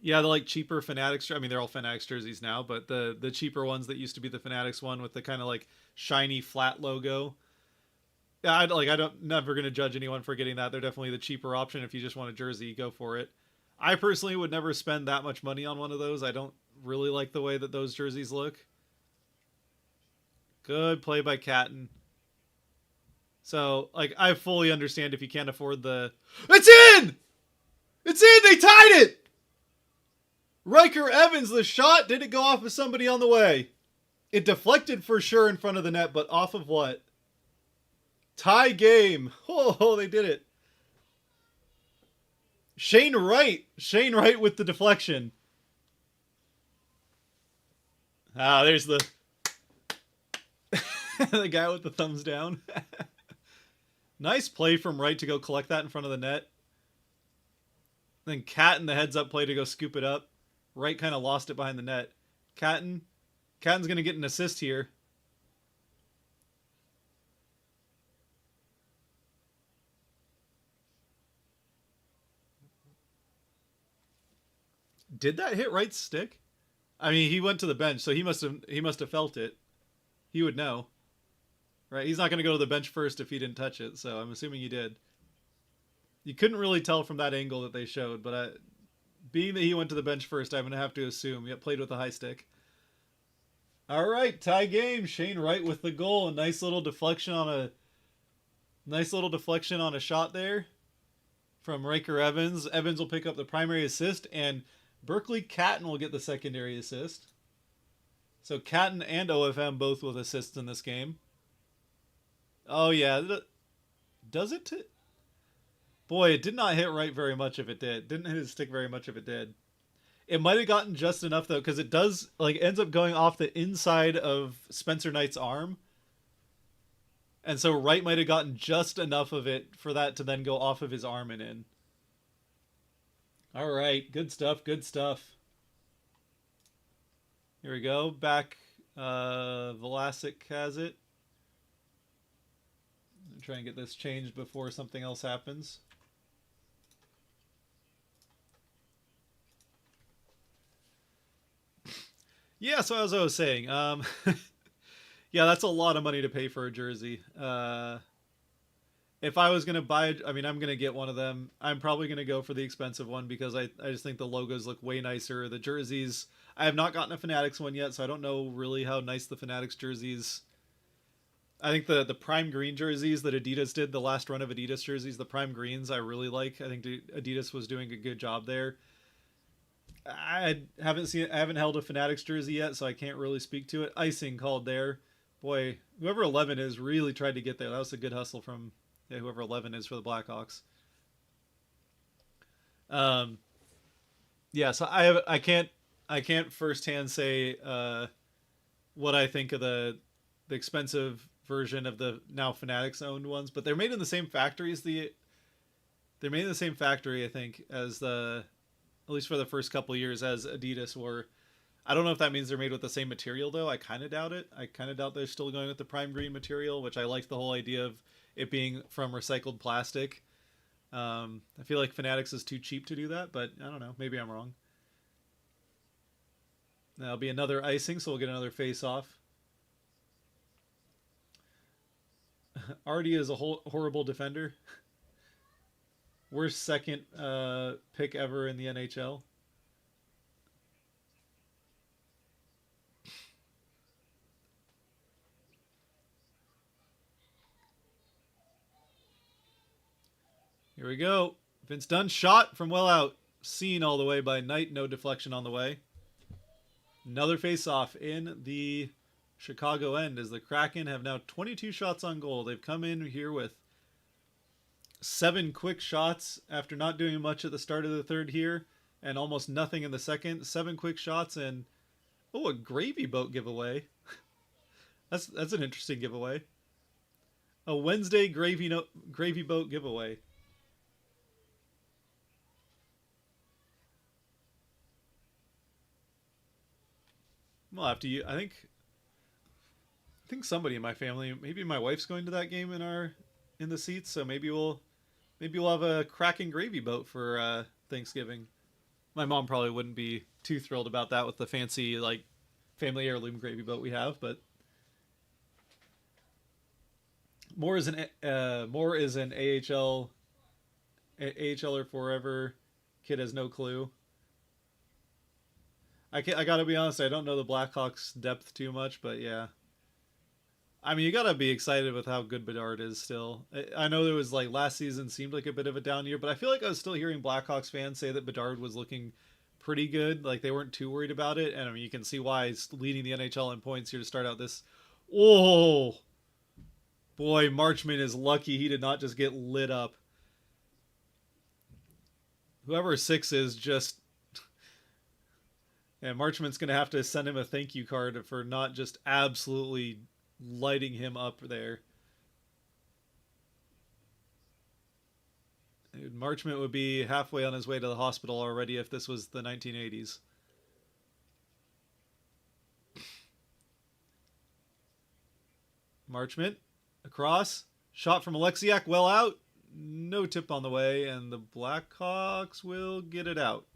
Yeah, the like cheaper Fanatics. I mean, they're all Fanatics jerseys now, but the cheaper ones that used to be the Fanatics one with the kind of like shiny flat logo. Yeah, never gonna judge anyone for getting that. They're definitely the cheaper option. If you just want a jersey, go for it. I personally would never spend that much money on one of those. I don't really like the way that those jerseys look. Good play by Catton. So, like, I fully understand if you can't afford the... It's in! It's in! They tied it! Riker Evans, the shot, did it go off of somebody on the way? It deflected for sure in front of the net, but off of what? Tie game. Oh, they did it. Shane Wright. Shane Wright with the deflection. Ah, there's the... the guy with the thumbs down. Nice play from Wright to go collect that in front of the net. Then Catton, the heads up play to go scoop it up. Wright kind of lost it behind the net. Catton's going to get an assist here. Did that hit Wright's stick? I mean, he went to the bench, so he must have felt it. He would know. Right? He's not going to go to the bench first if he didn't touch it, so I'm assuming he did. You couldn't really tell from that angle that they showed, but being that he went to the bench first, I'm going to have to assume. Yep, played with the high stick. All right, tie game. Shane Wright with the goal. A nice little deflection on a shot there from Riker Evans. Evans will pick up the primary assist, and Berkeley Catton will get the secondary assist. So Catton and OFM both with assists in this game. Oh, yeah. Does it? Boy, it did not hit Wright very much if it did. Didn't hit his stick very much if it did. It might have gotten just enough, though, because it does, like, ends up going off the inside of Spencer Knight's arm. And so Wright might have gotten just enough of it for that to then go off of his arm and in. All right. Good stuff. Good stuff. Here we go. Back. Velasic has it. Try and get this changed before something else happens. Yeah, so as I was saying, yeah, that's a lot of money to pay for a jersey. If I was gonna buy, I mean, I'm gonna get one of them. I'm probably gonna go for the expensive one because I just think the logos look way nicer. The jerseys, I have not gotten a Fanatics one yet, so I don't know really how nice the Fanatics jerseys. I think the prime green jerseys that Adidas did, the last run of Adidas jerseys, the prime greens, I really like. I think Adidas was doing a good job there. I haven't held a Fanatics jersey yet, so I can't really speak to it. Icing called there. Boy, whoever 11 is really tried to get there. That was a good hustle from whoever 11 is for the Blackhawks. Um, yeah, so I can't firsthand say what I think of the expensive version of the now Fanatics owned ones, but they're made in the same factory as they're made in the same factory I think as the at least for the first couple of years as Adidas were. I don't know if that means they're made with the same material though. I kind of doubt it. I kind of doubt they're still going with the prime green material, which I like the whole idea of it being from recycled plastic. I feel like Fanatics is too cheap to do that, but I don't know. Maybe I'm wrong. That'll be another icing, so we'll get another face off. Artie is a horrible defender. Worst second pick ever in the NHL. Here we go. Vince Dunn shot from well out. Seen all the way by Knight. No deflection on the way. Another face-off in the Chicago end as the Kraken have now 22 shots on goal. They've come in here with 7 quick shots after not doing much at the start of the third here and almost nothing in the second. 7 quick shots and a gravy boat giveaway. That's an interesting giveaway. A Wednesday gravy boat giveaway. Well, after you, I think somebody in my family, maybe my wife's going to that game in the seats, so maybe we'll have a Kraken gravy boat for Thanksgiving. My mom probably wouldn't be too thrilled about that with the fancy like family heirloom gravy boat we have, but more is an AHLer forever. Kid has no clue. I gotta be honest, I don't know the Blackhawks depth too much, but yeah. I mean, you gotta be excited with how good Bedard is still. I know there was like last season seemed like a bit of a down year, but I feel like I was still hearing Blackhawks fans say that Bedard was looking pretty good. Like they weren't too worried about it, and I mean you can see why he's leading the NHL in points here to start out this. Oh boy, Marchman is lucky he did not just get lit up. Whoever 6 is just. And Marchman's going to have to send him a thank you card for not just absolutely lighting him up there. Dude, Marchman would be halfway on his way to the hospital already if this was the 1980s. Marchman, across. Shot from Alexiak, well out. No tip on the way, and the Blackhawks will get it out.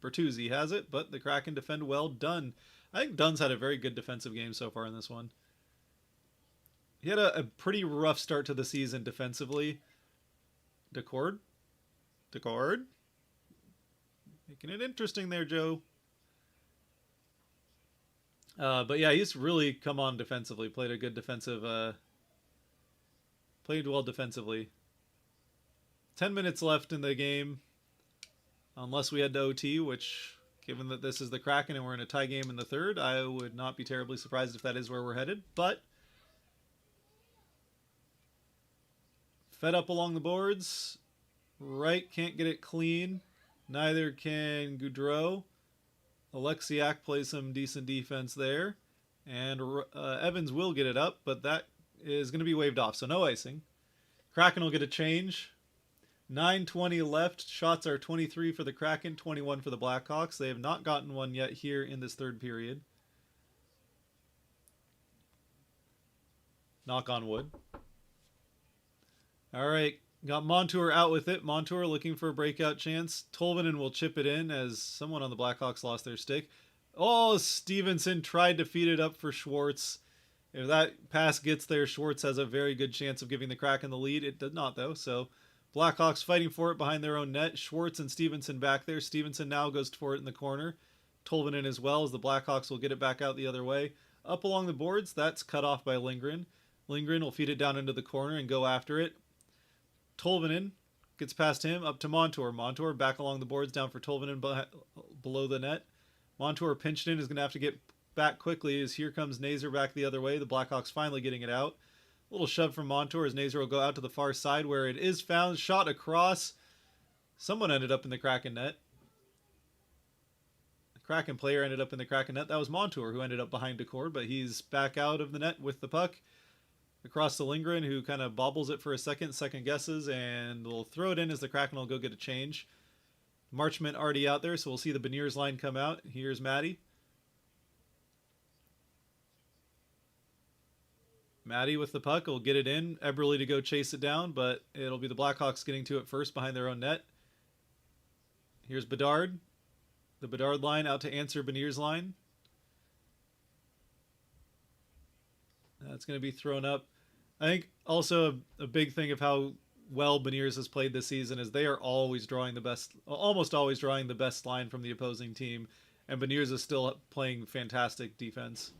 Bertuzzi has it, but the Kraken defend well. Dunn. I think Dunn's had a very good defensive game so far in this one. He had a pretty rough start to the season defensively. Decord. Making it interesting there, Joe. But yeah, he's really come on defensively. Played a good defensive. Played well defensively. 10 minutes left in the game. Unless we head to OT, which, given that this is the Kraken and we're in a tie game in the third, I would not be terribly surprised if that is where we're headed. But fed up along the boards. Wright can't get it clean. Neither can Goudreau. Alexiak plays some decent defense there. And Evans will get it up, but that is going to be waved off, so no icing. Kraken will get a change. 9:20 left. Shots are 23 for the Kraken, 21 for the Blackhawks. They have not gotten one yet here in this third period. Knock on wood. All right. Got Montour out with it. Montour looking for a breakout chance. Tolvanen will chip it in as someone on the Blackhawks lost their stick. Oh, Stevenson tried to feed it up for Schwartz. If that pass gets there, Schwartz has a very good chance of giving the Kraken the lead. It did not, though, so Blackhawks fighting for it behind their own net. Schwartz and Stevenson back there. Stevenson now goes for it in the corner. Tolvanen as well, as the Blackhawks will get it back out the other way. Up along the boards, that's cut off by Lindgren. Lindgren will feed it down into the corner and go after it. Tolvanen gets past him, up to Montour. Montour back along the boards, down for Tolvanen below the net. Montour pinched in, is going to have to get back quickly as here comes Nazer back the other way. The Blackhawks finally getting it out. A little shove from Montour as Nazer will go out to the far side where it is found. Shot across. Someone ended up in the Kraken net. The Kraken player ended up in the Kraken net. That was Montour who ended up behind Decord, but he's back out of the net with the puck. Across to Lindgren, who kind of bobbles it for a second guesses, and will throw it in as the Kraken will go get a change. Marchment already out there, so we'll see the Beniers line come out. Here's Matty. Matty with the puck will get it in. Eberle to go chase it down, but it'll be the Blackhawks getting to it first behind their own net. Here's Bedard. The Bedard line out to answer Beniers' line. That's going to be thrown up. I think also a big thing of how well Beniers has played this season is they are always drawing the best, almost always drawing the best line from the opposing team, and Beniers is still playing fantastic defense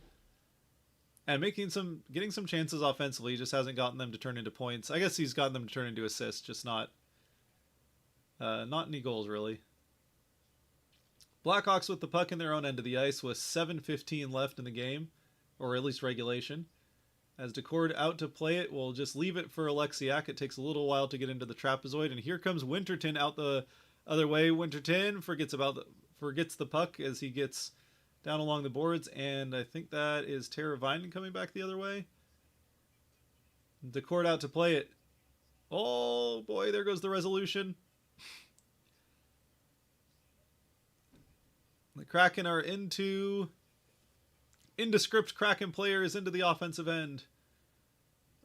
and getting some chances offensively. He just hasn't gotten them to turn into points. I guess he's gotten them to turn into assists, just not any goals really. Blackhawks with the puck in their own end of the ice with 7:15 left in the game, or at least regulation. As Decord out to play it, we'll just leave it for Alexiak. It takes a little while to get into the trapezoid, and here comes Winterton out the other way. Winterton forgets the puck as he gets down along the boards, and I think that is Teravainen coming back the other way. Decord out to play it. Oh boy, there goes the resolution. The Kraken are into script. Kraken players into the offensive end.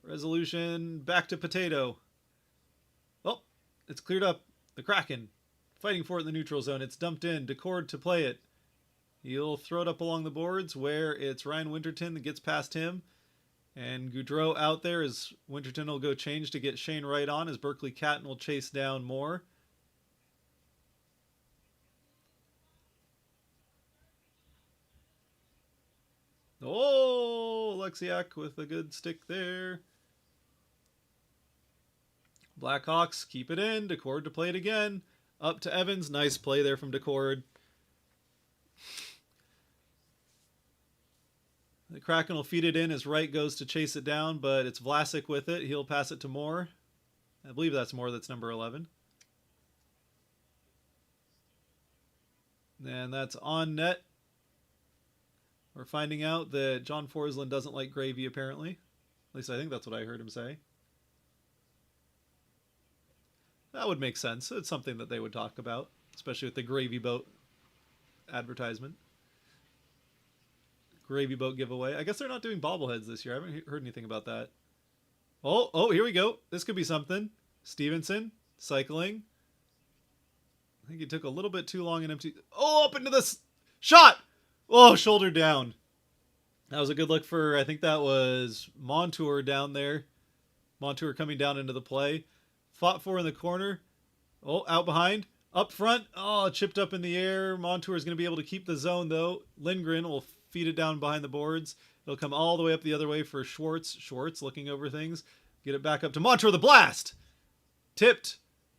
Resolution back to Potato. Oh, it's cleared up. The Kraken fighting for it in the neutral zone. It's dumped in. Decord to play it. He'll throw it up along the boards where it's Ryan Winterton that gets past him. And Goudreau out there as Winterton will go change to get Shane Wright on as Berkeley Catton will chase down Moore. Oh, Alexiak with a good stick there. Blackhawks keep it in. Decord to play it again. Up to Evans. Nice play there from Decord. The Kraken will feed it in as Wright goes to chase it down, but it's Vlasic with it. He'll pass it to Moore. I believe that's Moore. That's number 11. And that's on net. We're finding out that John Forsland doesn't like gravy, apparently. At least I think that's what I heard him say. That would make sense. It's something that they would talk about, especially with the gravy boat advertisement. Gravy boat giveaway. I guess they're not doing bobbleheads this year. I haven't heard anything about that. Oh, here we go. This could be something. Stevenson, cycling. I think he took a little bit too long and empty. Oh, up into this shot! Oh, shoulder down. That was a good look for, I think that was Montour down there. Montour coming down into the play. Fought for in the corner. Oh, out behind. Up front. Oh, chipped up in the air. Montour is going to be able to keep the zone, though. Lindgren will feed it down behind the boards. It'll come all the way up the other way for Schwartz. Schwartz looking over things. Get it back up to Montour. The blast! Tipped.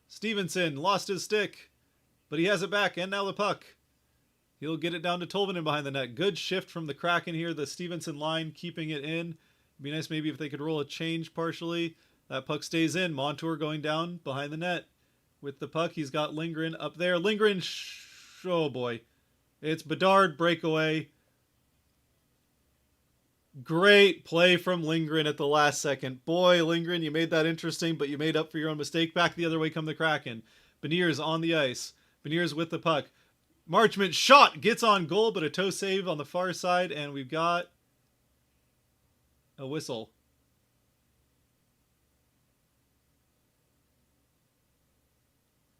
Stevenson lost his stick. But he has it back, and now the puck. He'll get it down to Tolvanen behind the net. Good shift from the Kraken here. The Stevenson line keeping it in. It'd be nice maybe if they could roll a change partially. That puck stays in. Montour going down behind the net. With the puck, he's got Lindgren up there. Lindgren, oh boy. It's Bedard breakaway. Great play from Lindgren at the last second. Boy, Lindgren, you made that interesting, but you made up for your own mistake. Back the other way come the Kraken. Beniers on the ice. Beniers with the puck. Marchment shot, gets on goal, but a toe save on the far side, and we've got a whistle.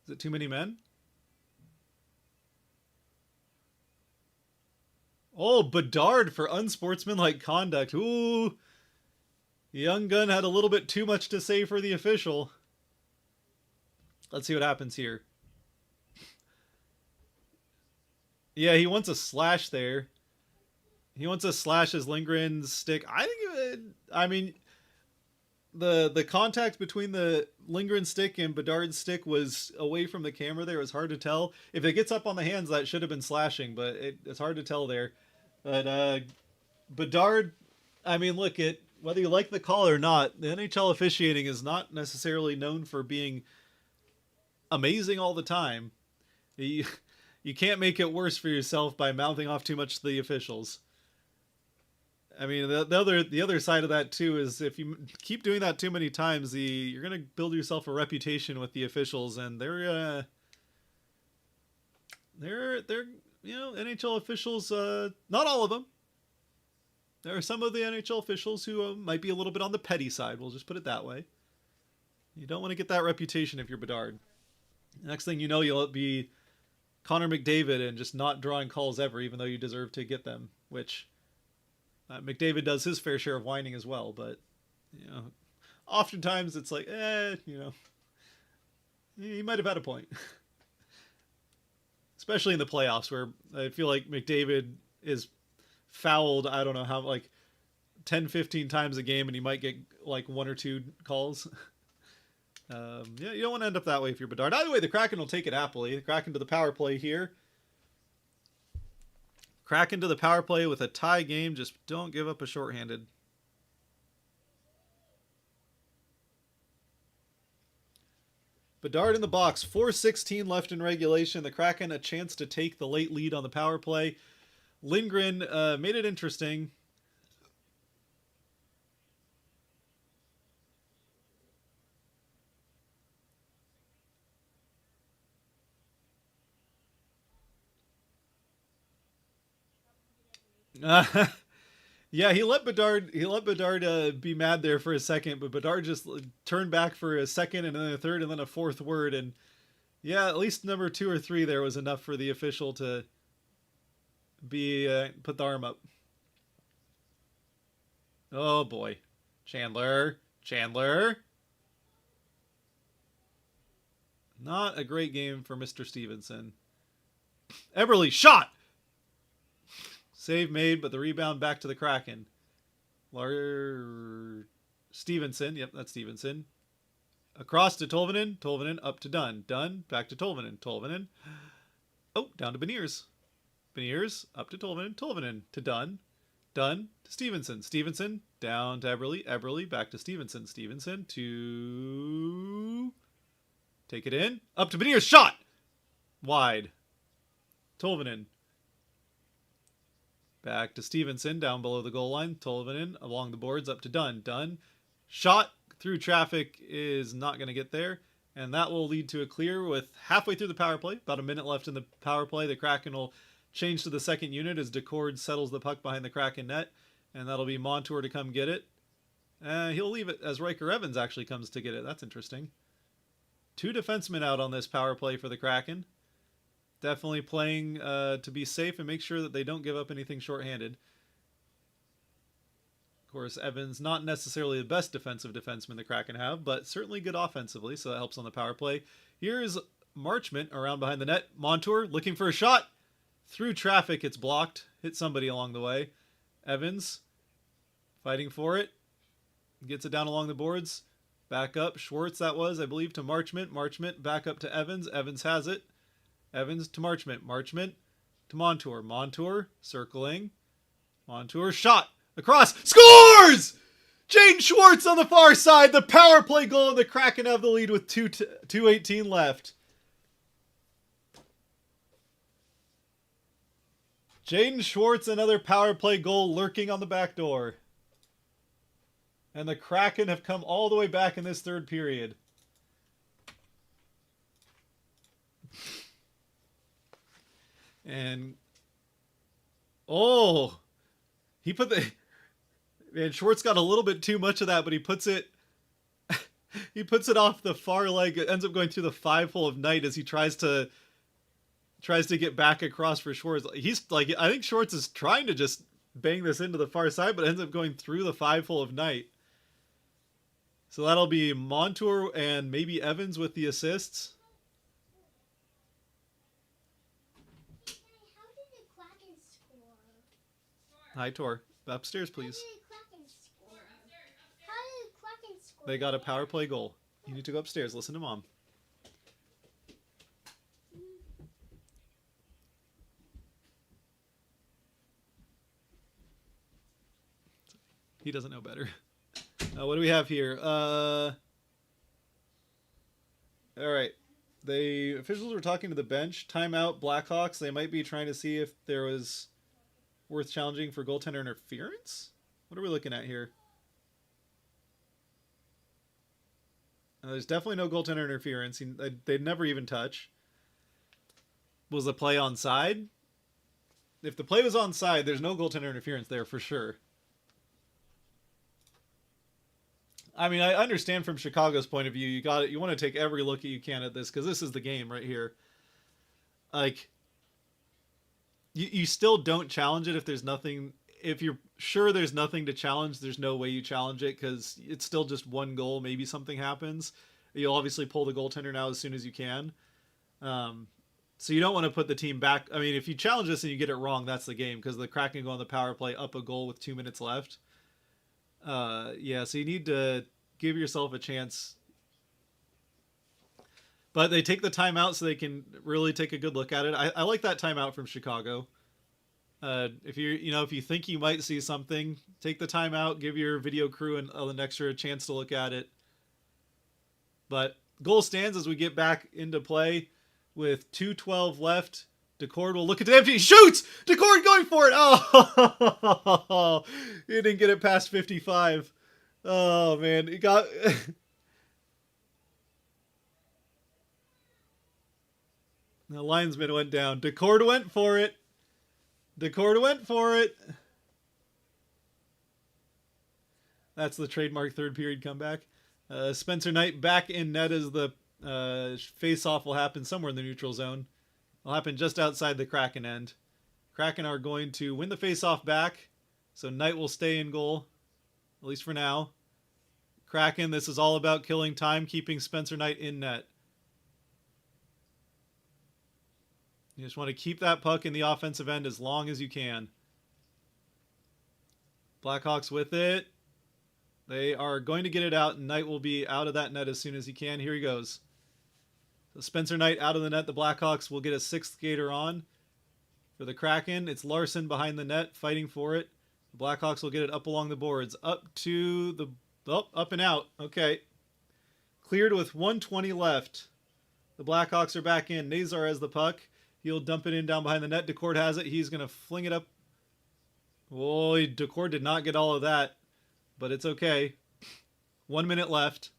Is it too many men? Oh, Bedard for unsportsmanlike conduct. Ooh. The young gun had a little bit too much to say for the official. Let's see what happens here. Yeah, he wants a slash there. He wants to slash as Lindgren's stick. I think I mean, the contact between the Lindgren stick and Bedard's stick was away from the camera there. It was hard to tell. If it gets up on the hands, that should have been slashing, but it's hard to tell there. But Bedard, I mean, look, whether you like the call or not, the NHL officiating is not necessarily known for being amazing all the time. You can't make it worse for yourself by mouthing off too much to the officials. I mean, the other side of that too is if you keep doing that too many times, you're gonna build yourself a reputation with the officials, and they're NHL officials. Not all of them. There are some of the NHL officials who might be a little bit on the petty side. We'll just put it that way. You don't want to get that reputation if you're Bedard. Next thing you know, you'll be Connor McDavid and just not drawing calls ever, even though you deserve to get them, which McDavid does his fair share of whining as well, but oftentimes it's like, he might have had a point. Especially in the playoffs, where I feel like McDavid is fouled, I don't know how, like 10, 15 times a game, and he might get like 1 or 2 calls. You don't want to end up that way if you're Bedard. Either way, the Kraken will take it happily. The Kraken to the power play here. Kraken to the power play with a tie game. Just don't give up a shorthanded. Bedard in the box. 4:16 left in regulation. The Kraken a chance to take the late lead on the power play. Lindgren made it interesting. Yeah, he let Bedard be mad there for a second, but Bedard just turned back for a second and then a third and then a fourth word, and yeah, at least number 2 or 3 there was enough for the official to be put the arm up. Oh boy, Chandler. Not a great game for Mr. Stevenson. Eberle shot. Save made, but the rebound back to the Kraken. Stevenson. Yep, that's Stevenson. Across to Tolvanen. Tolvanen up to Dunn. Dunn back to Tolvanen. Tolvanen. Oh, down to Beniers. Beniers up to Tolvanen. Tolvanen to Dunn. Dunn to Stevenson. Stevenson down to Eberle. Eberle back to Stevenson. Stevenson to... Take it in. Up to Beniers. Shot! Wide. Tolvanen. Back to Stevenson, down below the goal line. Tolvanen along the boards, up to Dunn. Dunn. Shot through traffic is not going to get there. And that will lead to a clear with halfway through the power play. About a minute left in the power play. The Kraken will change to the second unit as Decord settles the puck behind the Kraken net. And that'll be Montour to come get it. He'll leave it as Riker Evans actually comes to get it. That's interesting. 2 defensemen out on this power play for the Kraken. Definitely playing to be safe and make sure that they don't give up anything shorthanded. Of course, Evans, not necessarily the best defensive defenseman the Kraken have, but certainly good offensively, so that helps on the power play. Here's Marchment around behind the net. Montour looking for a shot. Through traffic, it's blocked. Hit somebody along the way. Evans fighting for it. Gets it down along the boards. Back up. Schwartz, that was, I believe, to Marchment. Marchment back up to Evans. Evans has it. Evans to Marchment. Marchment to Montour. Montour circling. Montour shot across. Scores! Jaden Schwartz on the far side. The power play goal, and the Kraken have the lead with 2:18 left. Jaden Schwartz, another power play goal lurking on the back door. And the Kraken have come all the way back in this third period. And he put the... Man, Schwartz got a little bit too much of that, but he puts it... He puts it off the far leg. It ends up going through the 5-hole of Knight as he tries to get back across for Schwartz. He's like, I think Schwartz is trying to just bang this into the far side, but ends up going through the 5-hole of Knight. So that'll be Montour and maybe Evans with the assists. How did the Kraken score? Hi, Tor. Upstairs, please. How did the Kraken score? They got a power play goal. You need to go upstairs. Listen to Mom. He doesn't know better. What do we have here? All right. The officials were talking to the bench. Timeout, Blackhawks. They might be trying to see if there was worth challenging for goaltender interference. What are we looking at here? There's definitely no goaltender interference. They'd never even touch. Was the play onside? If the play was onside, there's no goaltender interference there for sure. I mean, I understand from Chicago's point of view, you want to take every look you can at this because this is the game right here. Like, you still don't challenge it if there's nothing. If you're sure there's nothing to challenge, there's no way you challenge it because it's still just one goal. Maybe something happens. You'll obviously pull the goaltender now as soon as you can. So you don't want to put the team back. I mean, if you challenge this and you get it wrong, that's the game because the Kraken go on the power play up a goal with 2 minutes left. Yeah, so you need to give yourself a chance. But they take the timeout so they can really take a good look at it. I like that timeout from Chicago. If you think you might see something, take the timeout, give your video crew an extra chance to look at it. But goal stands as we get back into play with 2:12 left. Decord will look at the empty. He shoots! Decord going for it! Oh! He didn't get it past 55. Oh, man. He got... The linesman went down. Decord went for it. Decord went for it. That's the trademark third period comeback. Spencer Knight back in net as the face-off will happen somewhere in the neutral zone. It'll happen just outside the Kraken end. Kraken are going to win the face-off back, so Knight will stay in goal, at least for now. Kraken, this is all about killing time, keeping Spencer Knight in net. You just want to keep that puck in the offensive end as long as you can. Blackhawks with it. They are going to get it out, and Knight will be out of that net as soon as he can. Here he goes. So Spencer Knight out of the net. The Blackhawks will get a sixth skater on. For the Kraken, it's Larson behind the net fighting for it. The Blackhawks will get it up along the boards. Up to the... Oh, up and out. Okay. Cleared with 1:20 left. The Blackhawks are back in. Nazar has the puck. He'll dump it in down behind the net. Decord has it. He's going to fling it up. Oh, Decord did not get all of that. But it's okay. 1 minute left.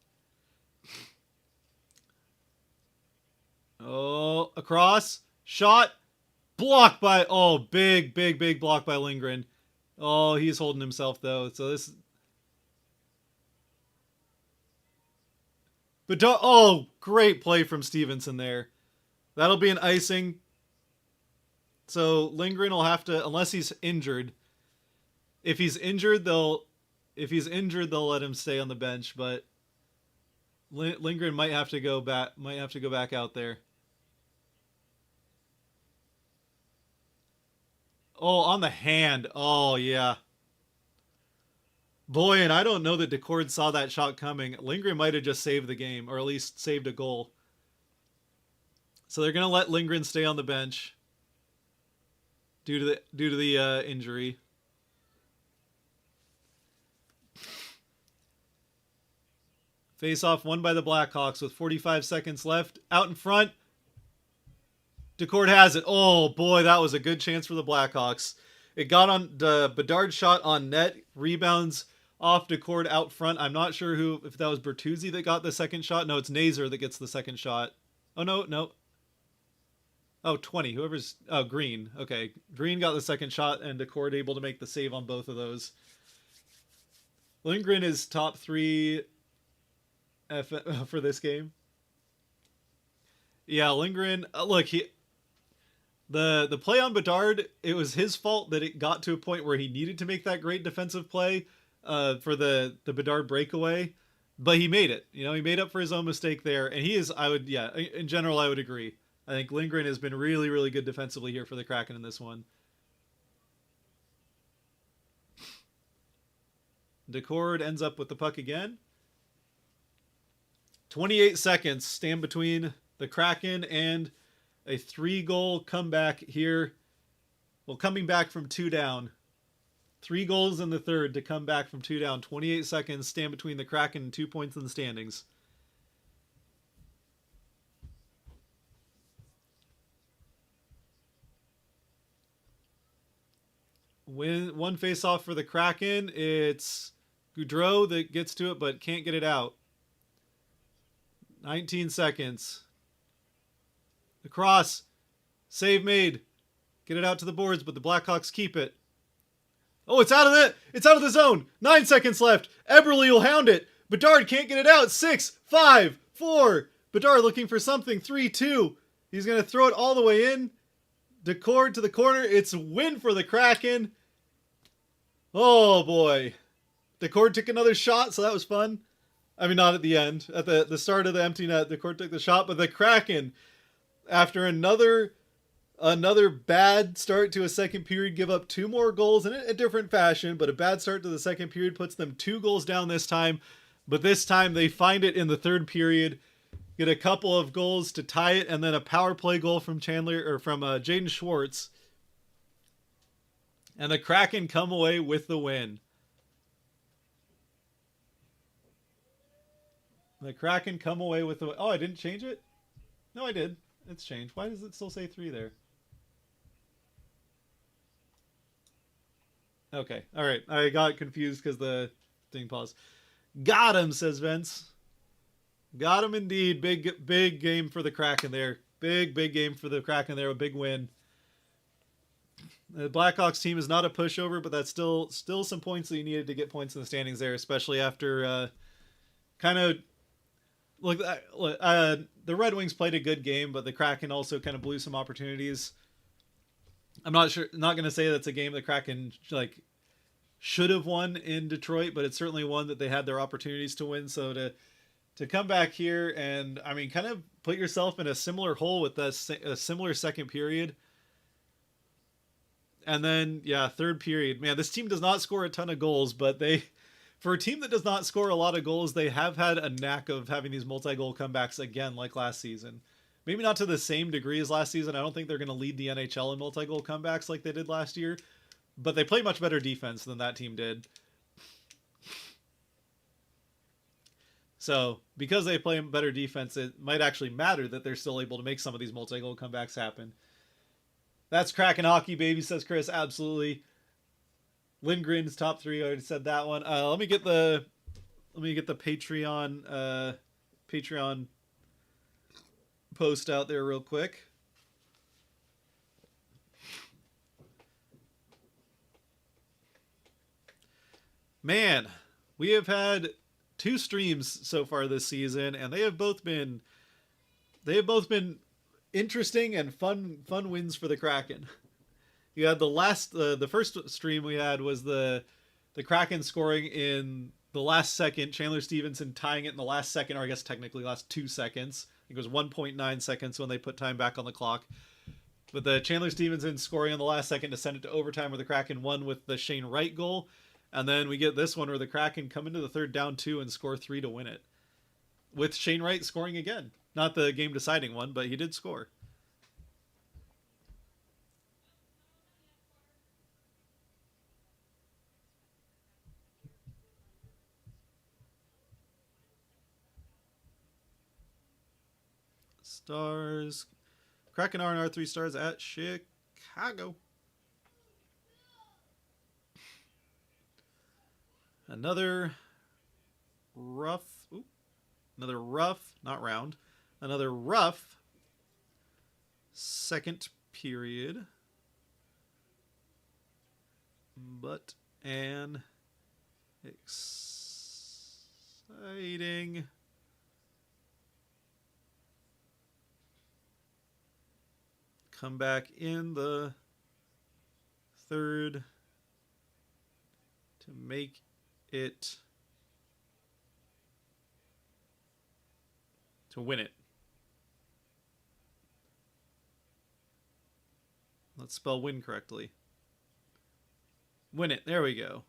Oh, across. Shot. Blocked by... Oh, big block by Lindgren. Oh, he's holding himself, though. So this... But oh, great play from Stevenson there. That'll be an icing. So Lindgren will have to... Unless he's injured. If he's injured, they'll let him stay on the bench, but Lindgren might have to go back out there. Oh, on the hand. Oh, yeah. Boy, and I don't know that Decord saw that shot coming. Lindgren might have just saved the game, or at least saved a goal. So they're going to let Lindgren stay on the bench due to the injury. Face-off won by the Blackhawks with 45 seconds left. Out in front. Decord has it. Oh, boy, that was a good chance for the Blackhawks. It got on the Bedard shot on net. Rebounds off Decord out front. I'm not sure if that was Bertuzzi that got the second shot. No, it's Nazar that gets the second shot. Oh, no. Oh, 20. Oh, Green. Okay. Green got the second shot, and Decord able to make the save on both of those. Lindgren is top three for this game. Yeah, Lindgren. Look, the play on Bedard. It was his fault that it got to a point where he needed to make that great defensive play for the Bedard breakaway, but he made it. You know, he made up for his own mistake there, and he is. In general, I would agree. I think Lindgren has been really, really good defensively here for the Kraken in this one. Decord ends up with the puck again. 28 seconds stand between the Kraken and a 3-goal comeback here. Well, coming back from 2 down. 3 goals in the third to come back from 2 down. 28 seconds stand between the Kraken and 2 points in the standings. One face-off for the Kraken. It's Goudreau that gets to it but can't get it out. 19 seconds. The cross. Save made. Get it out to the boards, but the Blackhawks keep it. Oh, it's out of it. It's out of the zone. 9 seconds left. Eberle will hound it. Bedard can't get it out. 6, 5, 4. Bedard looking for something. 3, 2. He's going to throw it all the way in. Decord to the corner. It's a win for the Kraken. Oh, boy. Decord took another shot, so that was fun. I mean, not at the end. At the start of the empty net, Decord took the shot, but the Kraken, after another bad start to a second period, give up 2 more goals in a different fashion, but a bad start to the second period puts them 2 goals down this time. But this time they find it in the third period, get a couple of goals to tie it, and then a power play goal from Jaden Schwartz. And the Kraken come away with the win. The Kraken come away with the... Oh, I didn't change it? No, I did. It's changed. Why does it still say 3 there? Okay. All right. I got confused because the thing paused. Got him, says Vince. Got him indeed. Big game for the Kraken there. Big game for the Kraken there. A big win. The Blackhawks team is not a pushover, but that's still some points that you needed to get points in the standings there, especially after the Red Wings played a good game, but the Kraken also kind of blew some opportunities. I'm not going to say that's a game the Kraken should have won in Detroit, but it's certainly one that they had their opportunities to win. So to come back here and, I mean, kind of put yourself in a similar hole with a similar second period. And then, third period. Man, this team does not score a ton of goals, but for a team that does not score a lot of goals, they have had a knack of having these multi-goal comebacks again, like last season. Maybe not to the same degree as last season. I don't think they're going to lead the NHL in multi-goal comebacks like they did last year, but they play much better defense than that team did. So, because they play better defense, it might actually matter that they're still able to make some of these multi-goal comebacks happen. That's Kraken hockey, baby, says Chris. Absolutely. Lindgren's top 3. I already said that one. Let me get the Patreon post out there real quick. Man, we have had 2 streams so far this season, and they have both been interesting and fun wins for the Kraken. You had the first stream we had was the Kraken scoring in the last second, Chandler Stevenson tying it in the last second, or I guess technically last 2 seconds. I think it was 1.9 seconds when they put time back on the clock. But the Chandler Stevenson scoring in the last second to send it to overtime where the Kraken won with the Shane Wright goal. And then we get this one where the Kraken come into the third down 2 and score 3 to win it. With Shane Wright scoring again. Not the game deciding one, but he did score. Stars. Kraken R&R 3 stars at Chicago. Another rough, second period. But an exciting come back in the third to make it, to win it. Let's spell win correctly. Win it. There we go.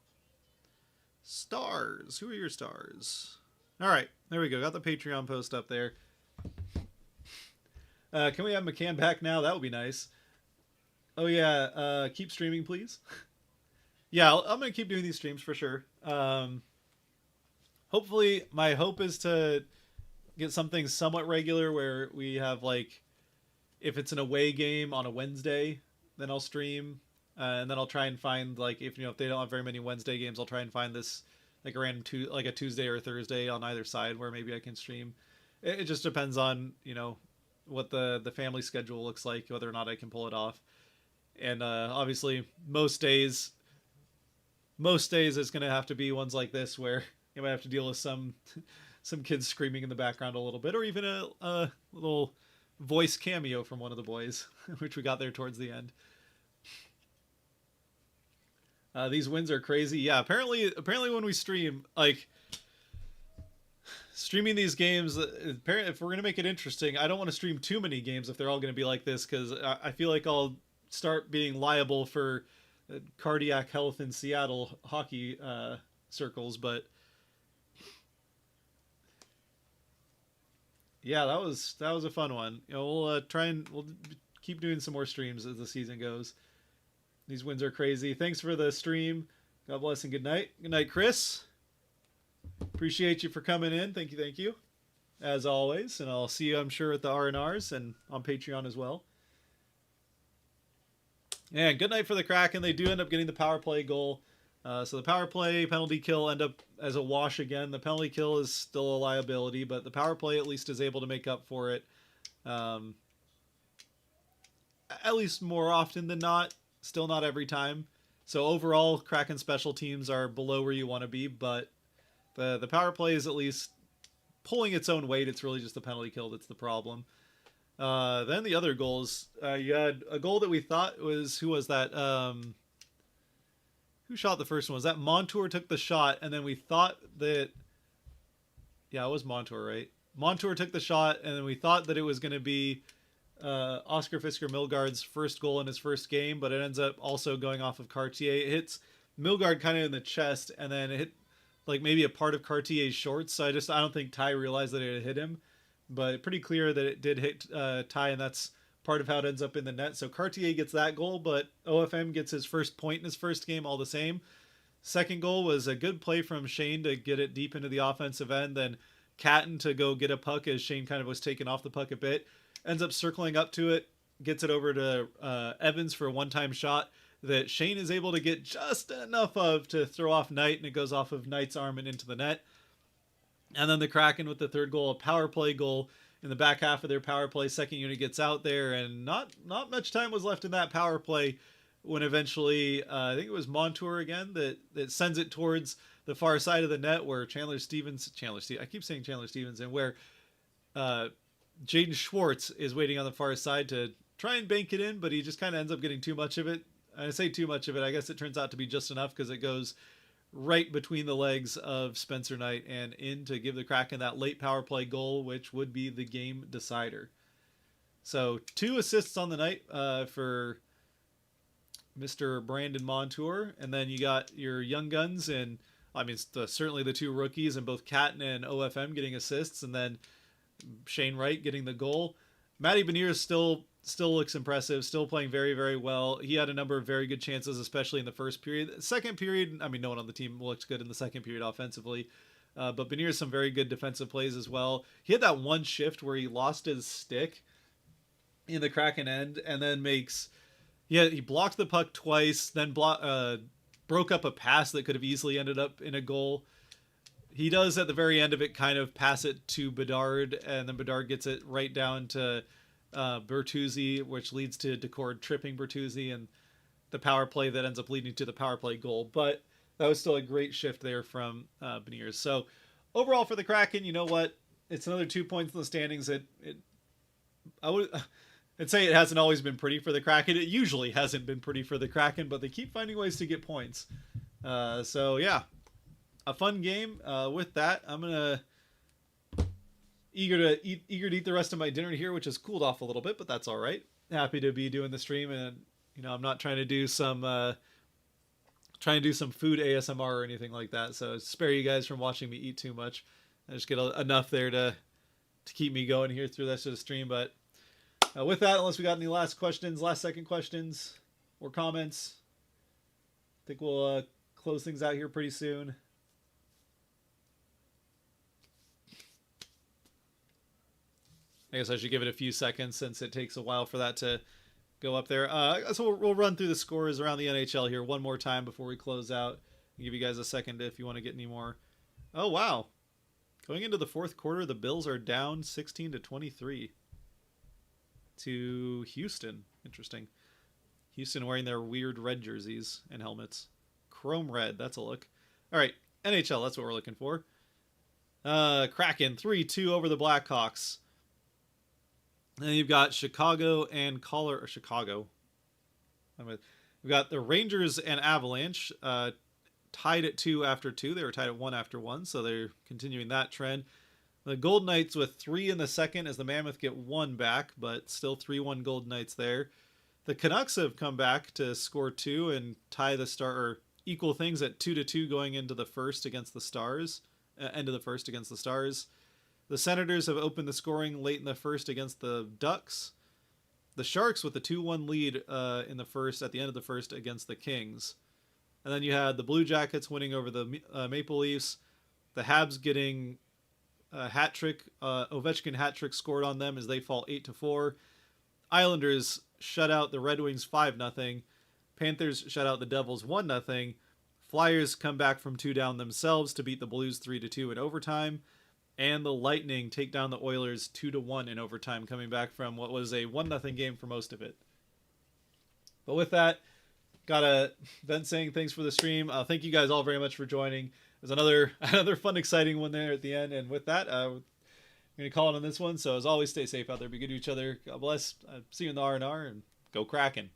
Stars. Who are your stars? All right. There we go. Got the Patreon post up there. Can we have McCann back now? That would be nice. Oh, yeah. Keep streaming, please. Yeah, I'm going to keep doing these streams for sure. Hopefully, my hope is to get something somewhat regular where we have, like, if it's an away game on a Wednesday, then I'll stream. And then I'll try and find, like, if they don't have very many Wednesday games, I'll try and find this, like, a random like a Tuesday or a Thursday on either side where maybe I can stream. It just depends on, what the family schedule looks like, whether or not I can pull it off. And obviously, most days it's going to have to be ones like this where you might have to deal with some kids screaming in the background a little bit, or even a little voice cameo from one of the boys, which we got there towards the end. These wins are crazy. Yeah, apparently when we stream, like, streaming these games, if we're going to make it interesting, I don't want to stream too many games if they're all going to be like this, because I feel like I'll start being liable for cardiac health in Seattle hockey circles. But yeah, that was a fun one. We'll we'll keep doing some more streams as the season goes. These wins are crazy. Thanks for the stream. God bless and good night. Good night, Chris. Appreciate you for coming in. Thank you. As always. And I'll see you, I'm sure, at the R&Rs and on Patreon as well. And good night for the Kraken. They do end up getting the power play goal. So the power play penalty kill end up as a wash again. The penalty kill is still a liability, but the power play at least is able to make up for it. At least more often than not. Still not every time. So overall, Kraken special teams are below where you want to be, but the power play is at least pulling its own weight. It's really just the penalty kill that's the problem. Then the other goals, you had a goal that we thought was, who was that? Who shot the first one? Was that Montour took the shot, and then we thought that, yeah, it was Montour, right? Montour took the shot, and then we thought that it was going to be Oscar Fisker-Milgaard's first goal in his first game, but it ends up also going off of Cartier. It hits Milgaard kind of in the chest, and then it hit like maybe a part of Cartier's shorts. So I don't think Ty realized that it had hit him, but pretty clear that it did hit Ty, and that's part of how it ends up in the net. So Cartier gets that goal, but OFM gets his first point in his first game all the same. Second goal was a good play from Shane to get it deep into the offensive end, then Catton to go get a puck as Shane kind of was taking off the puck a bit. Ends up circling up to it, gets it over to Evans for a one-time shot that Shane is able to get just enough of to throw off Knight, and it goes off of Knight's arm and into the net. And then the Kraken with the third goal, a power play goal in the back half of their power play. Second unit gets out there, and not much time was left in that power play when eventually, I think it was Montour again that sends it towards the far side of the net where I keep saying Chandler Stevenson, where Jaden Schwartz is waiting on the far side to try and bank it in, but he just kind of ends up getting too much of it. I say too much of it. I guess it turns out to be just enough because it goes right between the legs of Spencer Knight and in to give the Kraken that late power play goal, which would be the game decider. So 2 assists on the night for Mr. Brandon Montour. And then you got your young guns, and I mean, certainly the 2 rookies, and both Catton and OFM getting assists, and then Shane Wright getting the goal. Matty Beniers still looks impressive, still playing very, very well. He had a number of very good chances, especially in the first period. Second period, I mean, no one on the team looked good in the second period offensively, but Beniers some very good defensive plays as well. He had that one shift where he lost his stick in the Kraken end, and then he blocked the puck twice, then broke up a pass that could have easily ended up in a goal. He does at the very end of it kind of pass it to Bedard, and then Bedard gets it right down to Bertuzzi, which leads to Decord tripping Bertuzzi, and the power play that ends up leading to the power play goal. But that was still a great shift there from Beniers. So overall for the Kraken, you know what? It's another 2 points in the standings. I'd say it hasn't always been pretty for the Kraken. It usually hasn't been pretty for the Kraken, but they keep finding ways to get points. So yeah, a fun game. With that, I'm gonna eager to eat the rest of my dinner here, which has cooled off a little bit, but that's all right. Happy to be doing the stream, and I'm not trying to do some food ASMR or anything like that. So spare you guys from watching me eat too much. I just get enough there to keep me going here through the rest of the stream. But with that, unless we got any last second questions or comments, I think we'll close things out here pretty soon. I guess I should give it a few seconds since it takes a while for that to go up there. So we'll run through the scores around the NHL here one more time before we close out. I'll give you guys a second if you want to get any more. Oh, wow. Going into the fourth quarter, the Bills are down 16-23 to Houston. Interesting. Houston wearing their weird red jerseys and helmets. Chrome red. That's a look. All right. NHL. That's what we're looking for. Kraken 3-2 over the Blackhawks. Then you've got Chicago and Chicago. We've got the Rangers and Avalanche tied at 2 after 2. They were tied at 1 after 1, so they're continuing that trend. The Golden Knights with 3 in the second as the Mammoth get 1 back, but still 3-1 Golden Knights there. The Canucks have come back to score 2 and tie the equal things at 2-2 going into the first against the Stars. End of the first against the Stars. The Senators have opened the scoring late in the first against the Ducks. The Sharks with the 2-1 lead in the first at the end of the first against the Kings. And then you had the Blue Jackets winning over the Maple Leafs. The Habs getting a hat trick, Ovechkin hat trick scored on them as they fall 8-4. Islanders shut out the Red Wings 5-0. Panthers shut out the Devils 1-0. Flyers come back from 2 down themselves to beat the Blues 3-2 in overtime. And the Lightning take down the Oilers 2-1 in overtime, coming back from what was a 1-0 game for most of it. But with that, got Ben saying thanks for the stream. Thank you guys all very much for joining. There's another fun, exciting one there at the end. And with that, we're going to call it on this one. So as always, stay safe out there. Be good to each other. God bless. See you in the R&R, and go Kraken.